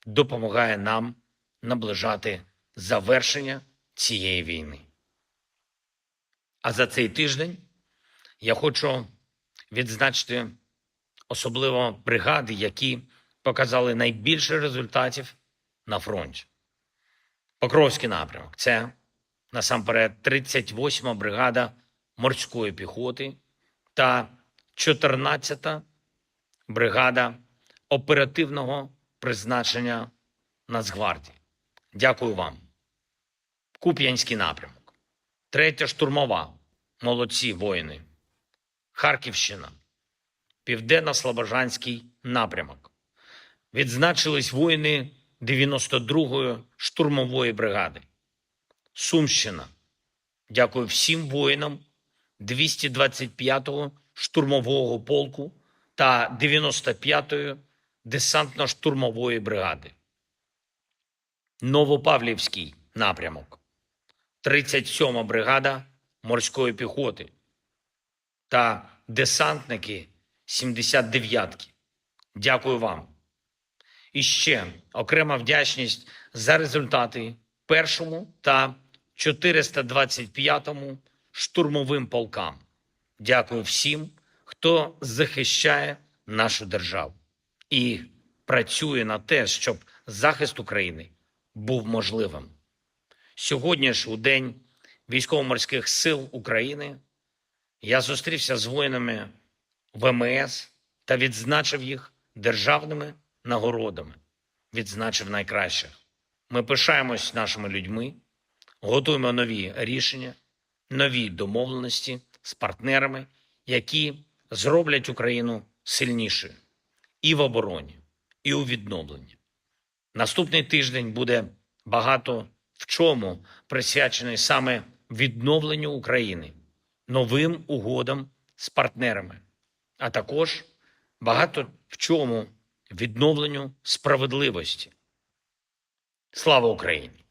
допомагає нам наближати завершення цієї війни. А за цей тиждень я хочу відзначити особливо бригади, які показали найбільше результатів на фронті. Покровський напрямок – це насамперед 38-ма бригада морської піхоти та 14-та бригада оперативного призначення Нацгвардії. Дякую вам. Куп'янський напрямок. 3-я штурмова. Молодці воїни. Харківщина. Південно-Слобожанський напрямок. Відзначились воїни 92-ї штурмової бригади. Сумщина. Дякую всім воїнам 225-го штурмового полку та 95-ї десантно-штурмової бригади. Новопавлівський напрямок. 37-ма бригада морської піхоти та десантники 79-ки. Дякую вам. І ще окрема вдячність за результати 1-му та 425-му штурмовим полкам. Дякую всім, хто захищає нашу державу і працює на те, щоб захист України був можливим. Сьогодні ж, у День Військово-морських сил України, я зустрівся з воїнами ВМС та відзначив їх державними нагородами. Відзначив найкращих. Ми пишаємось нашими людьми, готуємо нові рішення, нові домовленості з партнерами, які зроблять Україну сильнішою і в обороні, і у відновленні. Наступний тиждень буде багато в чому присвячений саме відновленню України, новим угодам з партнерами, а також багато в чому відновленню справедливості. Слава Україні!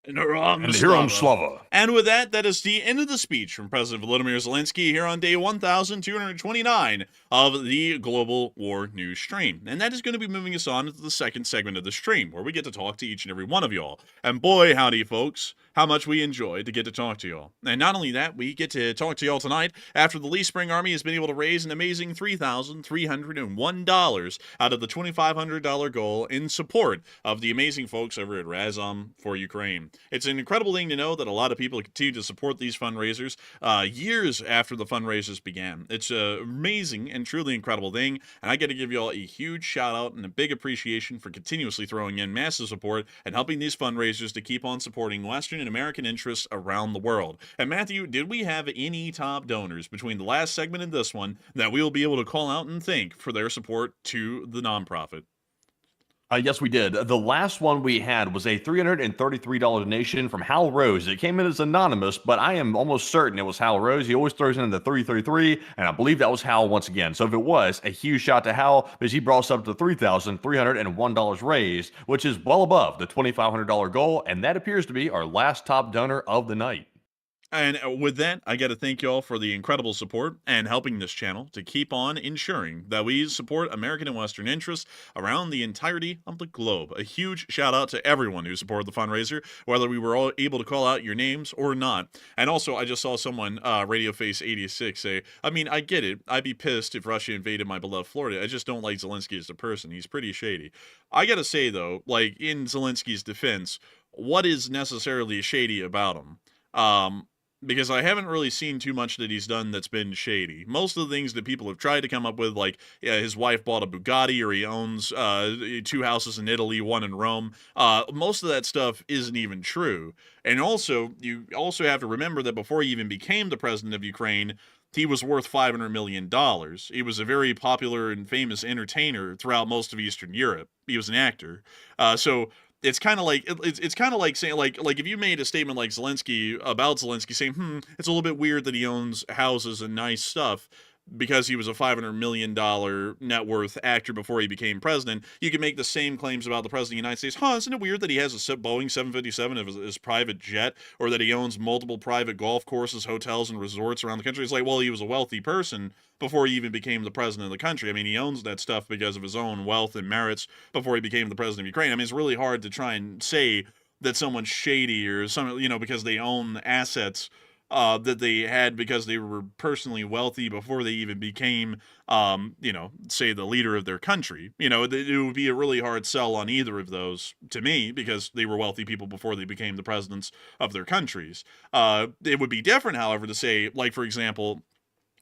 And Hiram Slava. And with that, that is the end of the speech from President Volodymyr Zelensky here on day 1229 of the Global War News Stream. And that is going to be moving us on into the second segment of the stream, where we get to talk to each and every one of y'all. And boy, howdy, folks, how much we enjoy to get to talk to y'all. And not only that, we get to talk to y'all tonight after the Lee Spring Army has been able to raise an amazing $3,301 out of the $2,500 goal in support of the amazing folks over at Razom for Ukraine. It's an incredible thing to know that a lot of people continue to support these fundraisers years after the fundraisers began. It's an amazing and truly incredible thing, and I get to give you all a huge shout out and a big appreciation for continuously throwing in massive support and helping these fundraisers to keep on supporting Western and American interests around the world. And Matthew, did we have any top donors between the last segment and this one that we will be able to call out and thank for their support to the nonprofit? Yes, we did. The last one we had was a $333 donation from Hal Rose. It came in as anonymous, but I am almost certain it was Hal Rose. He always throws in the 333, and I believe that was Hal once again. So if it was, a huge shout to Hal, because he brought us up to $3,301 raised, which is well above the $2,500 goal, and that appears to be our last top donor of the night. And with that, I got to thank y'all for the incredible support and helping this channel to keep on ensuring that we support American and Western interests around the entirety of the globe. A huge shout out to everyone who supported the fundraiser, whether we were all able to call out your names or not. And also, I just saw someone, RadioFace86, say, I mean, I get it. I'd be pissed if Russia invaded my beloved Florida. I just don't like Zelensky as a person. He's pretty shady. I got to say, though, like, in Zelensky's defense, what is necessarily shady about him? Because I haven't really seen too much that he's done that's been shady. Most of the things that people have tried to come up with, like his wife bought a Bugatti, or he owns 2 houses in Italy, 1 in Rome, most of that stuff isn't even true. And also, you also have to remember that before he even became the president of Ukraine, he was worth $500 million. He was a very popular and famous entertainer throughout most of Eastern Europe. He was an actor. So it's kind of like it's kind of like saying like if you made a statement like Zelensky about Zelensky saying, it's a little bit weird that he owns houses and nice stuff because he was a $500 million net worth actor before he became president. You can make the same claims about the president of the United States. Isn't it weird that he has a Boeing 757 of his private jet, or that he owns multiple private golf courses, hotels, and resorts around the country? It's like, well, he was a wealthy person before he even became the president of the country. I mean, he owns that stuff because of his own wealth and merits before he became the president of Ukraine. I mean, it's really hard to try and say that someone's shady or because they own assets that they had because they were personally wealthy before they even became, say the leader of their country. It would be a really hard sell on either of those to me, because they were wealthy people before they became the presidents of their countries. It would be different, however, to say, like, for example,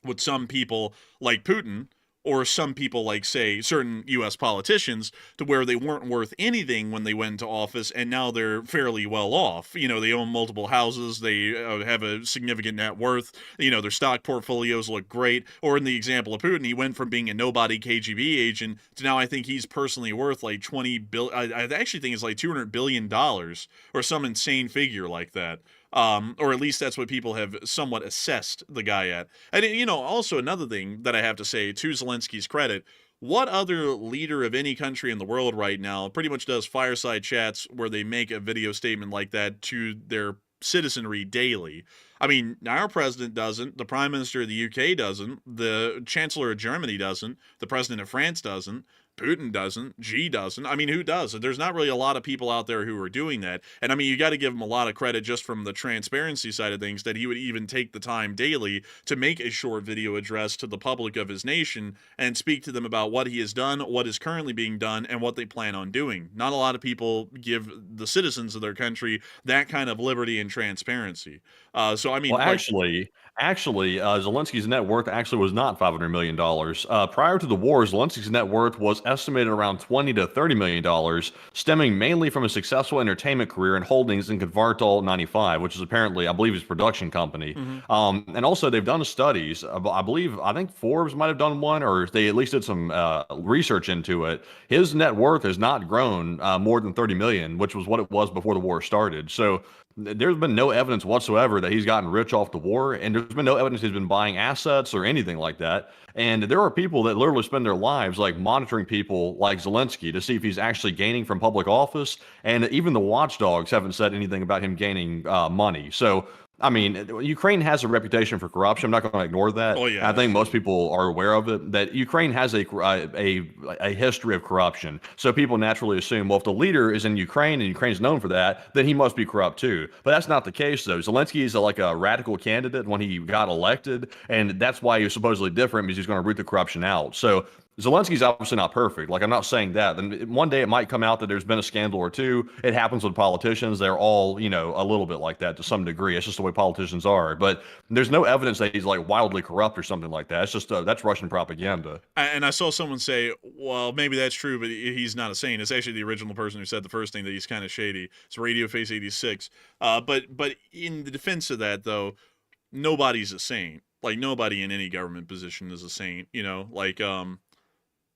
with some people like Putin, or some people like, say, certain U.S. politicians, to where they weren't worth anything when they went into office, and now they're fairly well off. They own multiple houses, they have a significant net worth, their stock portfolios look great. Or in the example of Putin, he went from being a nobody KGB agent to now I think he's personally worth like $20 billion. I actually think it's like $200 billion, or some insane figure like that. Or at least that's what people have somewhat assessed the guy at. And, also another thing that I have to say, to Zelensky's credit, what other leader of any country in the world right now pretty much does fireside chats where they make a video statement like that to their citizenry daily? I mean, our president doesn't, the prime minister of the UK doesn't, the chancellor of Germany doesn't, the president of France doesn't, Putin doesn't, Xi doesn't. I mean, who does? There's not really a lot of people out there who are doing that. And I mean, you got to give him a lot of credit just from the transparency side of things, that he would even take the time daily to make a short video address to the public of his nation and speak to them about what he has done, what is currently being done, and what they plan on doing. Not a lot of people give the citizens of their country that kind of liberty and transparency. So, I mean, well, actually, Zelensky's net worth actually was not $500 million. Prior to the war, Zelensky's net worth was estimated around $20 to $30 million, stemming mainly from a successful entertainment career and holdings in Kvartal 95, which is apparently, I believe, his production company. And also, they've done studies. I think Forbes might have done one, or they at least did some research into it. His net worth has not grown more than $30 million, which was what it was before the war started. So there's been no evidence whatsoever that he's gotten rich off the war, and there's been no evidence he's been buying assets or anything like that. And there are people that literally spend their lives like monitoring people like Zelensky to see if he's actually gaining from public office. And even the watchdogs haven't said anything about him gaining money. So I mean, Ukraine has a reputation for corruption. I'm not going to ignore that. Oh yeah, I think most people are aware of it. That Ukraine has a history of corruption. So people naturally assume, well, if the leader is in Ukraine and Ukraine's known for that, then he must be corrupt too. But that's not the case, though. Zelensky is like a radical candidate when he got elected, and that's why he was supposedly different, because he's going to root the corruption out. So Zelensky's obviously not perfect. Like, I'm not saying that. Then one day it might come out that there's been a scandal or two. It happens with politicians. They're all, a little bit like that to some degree. It's just the way politicians are. But there's no evidence that he's like wildly corrupt or something like that. It's just that's Russian propaganda. And I saw someone say, well, maybe that's true, but he's not a saint. It's actually the original person who said the first thing, that he's kind of shady. It's Radio Face 86. But in the defense of that, though, nobody's a saint. Like, nobody in any government position is a saint.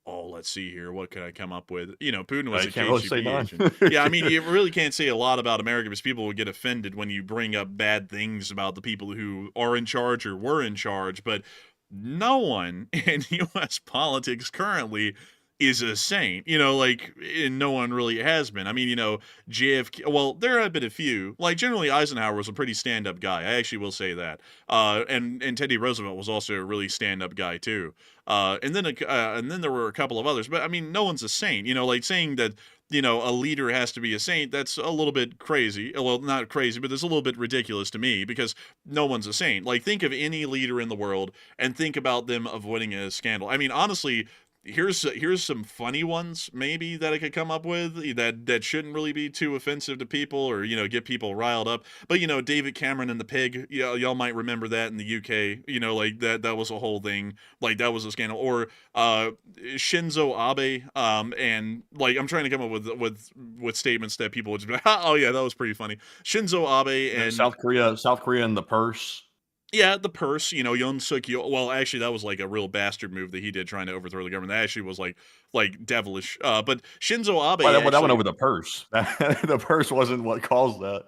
Oh, let's see here. What could I come up with? Putin was a KGB agent. Yeah, I mean, you really can't say a lot about America, because people will get offended when you bring up bad things about the people who are in charge or were in charge. But no one in U.S. politics currently is a saint, and no one really has been. I mean, JFK, well, there have been a few. Like, generally, Eisenhower was a pretty stand-up guy. I actually will say that. And Teddy Roosevelt was also a really stand-up guy, too. And then there were a couple of others. But, I mean, no one's a saint. Like saying that, a leader has to be a saint, that's a little bit crazy. Well, not crazy, but it's a little bit ridiculous to me, because no one's a saint. Like, think of any leader in the world and think about them avoiding a scandal. I mean, honestly, here's some funny ones maybe that I could come up with that shouldn't really be too offensive to people, or get people riled up. But David Cameron and the pig, y'all might remember that in the UK. Like that was a whole thing. Like, that was a scandal. Or Shinzo Abe, and like, I'm trying to come up with statements that people would just be like, oh yeah, that was pretty funny. Shinzo Abe and South Korea and the purse. Yeah, the purse, Yoon Suk Yeol. Well, actually, that was like a real bastard move that he did, trying to overthrow the government. That actually was like devilish. But Shinzo Abe. Well, that went over the purse. The purse wasn't what caused that.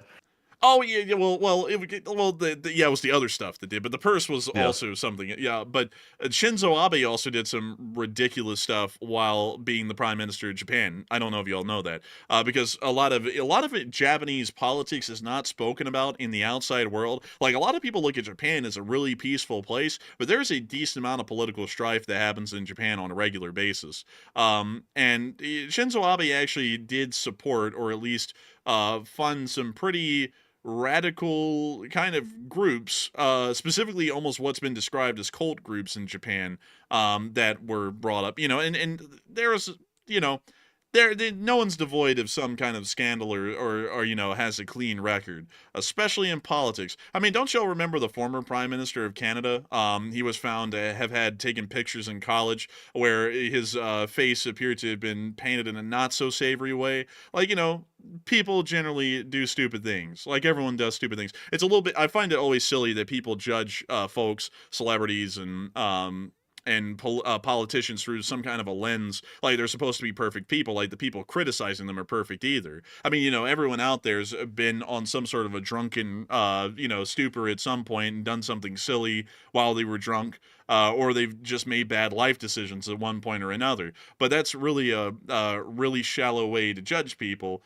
Oh yeah, well, it was the other stuff that did, but the purse was also something. Yeah, but Shinzo Abe also did some ridiculous stuff while being the prime minister of Japan. I don't know if y'all know that, because a lot of it, Japanese politics is not spoken about in the outside world. Like, a lot of people look at Japan as a really peaceful place, but there's a decent amount of political strife that happens in Japan on a regular basis. And Shinzo Abe actually did support, or at least fund, some pretty radical kind of groups, specifically almost what's been described as cult groups in Japan, that were brought up, and there's, no one's devoid of some kind of scandal, or has a clean record, especially in politics. I mean, don't y'all remember the former Prime Minister of Canada? He was found to have had taken pictures in college where his face appeared to have been painted in a not so savory way. Like, people generally do stupid things. Like, everyone does stupid things. It's a little bit, I find it always silly that people judge folks, celebrities, and politicians through some kind of a lens, like they're supposed to be perfect people, like the people criticizing them are perfect either. I mean, everyone out there's been on some sort of a drunken, stupor at some point, and done something silly while they were drunk, or they've just made bad life decisions at one point or another. But that's really a really shallow way to judge people,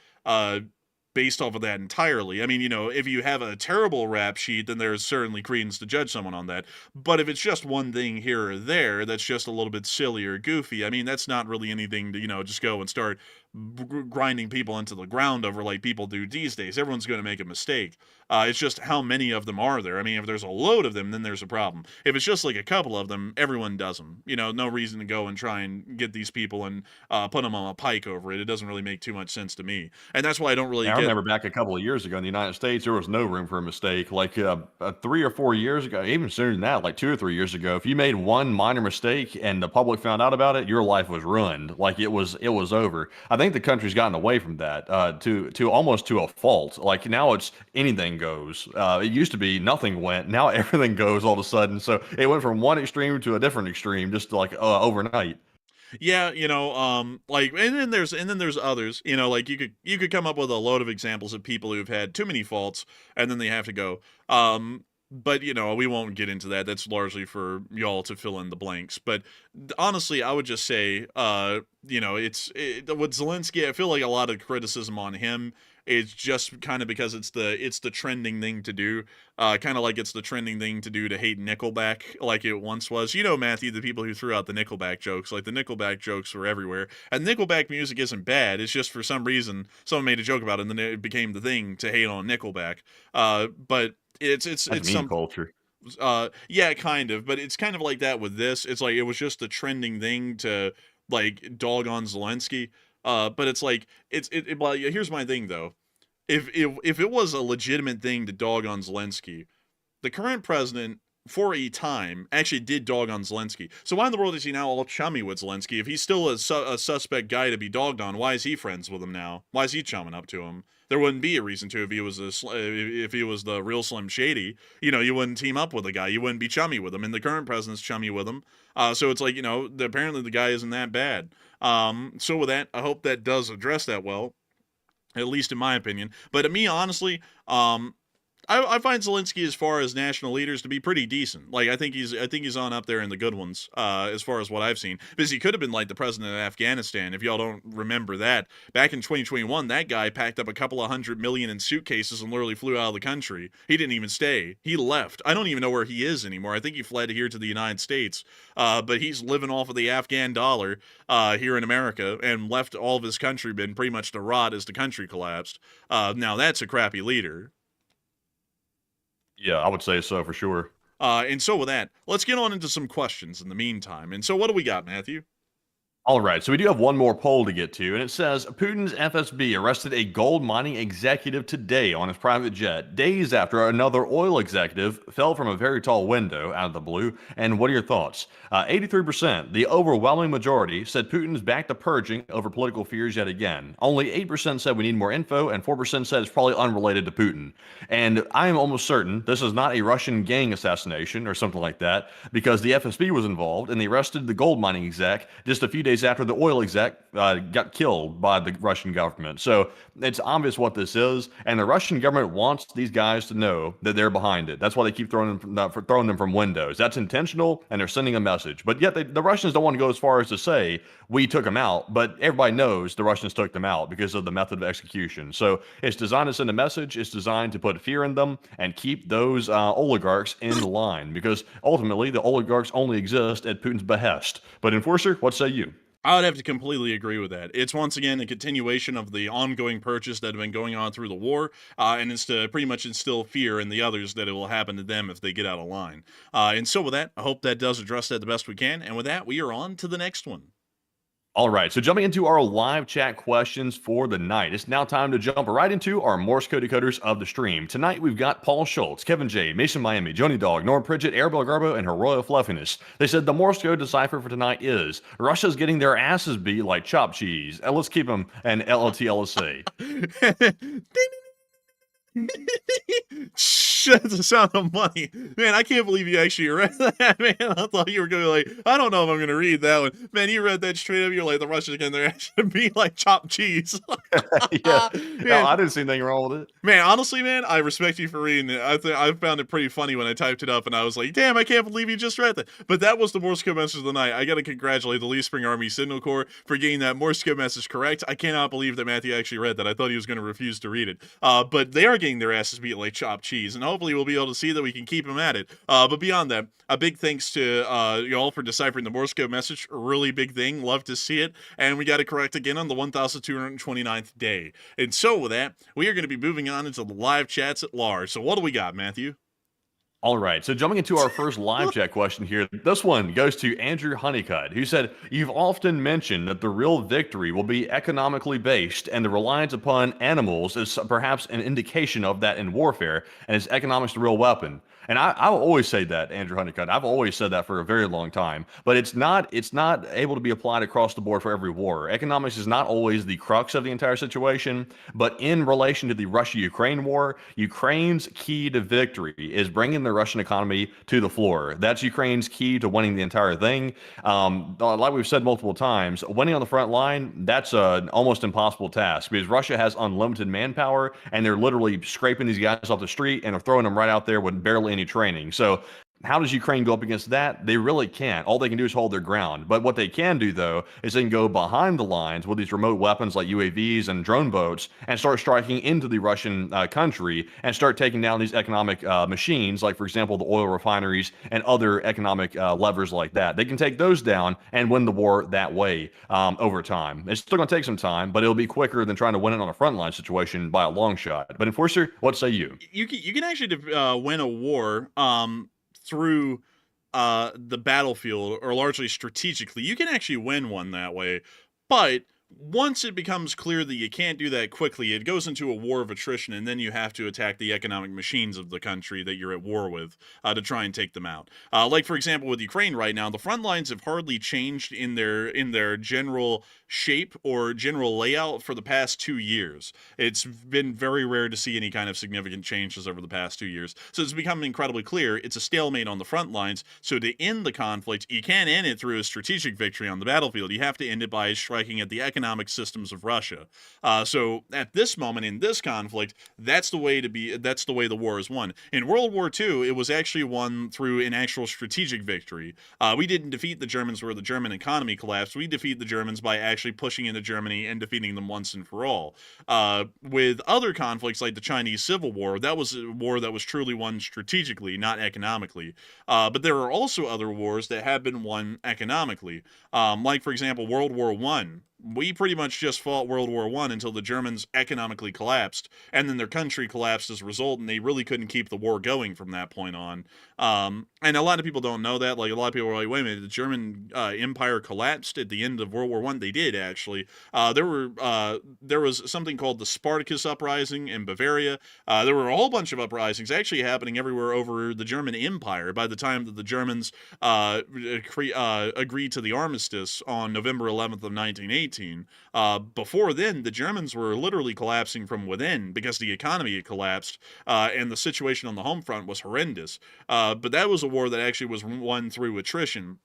based off of that entirely. I mean, if you have a terrible rap sheet, then there's certainly credence to judge someone on that. But if it's just one thing here or there that's just a little bit silly or goofy, I mean, that's not really anything to, just go and start grinding people into the ground over, like people do these days. Everyone's going to make a mistake. It's just how many of them are there. I mean, if there's a load of them, then there's a problem. If it's just like a couple of them, everyone does them. No reason to go and try and get these people and put them on a pike over it. It doesn't really make too much sense to me. And that's why I don't really I remember back a couple of years ago in the United States, there was no room for a mistake. Like 3 or 4 years ago, even sooner than that, like 2 or 3 years ago, if you made one minor mistake and the public found out about it, your life was ruined. Like, it was over. I think the country's gotten away from that, to almost to a fault. Like, now it's anything goes. It used to be nothing went. Now everything goes all of a sudden. So it went from one extreme to a different extreme, just like overnight. Yeah, like, and then there's others, like you could come up with a load of examples of people who've had too many faults and then they have to go. But we won't get into that. That's largely for y'all to fill in the blanks. But honestly, I would just say, with Zelensky, I feel like a lot of criticism on him is just kind of because it's the trending thing to do. Kind of like it's the trending thing to do to hate Nickelback like it once was. Matthew, the people who threw out the Nickelback jokes, like the Nickelback jokes were everywhere. And Nickelback music isn't bad. It's just for some reason someone made a joke about it and then it became the thing to hate on Nickelback. But it's That's meme culture. yeah, kind of, but it's kind of like that with this. It's like it was just a trending thing to like dog on Zelensky. But it's like well, here's my thing though. If it was a legitimate thing to dog on Zelensky, the current president for a time actually did dog on Zelensky. So why in the world is he now all chummy with Zelensky? If he's still a suspect guy to be dogged on, why is he friends with him now? Why is he chumming up to him? There wouldn't be a reason to if he was the real Slim Shady. You wouldn't team up with the guy. You wouldn't be chummy with him. And the current president's chummy with him. So it's like apparently the guy isn't that bad. So with that, I hope that does address that well, at least in my opinion. But to me, honestly, I find Zelensky, as far as national leaders, to be pretty decent. Like I think he's on up there in the good ones, as far as what I've seen. Because he could have been like the president of Afghanistan, if y'all don't remember that. Back in 2021, that guy packed up a couple of $100 million in suitcases and literally flew out of the country. He didn't even stay. He left. I don't even know where he is anymore. I think he fled here to the United States. But he's living off of the Afghan dollar here in America and left all of his countrymen pretty much to rot as the country collapsed. Now that's a crappy leader. Yeah, I would say so for sure. And so with that, let's get on into some questions in the meantime. And so what do we got, Matthew? All right, so we do have one more poll to get to, and it says Putin's FSB arrested a gold mining executive today on his private jet, days after another oil executive fell from a very tall window out of the blue. And what are your thoughts? 83%, the overwhelming majority, said Putin's back to purging over political fears yet again. Only 8% said we need more info, and 4% said it's probably unrelated to Putin. And I am almost certain this is not a Russian gang assassination or something like that, because the FSB was involved, and they arrested the gold mining exec just a few days after the oil exec got killed by the Russian government. So it's obvious what this is, and the Russian government wants these guys to know that they're behind it. That's why they keep throwing them from windows. That's intentional, and they're sending a message. But yet the Russians don't want to go as far as to say we took them out, but everybody knows the Russians took them out because of the method of execution. So it's designed to send a message. It's designed to put fear in them and keep those oligarchs in line, because ultimately the oligarchs only exist at Putin's behest. But Enforcer, what say you? I would have to completely agree with that. It's once again a continuation of the ongoing purchase that have been going on through the war, and it's to pretty much instill fear in the others that it will happen to them if they get out of line. And so with that, I hope that does address that the best we can. And with that, we are on to the next one. All right, so jumping into our live chat questions for the night, it's now time to jump right into our Morse code decoders of the stream. Tonight, we've got Paul Schultz, Kevin J, Mason Miami, Joni Dog, Norm Pridgett, Arabelle Garbo, and her royal fluffiness. They said the Morse code decipher for tonight is Russia's getting their asses beat like chopped cheese. And let's keep them an LLT LSA. That's the sound of money. Man, I can't believe you actually read that, man. I thought you were going to be like, I don't know if I'm going to read that one. Man, you read that straight up. You're like, the Russians again, they're actually be like chopped cheese. Yeah. No, I didn't see anything wrong with it. Man, honestly, man, I respect you for reading it. I found it pretty funny when I typed it up, and I was like, damn, I can't believe you just read that. But that was the Morse code message of the night. I got to congratulate the Lee Spring Army Signal Corps for getting that Morse code message correct. I cannot believe that Matthew actually read that. I thought he was going to refuse to read it. But they are getting their asses beat like chopped cheese, and hopefully we'll be able to see that we can keep them at it. But beyond that, a big thanks to y'all for deciphering the Morse code message. A really big thing. Love to see it. And we got it correct again on the 1229th day. And so with that, we are going to be moving on into the live chats at large. So what do we got, Matthew? All right, so jumping into our first live chat question here, this one goes to Andrew Honeycutt, who said, you've often mentioned that the real victory will be economically based, and the reliance upon animals is perhaps an indication of that in warfare, and is economics the real weapon? And I will always say that, Andrew Honeycutt. I've always said that for a very long time. But it's not able to be applied across the board for every war. Economics is not always the crux of the entire situation. But in relation to the Russia-Ukraine war, Ukraine's key to victory is bringing the Russian economy to the floor. That's Ukraine's key to winning the entire thing. Like we've said multiple times, winning on the front line, that's an almost impossible task because Russia has unlimited manpower and they're literally scraping these guys off the street and are throwing them right out there with barely any training. So how does Ukraine go up against that? They really can't. All they can do is hold their ground. But what they can do, though, is they can go behind the lines with these remote weapons like UAVs and drone boats and start striking into the Russian country and start taking down these economic machines, like, for example, the oil refineries and other economic levers like that. They can take those down and win the war that way over time. It's still going to take some time, but it'll be quicker than trying to win it on a frontline situation by a long shot. But Enforcer, what say you? You can actually win a war through the battlefield, or largely strategically. You can actually win one that way, but once it becomes clear that you can't do that quickly, it goes into a war of attrition, and then you have to attack the economic machines of the country that you're at war with to try and take them out. Like, for example, with Ukraine right now, the front lines have hardly changed in their general shape or general layout for the past 2 years. It's been very rare to see any kind of significant changes over the past 2 years. So it's become incredibly clear it's a stalemate on the front lines. So to end the conflict, you can't end it through a strategic victory on the battlefield. You have to end it by striking at the economic systems of Russia. So at this moment in this conflict, that's the way the war is won. In World War II, it was actually won through an actual strategic victory. We didn't defeat the Germans where the German economy collapsed. We defeat the Germans by actually pushing into Germany and defeating them once and for all. With other conflicts like the Chinese Civil War, that was a war that was truly won strategically, not economically. But there are also other wars that have been won economically. Like, for example, World War I. We pretty much just fought World War I until the Germans economically collapsed, and then their country collapsed as a result, and they really couldn't keep the war going from that point on. And a lot of people don't know that. Like, a lot of people are like, wait a minute, the German empire collapsed at the end of World War I? They did, actually. There was something called the Spartacus Uprising in Bavaria. There were a whole bunch of uprisings actually happening everywhere over the German Empire by the time that the Germans agreed to the armistice on November 11th of 1918. Before then, the Germans were literally collapsing from within because the economy had collapsed, and the situation on the home front was horrendous. But that was a war that actually was won through attrition.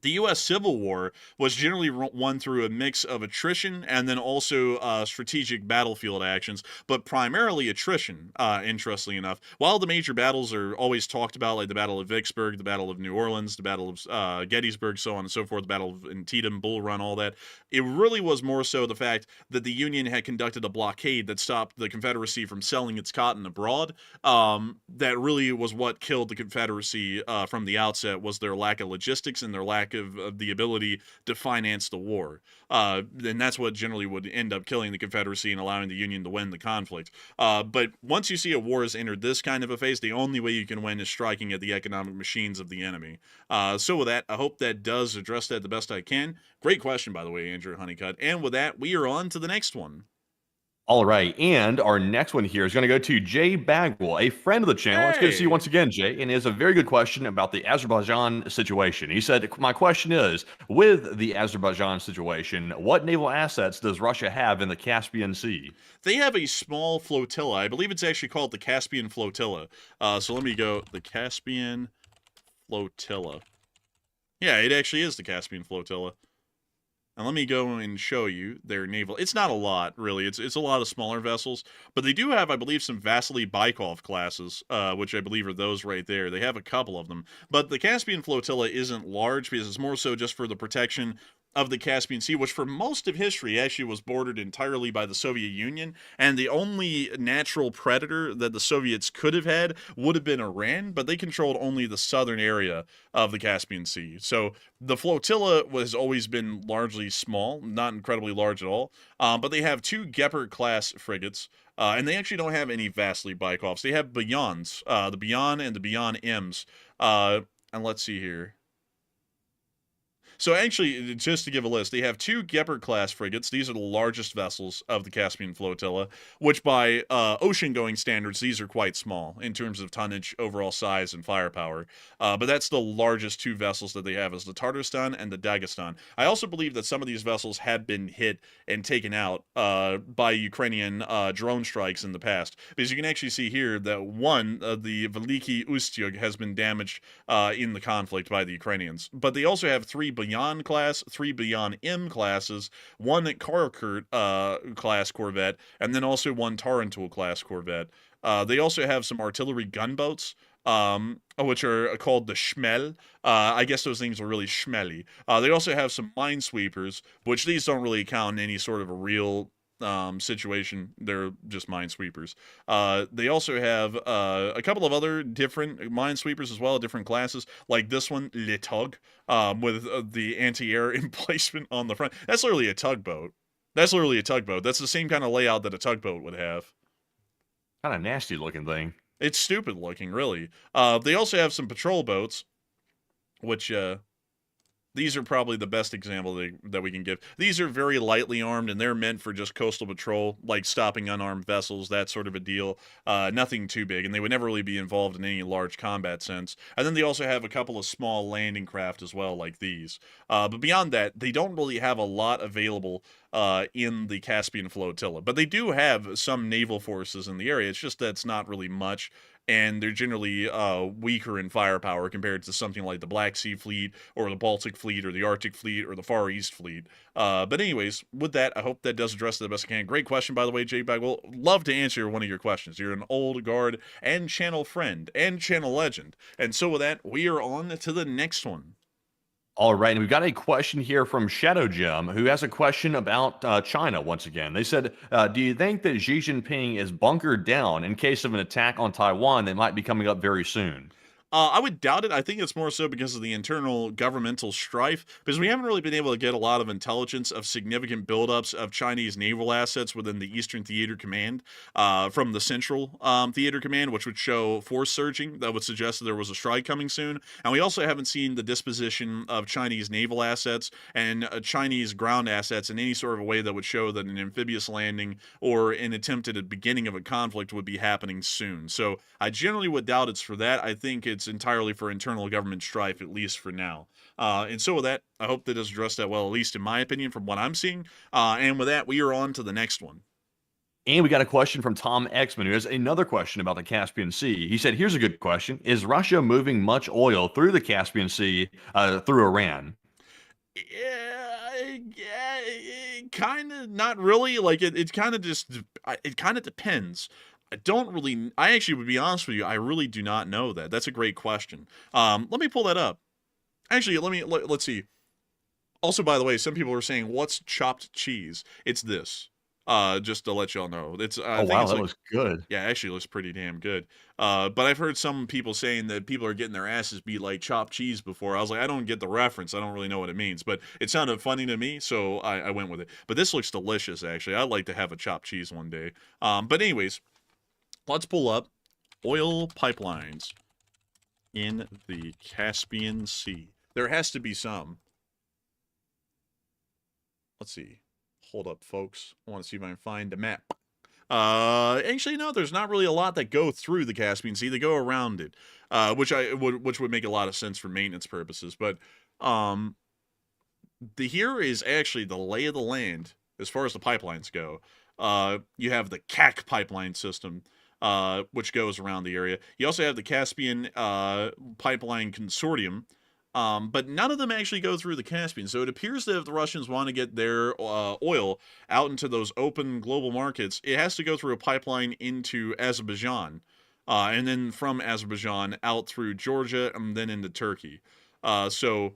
The U.S. Civil War was generally won through a mix of attrition and then also strategic battlefield actions, but primarily attrition, interestingly enough. While the major battles are always talked about, like the Battle of Vicksburg, the Battle of New Orleans, the Battle of Gettysburg, so on and so forth, the Battle of Antietam, Bull Run, all that, it really was more so the fact that the Union had conducted a blockade that stopped the Confederacy from selling its cotton abroad. That really was what killed the Confederacy from the outset, was their lack of logistics and their lack of the ability to finance the war. And that's what generally would end up killing the Confederacy and allowing the Union to win the conflict. But once you see a war has entered this kind of a phase, the only way you can win is striking at the economic machines of the enemy. So with that, I hope that does address that the best I can. Great question, by the way, Andrew Honeycutt. And with that, we are on to the next one. All right, and our next one here is going to go to Jay Bagwell, a friend of the channel. It's good to see you once again, Jay, and he has a very good question about the Azerbaijan situation. He said, my question is, with the Azerbaijan situation, what naval assets does Russia have in the Caspian Sea? They have a small flotilla. I believe it's actually called the Caspian Flotilla. So let me go, the Caspian Flotilla. Yeah, it actually is the Caspian Flotilla. And let me go and show you their naval. It's not a lot, really. It's a lot of smaller vessels. But they do have, I believe, some Vasily Baikov classes, which I believe are those right there. They have a couple of them. But the Caspian Flotilla isn't large because it's more so just for the protection of the Caspian Sea, which for most of history actually was bordered entirely by the Soviet Union, and the only natural predator that the Soviets could have had would have been Iran, but they controlled only the southern area of the Caspian Sea. So the flotilla has always been largely small, not incredibly large at all, but they have two Gepard-class frigates, and they actually don't have any Vasily Baikovs. They have Bayans, the Bayan and the Bayan M's, and let's see here. So actually, just to give a list, they have 2 Gepard-class frigates. These are the largest vessels of the Caspian Flotilla, which by ocean-going standards, these are quite small in terms of tonnage, overall size, and firepower. But that's the largest 2 vessels that they have, is the Tatarstan and the Dagestan. I also believe that some of these vessels have been hit and taken out by Ukrainian drone strikes in the past. Because you can actually see here that one, the Veliki Ustyug, has been damaged in the conflict by the Ukrainians. But they also have 3 Bayan class, 3 Bayan M classes, 1 Karakurt class corvette, and then also 1 Tarantul class corvette. They also have some artillery gunboats, which are called the Shmel. I guess those things are really Shmelly. They also have some minesweepers, which these don't really count in any sort of a real situation. They're just minesweepers. They also have a couple of other different minesweepers as well, different classes, like this one, Le Tug, with the anti-air emplacement on the front. That's literally a tugboat. That's the same kind of layout that a tugboat would have. Kind of nasty looking thing. It's stupid looking, really. They also have some patrol boats, which these are probably the best example that we can give. These are very lightly armed, and they're meant for just coastal patrol, like stopping unarmed vessels, that sort of a deal. Nothing too big, and they would never really be involved in any large combat sense. And then they also have a couple of small landing craft as well, like these. But beyond that, they don't really have a lot available in the Caspian Flotilla. But they do have some naval forces in the area. It's just that it's not really much, and they're generally weaker in firepower compared to something like the Black Sea Fleet or the Baltic Fleet or the Arctic Fleet or the Far East Fleet. But anyways, with that, I hope that does address it the best I can. Great question, by the way, JBag. We'll love to answer one of your questions. You're an old guard and channel friend and channel legend. And so with that, we are on to the next one. All right, and we've got a question here from Shadow Gem, who has a question about China once again. They said, do you think that Xi Jinping is bunkered down in case of an attack on Taiwan that might be coming up very soon? I would doubt it. I think it's more so because of the internal governmental strife, because we haven't really been able to get a lot of intelligence of significant buildups of Chinese naval assets within the Eastern Theater Command from the Central Theater Command, which would show force surging that would suggest that there was a strike coming soon. And we also haven't seen the disposition of Chinese naval assets and Chinese ground assets in any sort of a way that would show that an amphibious landing or an attempt at a beginning of a conflict would be happening soon. So I generally would doubt it's for that. I think it's entirely for internal government strife, at least for now. And so with that, I hope that does address that well, at least in my opinion, from what I'm seeing. And with that, we are on to the next one. And we got a question from Tom Exman, who has another question about the Caspian Sea. He said, here's a good question. Is Russia moving much oil through the Caspian Sea through Iran? Kind of, not really. Like, it kind of depends. I actually would be honest with you, I really do not know that. That's a great question. Let me pull that up. Actually, let's see. Also, by the way, some people are saying, what's chopped cheese? It's this. Just to let y'all know. It's oh, wow, that looks good. Yeah, actually it looks pretty damn good. But I've heard some people saying that people are getting their asses beat like chopped cheese before. I was like, I don't get the reference. I don't really know what it means. But it sounded funny to me, so I went with it. But this looks delicious, actually. I'd like to have a chopped cheese one day. But anyways, let's pull up oil pipelines in the Caspian Sea. There has to be some. Let's see. Hold up, folks. I want to see if I can find a map. Actually, no, there's not really a lot that go through the Caspian Sea. They go around it, which would make a lot of sense for maintenance purposes. But here is actually the lay of the land as far as the pipelines go. You have the CAC pipeline system, which goes around the area. You also have the Caspian Pipeline Consortium, but none of them actually go through the Caspian. So it appears that if the Russians want to get their oil out into those open global markets, it has to go through a pipeline into Azerbaijan, and then from Azerbaijan out through Georgia and then into Turkey. So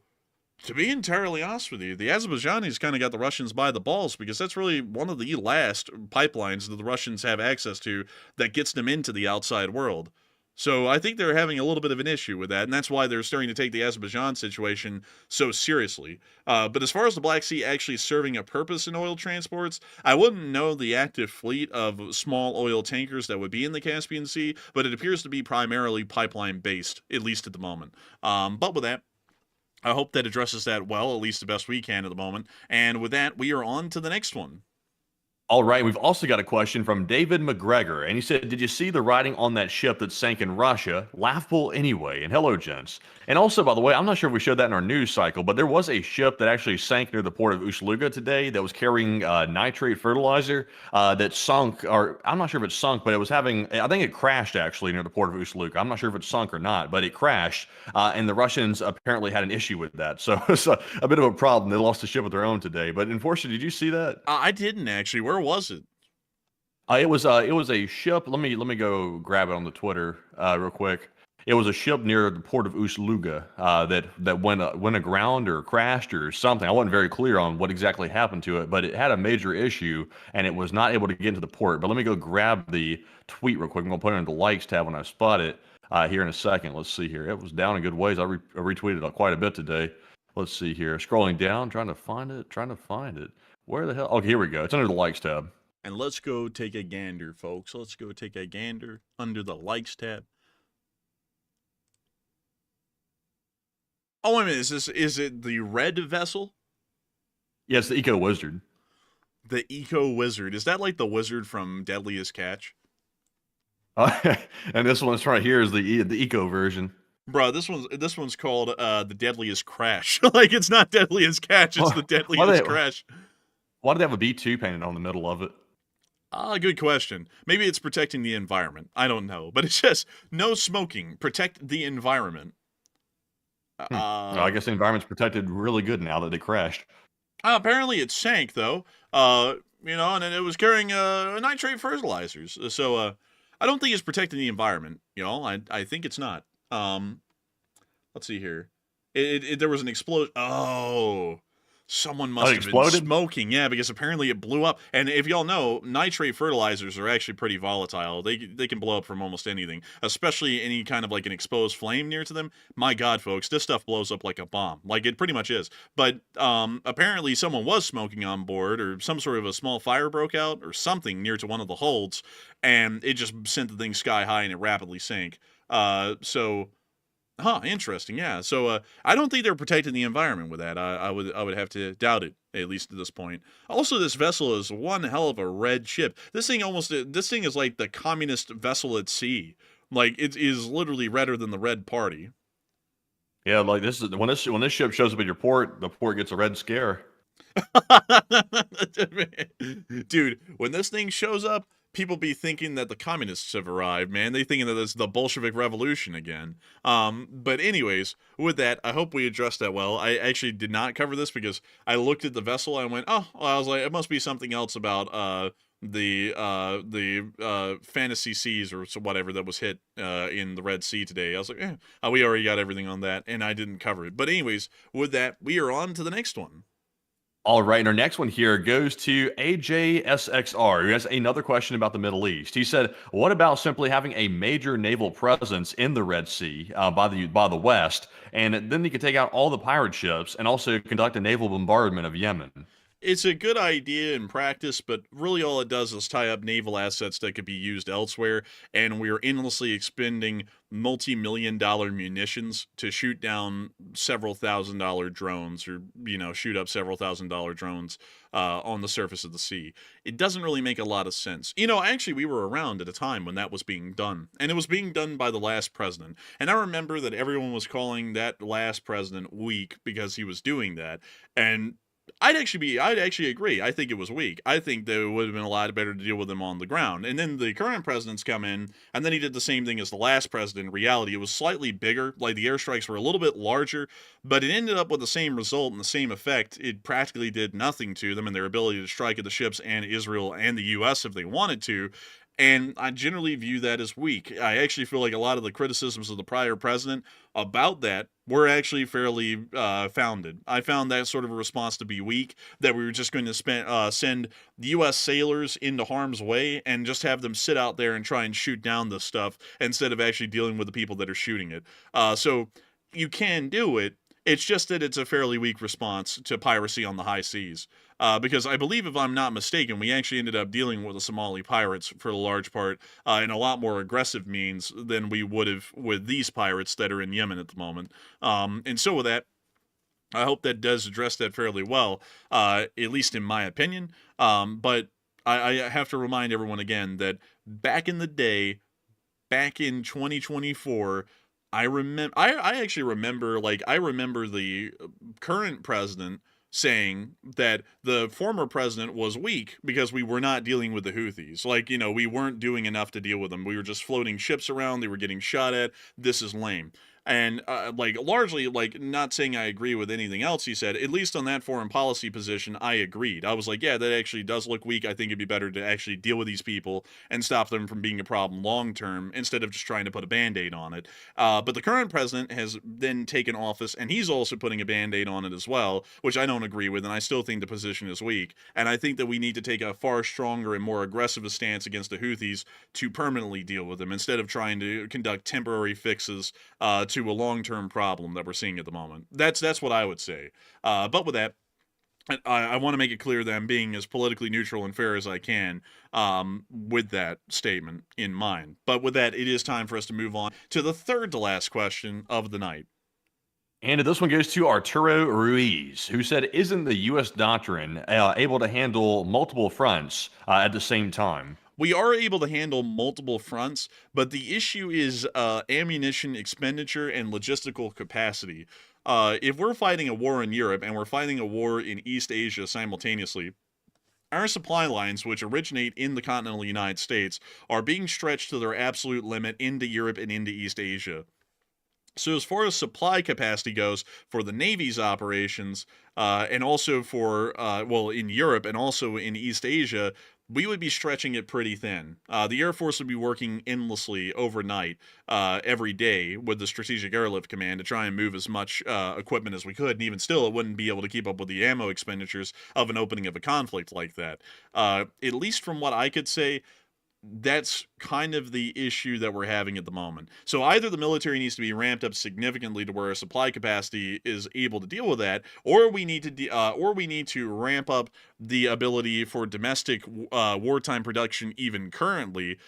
to be entirely honest with you, the Azerbaijanis kind of got the Russians by the balls, because that's really one of the last pipelines that the Russians have access to that gets them into the outside world. So I think they're having a little bit of an issue with that, and that's why they're starting to take the Azerbaijan situation so seriously. But as far as the Black Sea actually serving a purpose in oil transports, I wouldn't know the active fleet of small oil tankers that would be in the Caspian Sea, but it appears to be primarily pipeline-based, at least at the moment. But with that, I hope that addresses that well, at least the best we can at the moment. And with that, we are on to the next one. All right, we've also got a question from David McGregor, and he said, "Did you see the writing on that ship that sank in Russia? Laughable anyway." And hello, gents. And also, by the way, I'm not sure if we showed that in our news cycle, but there was a ship that actually sank near the port of Ust-Luga today that was carrying nitrate fertilizer that sunk, or I'm not sure if it sunk, but it was having, I think it crashed actually near the port of Ust-Luga. I'm not sure if it sunk or not, but it crashed, and the Russians apparently had an issue with that. So it's a bit of a problem. They lost a ship of their own today. But Enforcer, did you see that? I didn't actually. Where was it? It was a ship. Let me go grab it on the Twitter real quick. It was a ship near the port of Ust-Luga that went aground or crashed or something. I wasn't very clear on what exactly happened to it, but it had a major issue and it was not able to get into the port. But let me go grab the tweet real quick. I'm gonna put it in the likes tab when I spot it here in a second. Let's see here. It was down a good ways. I retweeted it quite a bit today. Let's see here. Scrolling down, trying to find it. Where the hell? Okay, here we go. It's under the likes tab. And let's go take a gander, folks. Let's go take a gander under the likes tab. Oh, wait a minute. Is it the red vessel? Yes, the Eco Wizard. The Eco Wizard. Is that like the wizard from Deadliest Catch? And this one's right here is the Eco version. Bro, this one's called the Deadliest Crash. Like, it's not Deadliest Catch, it's the Deadliest Crash. Why do they have a B2 painted on the middle of it? Good question. Maybe it's protecting the environment. I don't know. But it says, no smoking. Protect the environment. Well, I guess the environment's protected really good now that it crashed. Apparently it sank, though. And it was carrying nitrate fertilizers. So I don't think it's protecting the environment. I think it's not. Let's see here. There was an explosion. Oh, someone must have been smoking. Yeah, because apparently it blew up. And if y'all know, nitrate fertilizers are actually pretty volatile. They can blow up from almost anything, especially any kind of like an exposed flame near to them. My God, folks, this stuff blows up like a bomb. Like it pretty much is. But apparently someone was smoking on board, or some sort of a small fire broke out or something near to one of the holds, and it just sent the thing sky high and it rapidly sank. Interesting. Yeah. So I don't think they're protecting the environment with that. I would have to doubt it, at least at this point. Also, this vessel is one hell of a red ship. This thing is like the communist vessel at sea. Like it is literally redder than the Red Party. Yeah, like this is when this ship shows up at your port, the port gets a red scare. Dude, when this thing shows up, people be thinking that the communists have arrived, man. They thinking that it's the Bolshevik Revolution again. But anyways, with that, I hope we addressed that well. I actually did not cover this because I looked at the vessel and I went, I was like, it must be something else about the Fantasy Seas or whatever that was hit in the Red Sea today. I was like, we already got everything on that, and I didn't cover it. But anyways, with that, we are on to the next one. All right, and our next one here goes to AJSXR, who has another question about the Middle East. He said, what about simply having a major naval presence in the Red Sea by the West, and then you could take out all the pirate ships and also conduct a naval bombardment of Yemen? It's a good idea in practice, but really all it does is tie up naval assets that could be used elsewhere, and we're endlessly expending multi-million-dollar munitions to shoot down several $1,000 drones, or, shoot up several $1,000 drones on the surface of the sea. It doesn't really make a lot of sense. Actually, we were around at a time when that was being done, and it was being done by the last president. And I remember that everyone was calling that last president weak because he was doing that, and I'd actually agree. I think it was weak. I think that it would have been a lot better to deal with him on the ground. And then the current president's come in, and then he did the same thing as the last president. In reality, it was slightly bigger. Like, the airstrikes were a little bit larger, but it ended up with the same result and the same effect. It practically did nothing to them and their ability to strike at the ships and Israel and the U.S. if they wanted to. And I generally view that as weak. I actually feel like a lot of the criticisms of the prior president about that were actually fairly founded. I found that sort of a response to be weak, that we were just going to send the U.S. sailors into harm's way and just have them sit out there and try and shoot down this stuff instead of actually dealing with the people that are shooting it. So you can do it. It's just that it's a fairly weak response to piracy on the high seas. Because I believe, if I'm not mistaken, we actually ended up dealing with the Somali pirates for the large part in a lot more aggressive means than we would have with these pirates that are in Yemen at the moment. And so with that, I hope that does address that fairly well, at least in my opinion. But I have to remind everyone again that back in the day, back in 2024, I actually remember, like, I remember the current president saying that the former president was weak because we were not dealing with the Houthis. Like, we weren't doing enough to deal with them. We were just floating ships around. They were getting shot at. This is lame. And like, largely, like, not saying I agree with anything else he said, at least on that foreign policy position, I agreed. I was like, yeah, that actually does look weak. I think it'd be better to actually deal with these people and stop them from being a problem long term instead of just trying to put a band-aid on it. But the current president has then taken office, and he's also putting a band-aid on it as well, which I don't agree with, and I still think the position is weak. And I think that we need to take a far stronger and more aggressive stance against the Houthis to permanently deal with them instead of trying to conduct temporary fixes to a long-term problem that we're seeing at the moment. That's what I would say. But with that, I want to make it clear that I'm being as politically neutral and fair as I can with that statement in mind. But with that, it is time for us to move on to the third to last question of the night. And this one goes to Arturo Ruiz, who said, isn't the U.S. doctrine able to handle multiple fronts at the same time? We are able to handle multiple fronts, but the issue is ammunition expenditure and logistical capacity. If we're fighting a war in Europe and we're fighting a war in East Asia simultaneously, our supply lines, which originate in the continental United States, are being stretched to their absolute limit into Europe and into East Asia. So as far as supply capacity goes for the Navy's operations, and also for, in Europe and also in East Asia, we would be stretching it pretty thin. The Air Force would be working endlessly overnight, every day with the Strategic Airlift Command to try and move as much equipment as we could, and even still, it wouldn't be able to keep up with the ammo expenditures of an opening of a conflict like that. At least from what I could say, that's kind of the issue that we're having at the moment. So either the military needs to be ramped up significantly to where our supply capacity is able to deal with that, or we need to ramp up the ability for domestic wartime production even currently,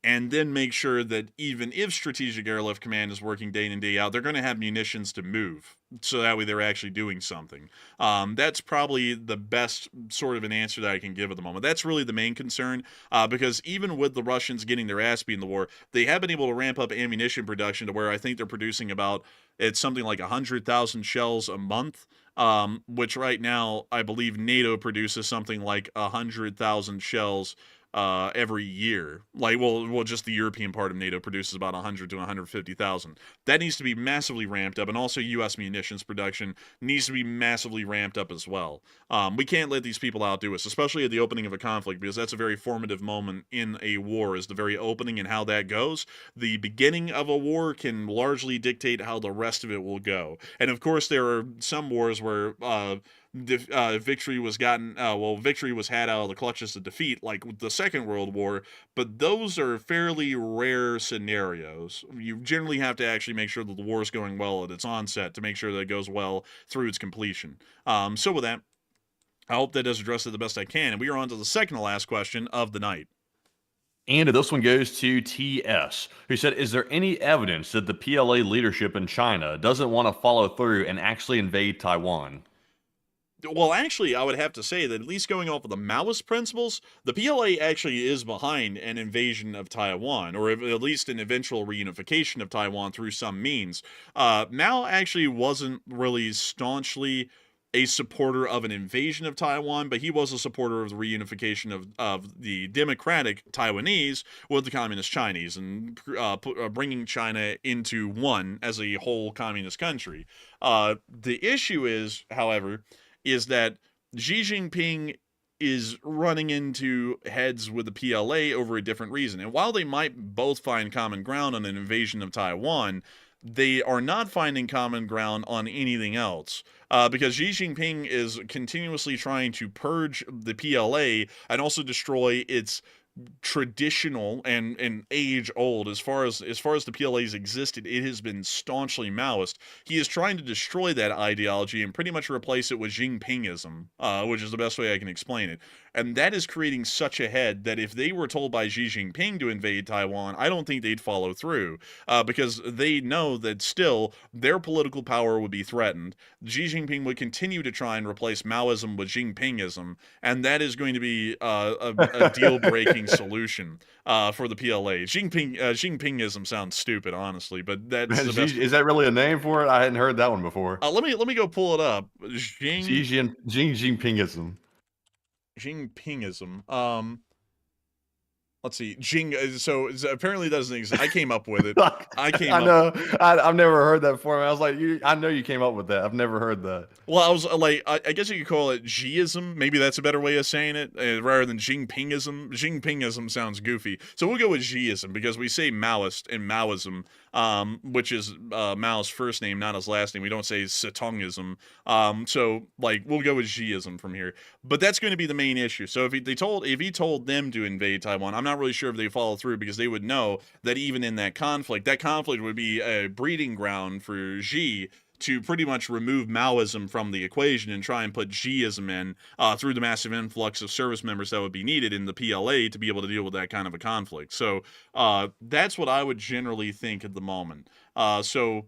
and then make sure that even if Strategic Airlift Command is working day in and day out, they're going to have munitions to move, so that way they're actually doing something. That's probably the best sort of an answer that I can give at the moment. That's really the main concern, because even with the Russians getting their ass beat in the war, they have been able to ramp up ammunition production to where I think they're producing it's something like 100,000 shells a month, which right now I believe NATO produces something like 100,000 shells every year. Like, well, just the European part of NATO produces about 100 to 150,000. That needs to be massively ramped up, and also U.S. munitions production needs to be massively ramped up as well. We can't let these people outdo us, especially at the opening of a conflict, because that's a very formative moment in a war, is the very opening and how that goes. The beginning of a war can largely dictate how the rest of it will go. And of course, there are some wars where victory was had out of the clutches of defeat, like the Second World War, but those are fairly rare scenarios. You generally have to actually make sure that the war is going well at its onset to make sure that it goes well through its completion. So with that, I hope that does address it the best I can, and we are on to the second to last question of the night. And this one goes to TS, who said, is there any evidence that the PLA leadership in China doesn't want to follow through and actually invade Taiwan? Well, actually, I would have to say that at least going off of the Maoist principles, the PLA actually is behind an invasion of Taiwan, or at least an eventual reunification of Taiwan through some means. Mao actually wasn't really staunchly a supporter of an invasion of Taiwan, but he was a supporter of the reunification of the democratic Taiwanese with the communist Chinese, and bringing China into one as a whole communist country. The issue is, however, is that Xi Jinping is running into heads with the PLA over a different reason. And while they might both find common ground on an invasion of Taiwan, they are not finding common ground on anything else. Because Xi Jinping is continuously trying to purge the PLA and also destroy its traditional and age old. As far as the PLA's existed, it has been staunchly Maoist. He is trying to destroy that ideology and pretty much replace it with Jinpingism, which is the best way I can explain it. And that is creating such a head that if they were told by Xi Jinping to invade Taiwan, I don't think they'd follow through, because they know that still their political power would be threatened. Xi Jinping would continue to try and replace Maoism with Jinpingism, and that is going to be a deal-breaking solution for the PLA. Jinpingism sounds stupid, honestly, but that's the best. Is that really a name for it? I hadn't heard that one before. Let me go pull it up. Xi Jinpingism. Jinpingism. Let's see. So apparently that doesn't exist. I came up with it. I know. I've never heard that before. I was like, I know you came up with that. I've never heard that. Well, I was like, I guess you could call it Xiism. Maybe that's a better way of saying it, rather than Jinpingism. Jinpingism sounds goofy. So we'll go with Xiism, because we say Maoist and Maoism, which is Mao's first name, not his last name. We don't say Sitongism. So like we'll go with Xiism from here. But that's going to be the main issue. So if he told them to invade Taiwan, I'm not really sure if they follow through, because they would know that even in that conflict would be a breeding ground for Xi to pretty much remove Maoism from the equation and try and put Xiism in through the massive influx of service members that would be needed in the PLA to be able to deal with that kind of a conflict. So that's what I would generally think at the moment. So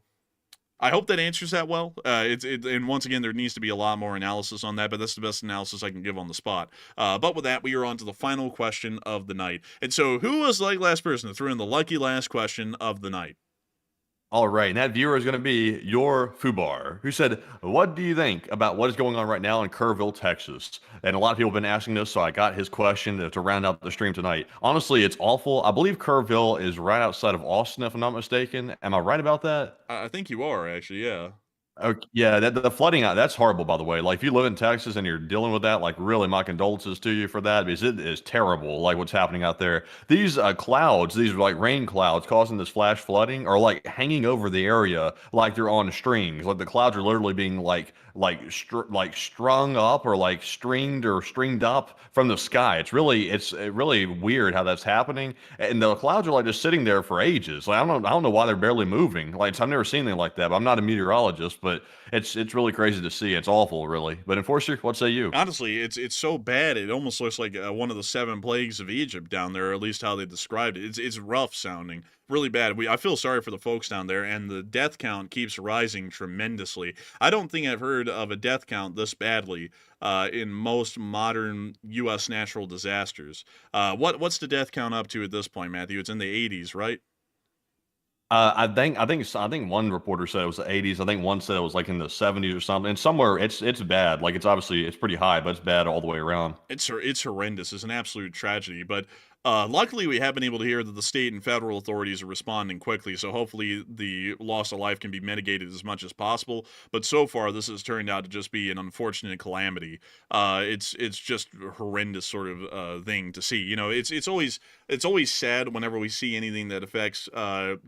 I hope that answers that well. And once again, there needs to be a lot more analysis on that, but that's the best analysis I can give on the spot. But with that, we are on to the final question of the night. And so who was the last person to throw in the lucky last question of the night? All right, and that viewer is going to be your Fubar, who said, "What do you think about what is going on right now in Kerrville, Texas?" And a lot of people have been asking this, so I got his question to round out the stream tonight. Honestly, it's awful. I believe Kerrville is right outside of Austin, if I'm not mistaken. Am I right about that? I think you are, actually, yeah. Okay, yeah, the flooding, that's horrible, by the way. Like, if you live in Texas and you're dealing with that, like, really, my condolences to you for that, because it is terrible, like, what's happening out there. These clouds, these, like, rain clouds causing this flash flooding are, like, hanging over the area like they're on strings. Like, the clouds are literally being, strung up or, like, stringed or stringed up from the sky. It's really weird how that's happening. And the clouds are, like, just sitting there for ages. Like, I don't know why they're barely moving. Like, I've never seen anything like that, but I'm not a meteorologist, but it's really crazy to see. It's awful, really. But Enforcer, what say you? Honestly, it's so bad. It almost looks like one of the 7 plagues of Egypt down there, or at least how they described it. It's rough sounding, really bad. I feel sorry for the folks down there, and the death count keeps rising tremendously. I don't think I've heard of a death count this badly in most modern U.S. natural disasters. What's the death count up to at this point, Matthew? It's in the 80s, right? I think one reporter said it was the 80s. I think one said it was like in the 70s or something. And somewhere it's bad. Like, it's pretty high, but it's bad all the way around. It's horrendous. It's an absolute tragedy. But luckily, we have been able to hear that the state and federal authorities are responding quickly. So hopefully, the loss of life can be mitigated as much as possible. But so far, this has turned out to just be an unfortunate calamity. It's just a horrendous sort of thing to see. You know, it's always sad whenever we see anything that affects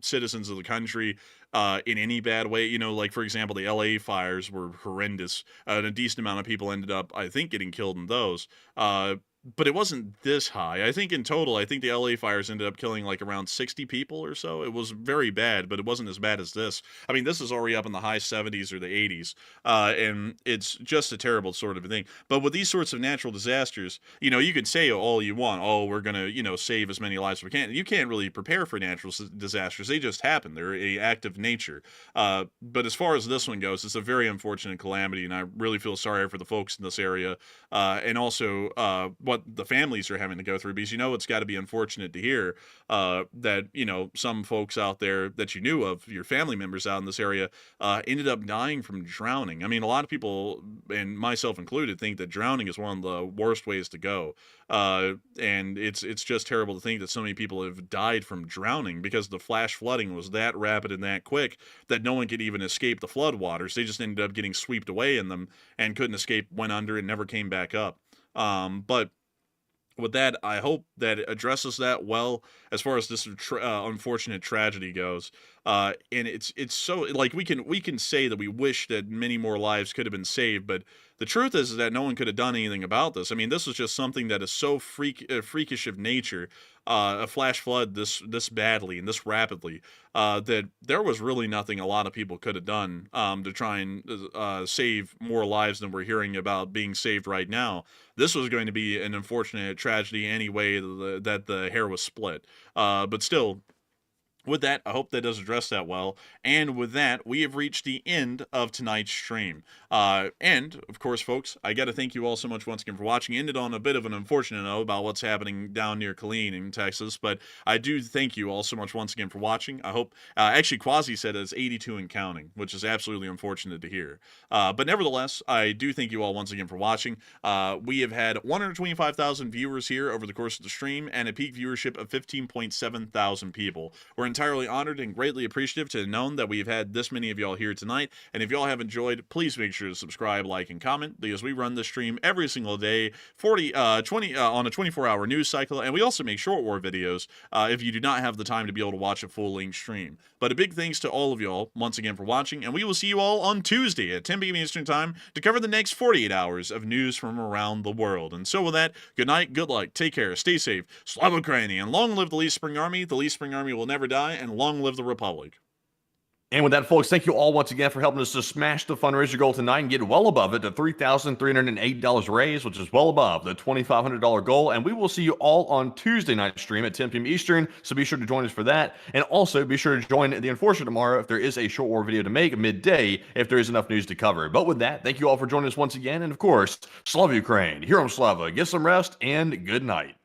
citizens of the country in any bad way. You know, like, for example, the LA fires were horrendous. And a decent amount of people ended up, I think, getting killed in those. But it wasn't this high. I think in total, I think the LA fires ended up killing like around 60 people or so. It was very bad, but it wasn't as bad as this. I mean, this is already up in the high 70s or the 80s, and it's just a terrible sort of a thing. But with these sorts of natural disasters, you know, you could say all you want. Oh, we're going to, you know, save as many lives as we can. You can't really prepare for natural disasters. They just happen. They're an act of nature. But as far as this one goes, it's a very unfortunate calamity, and I really feel sorry for the folks in this area, and also what the families are having to go through, because you know it's got to be unfortunate to hear that, you know, some folks out there that you knew of, your family members out in this area, ended up dying from drowning. I mean, a lot of people, and myself included, think that drowning is one of the worst ways to go, and it's just terrible to think that so many people have died from drowning, because the flash flooding was that rapid and that quick that no one could even escape the flood waters. They just ended up getting swept away in them and couldn't escape, went under, and never came back up. But with that, I hope that it addresses that well as far as this unfortunate tragedy goes. And it's so like we can say that we wish that many more lives could have been saved, but the truth is that no one could have done anything about this. I mean, this is just something that is so freakish of nature, a flash flood this badly and this rapidly, that there was really nothing a lot of people could have done to try and save more lives than we're hearing about being saved right now. This was going to be an unfortunate tragedy anyway that the hair was split. But still, with that, I hope that does address that well. And with that, we have reached the end of tonight's stream. And, of course, folks, I got to thank you all so much once again for watching. Ended on a bit of an unfortunate note about what's happening down near Killeen in Texas. But I do thank you all so much once again for watching. I hope, actually, Quasi said it's 82 and counting, which is absolutely unfortunate to hear. But nevertheless, I do thank you all once again for watching. We have had 125,000 viewers here over the course of the stream and a peak viewership of 15.7 thousand people. We're entirely honored and greatly appreciative to have known that we've had this many of y'all here tonight. And if y'all have enjoyed, please make sure to subscribe, like, and comment, because we run this stream every single day, on a 24-hour news cycle, and we also make short war videos if you do not have the time to be able to watch a full-length stream. But a big thanks to all of y'all once again for watching, and we will see you all on Tuesday at 10 p.m. Eastern Time to cover the next 48 hours of news from around the world. And so with that, good night, good luck, take care, stay safe, Slava Ukraini, and long live the Lee Spring Army. The Lee Spring Army will never die, and long live the Republic. And with that, folks, thank you all once again for helping us to smash the fundraiser goal tonight and get well above it to $3,308 raised, which is well above the $2,500 goal. And we will see you all on Tuesday night stream at 10 p.m. Eastern, so be sure to join us for that. And also be sure to join the Enforcer tomorrow if there is a short war video to make midday, if there is enough news to cover. But with that, thank you all for joining us once again. And of course, Slava Ukraine, Hero Slava, get some rest, and good night.